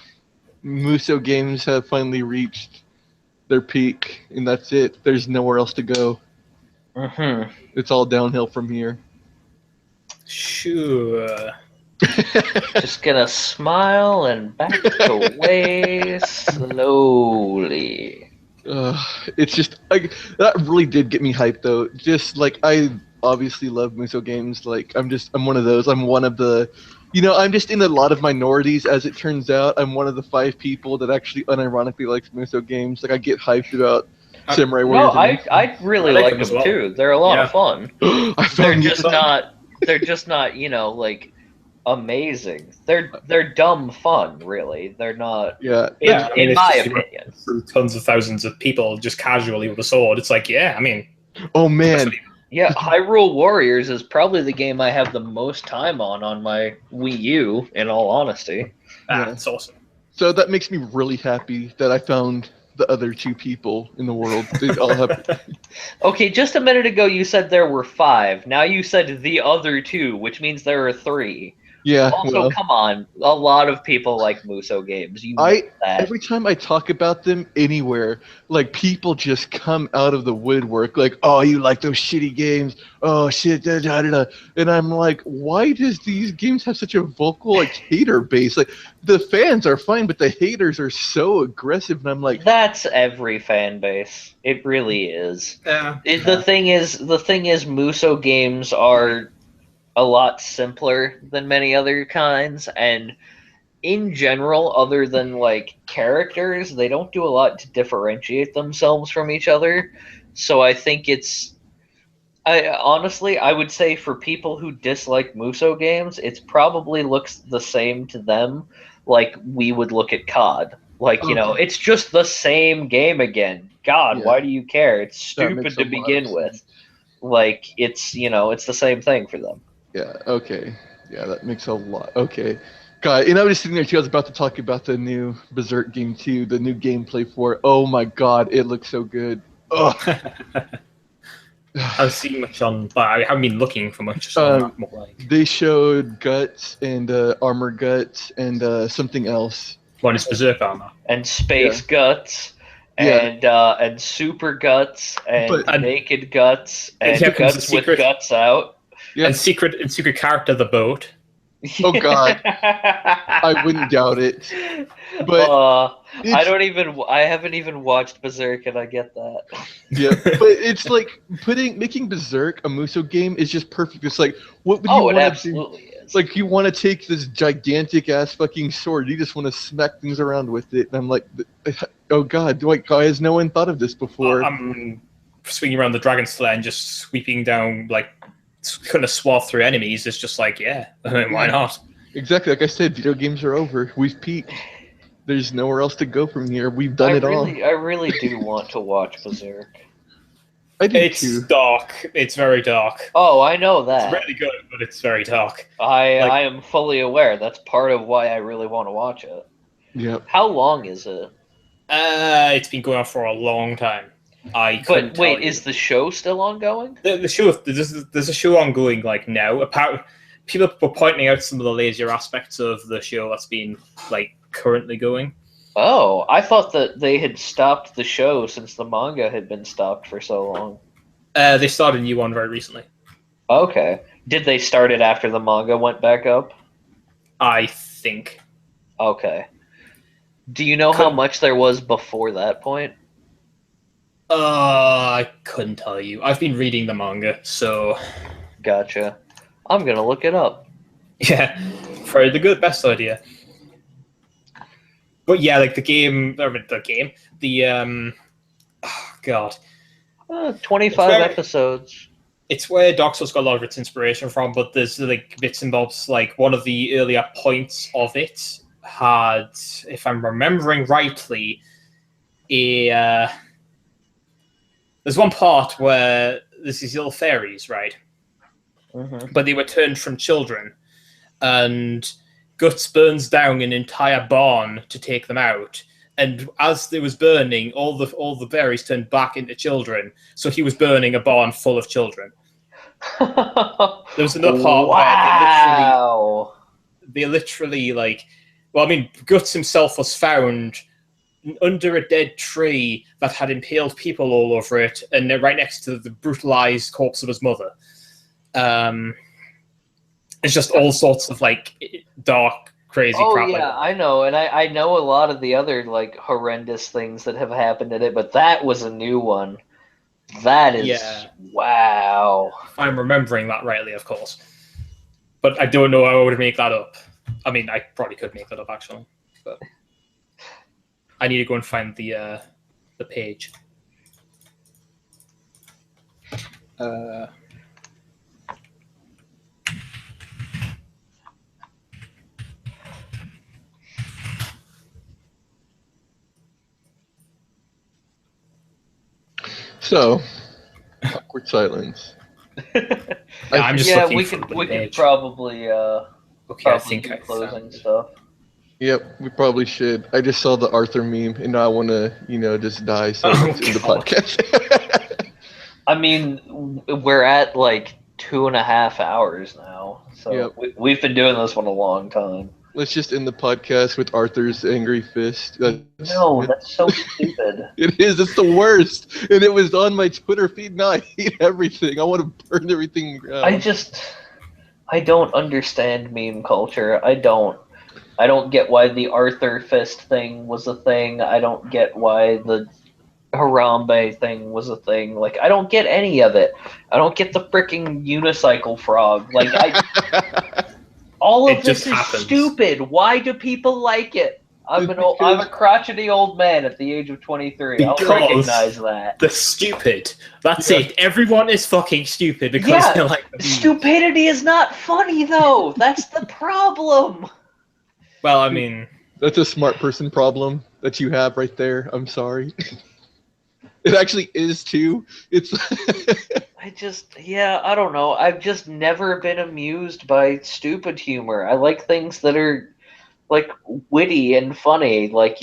games have finally reached their peak, and that's it. There's nowhere else to go. Mm-hmm. It's all downhill from here. Sure. Just gonna smile and back away slowly. It's just like that really did get me hyped though. Just like I obviously love Muso games. Like I'm one of those. I'm one of the, I'm just in a lot of minorities as it turns out. I'm one of the 5 people that actually unironically likes Muso games. Like I get hyped about Samurai Warriors. No, I really like them well. too. They're a lot of fun. They're just not like amazing. They're dumb fun, really. They're not. Yeah. In my opinion. Through tons of thousands of people just casually with a sword. It's like, yeah, I mean. Oh man. Yeah, Hyrule Warriors is probably the game I have the most time on my Wii U. In all honesty. That's awesome. So that makes me really happy that I found the other 2 people in the world. They all have. Okay, just a minute ago you said there were 5. Now you said the other 2, which means there are 3. Yeah. Also, come on. A lot of people like Muso games. You know that. Every time I talk about them anywhere, like people just come out of the woodwork, like, "Oh, you like those shitty games? Oh shit!" Da, da, da, da. And I'm like, why does these games have such a vocal hater base? Like the fans are fine, but the haters are so aggressive. And I'm like, that's every fan base. It really is. Yeah. The thing is, Muso games are a lot simpler than many other kinds, and in general, other than like characters, they don't do a lot to differentiate themselves from each other. So I think honestly, I would say for people who dislike Muso games, it probably looks the same to them like we would look at COD. Like, it's just the same game again. God, why do you care? It's stupid to begin with. Like, it's the same thing for them. Yeah, okay. Yeah, that makes a lot. Okay. God, and I was just sitting there too. I was about to talk about the new Berserk game too, the new gameplay for it. Oh my god, it looks so good. I've seen much on, but I haven't been looking for much. So more like. They showed Guts and Armor Guts and something else. What is Berserk armor? And Space Guts. And Super Guts and Naked Guts and Guts with Guts out. Yep. And secret character the boat. Oh god, I wouldn't doubt it. But I haven't even watched Berserk, and I get that. Yeah, but it's like making Berserk a Muso game is just perfect. It's like, what would you want to do? Absolutely is. Like, you want to take this gigantic ass fucking sword, you just want to smack things around with it. And I'm like, oh god, why has no one thought of this before? I'm swinging around the dragon slayer and just sweeping down, like, kind of swath through enemies. It's just like, yeah, why not? Exactly, like I said, video games are over. We've peaked. There's nowhere else to go from here. We've done it all. I really do want to watch Berserk. I do It's too. dark. It's very dark. Oh, I know that. It's really good, but it's very dark. I am fully aware. That's part of why I really want to watch it. Yep. How long is it? It's been going on for a long time. But wait, is the show still ongoing? The show? There's a show ongoing like now. Apparently, people were pointing out some of the lazier aspects of the show that's been like currently going. Oh, I thought that they had stopped the show since the manga had been stopped for so long. They started a new one very recently. Okay. Did they start it after the manga went back up? I think. Okay. Do you know how much there was before that point? I couldn't tell you. I've been reading the manga, so... Gotcha. I'm gonna look it up. Yeah, probably the best idea. But yeah, like oh god. 25 episodes. It's where Dark Souls got a lot of its inspiration from, but there's like bits and bobs. Like one of the earlier points of it had, if I'm remembering rightly, there's one part where there's these little fairies, right? Mm-hmm. But they were turned from children, and Guts burns down an entire barn to take them out. And as it was burning, all the fairies turned back into children. So he was burning a barn full of children. There was another part where they literally like, well, I mean, Guts himself was found under a dead tree that had impaled people all over it, and they're right next to the brutalized corpse of his mother. It's just all sorts of like dark, crazy crap. Oh yeah, I know, and I know a lot of the other like horrendous things that have happened in it, but that was a new one. That is wow. If I'm remembering that rightly, of course. But I don't know how I would make that up. I mean, I probably could make that up actually, but I need to go and find the page. So, awkward silence. I'm just looking we for could the we could page. probably Okay, I think do I closing found it. stuff. Yep, we probably should. I just saw the Arthur meme, and now I want to, just die. So Oh, it's in the God. podcast. I mean, we're at like 2.5 hours now, so Yep. we've been doing this one a long time. Let's just end the podcast with Arthur's angry fist. No, that's so stupid. It is. It's the worst. And it was on my Twitter feed. Now I hate everything. I want to burn everything down. I don't understand meme culture. I don't get why the Arthur fist thing was a thing. I don't get why the Harambe thing was a thing. Like, I don't get any of it. I don't get the freaking unicycle frog. Like, all of this is stupid. Why do people like it? I'm a crotchety old man at the age of 23. I'll recognize that. They're stupid. That's it. Everyone is fucking stupid because they're like the stupidity is not funny though. That's the problem. Well, I mean, that's a smart person problem that you have right there. I'm sorry. It actually is too. It's I don't know. I've just never been amused by stupid humor. I like things that are like witty and funny. Like,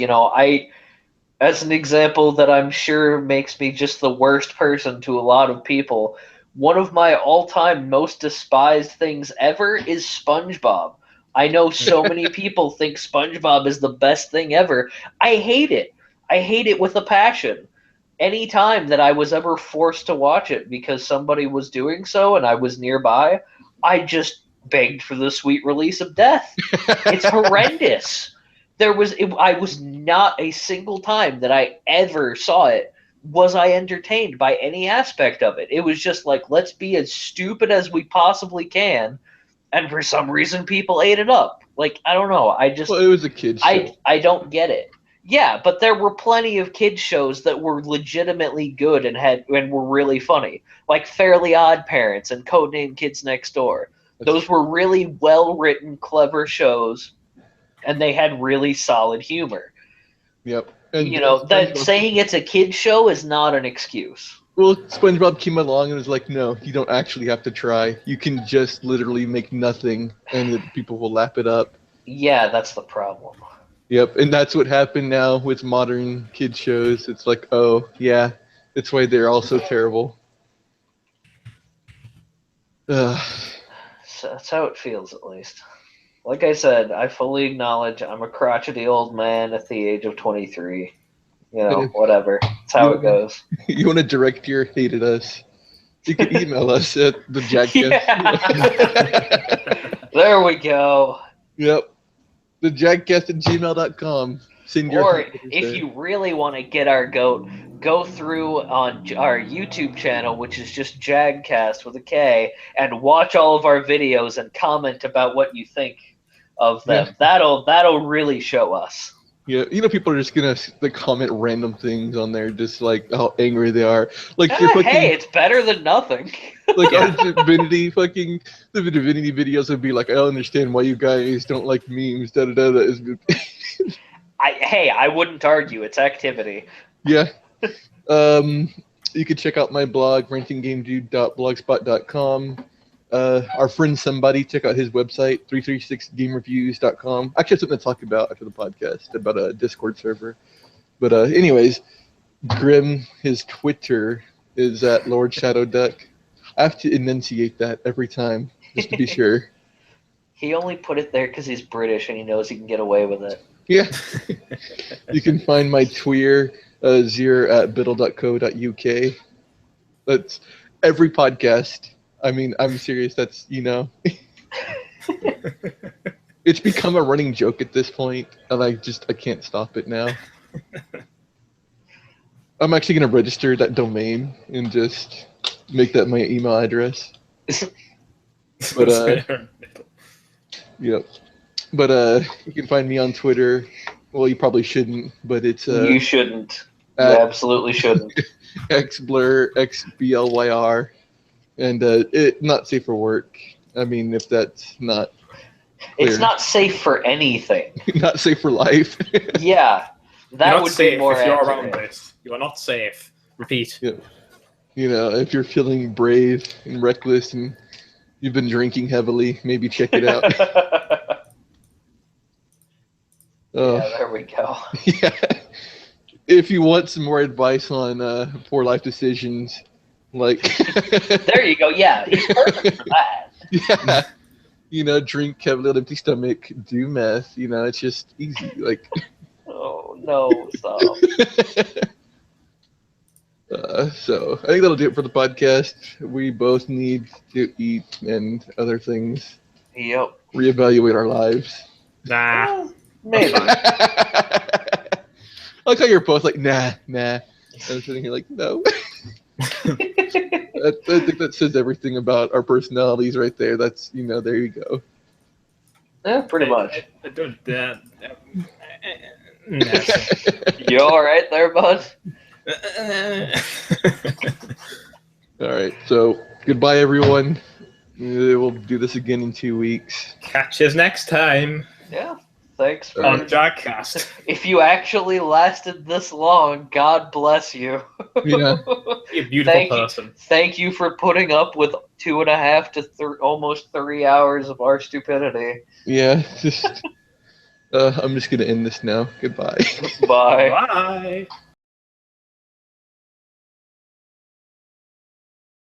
as an example that I'm sure makes me just the worst person to a lot of people, one of my all-time most despised things ever is SpongeBob. I know so many people think SpongeBob is the best thing ever. I hate it. I hate it with a passion. Any time that I was ever forced to watch it because somebody was doing so and I was nearby, I just begged for the sweet release of death. It's horrendous. I was not a single time that I ever saw it was I entertained by any aspect of it. It was just like, let's be as stupid as we possibly can and for some reason people ate it up. Like, I don't know. Well, it was a kid's show. I don't get it. Yeah, but there were plenty of kids shows that were legitimately good and were really funny, like Fairly Odd Parents and Codename Kids Next Door. Those were really well written, clever shows, and they had really solid humor. Yep. And that saying it's a kid show is not an excuse. Well, SpongeBob came along and was like, no, you don't actually have to try. You can just literally make nothing, and people will lap it up. Yeah, that's the problem. Yep, and that's what happened now with modern kid shows. It's like, oh, yeah, that's why they're all so terrible. So that's how it feels, at least. Like I said, I fully acknowledge I'm a crotchety old man at the age of 23. Whatever. That's how it goes. You want to direct your hate at us? You can email us at the JAGKAST. Yeah. There we go. Yep. The JAGKAST@gmail.com. Or if you really want to get our goat, go through on our YouTube channel, which is just JAGKAST with a K, and watch all of our videos and comment about what you think of them. Yeah. That'll really show us. Yeah, people are just gonna comment random things on there, just like how angry they are. Like hey, it's better than nothing. Like our Divinity the Divinity videos would be like, I don't understand why you guys don't like memes. Da da da. I wouldn't argue. It's activity. Yeah. You could check out my blog, rantinggamedude.blogspot.com. Our friend Somebody, check out his website, 336gamereviews.com. I actually have something to talk about after the podcast about a Discord server. But anyways, Grim, his Twitter is at Lord Shadow Duck. I have to enunciate that every time, just to be sure. He only put it there because he's British and he knows he can get away with it. Yeah. You can find my Twitter, zir@biddle.co.uk. That's every podcast. I mean, I'm serious. That's, it's become a running joke at this point, and I can't stop it now. I'm actually going to register that domain and just make that my email address. But, yep. But you can find me on Twitter. Well, you probably shouldn't, but it's... you shouldn't. You absolutely shouldn't. xblur, XBLYR. And it not safe for work. I mean, if that's not clear. It's not safe for anything. Not safe for life. Yeah, that would be more if you're accurate. around this. You are not safe. Repeat. Yeah. If you're feeling brave and reckless and you've been drinking heavily, maybe check it out. Yeah, there we go. Yeah. If you want some more advice on poor life decisions, like there you go. Yeah, he's perfect for that. Yeah, drink heavily on empty stomach, do meth. It's just easy. Like, oh no, stop. So I think that'll do it for the podcast. We both need to eat and other things. Yep. Reevaluate our lives. Nah. Maybe. I like how you're both like, nah. I'm sitting here like, no. I think that says everything about our personalities right there. That's, there you go. Yeah, pretty much. You all right there, bud? All right. So goodbye, everyone. We'll do this again in 2 weeks. Catch us next time. Yeah. Thanks for on JAGKAST. If you actually lasted this long, God bless you. Yeah. You're a beautiful person. Thank you for putting up with 2.5 to almost 3 hours of our stupidity. Yeah. I'm just gonna end this now. Goodbye. Bye. Bye.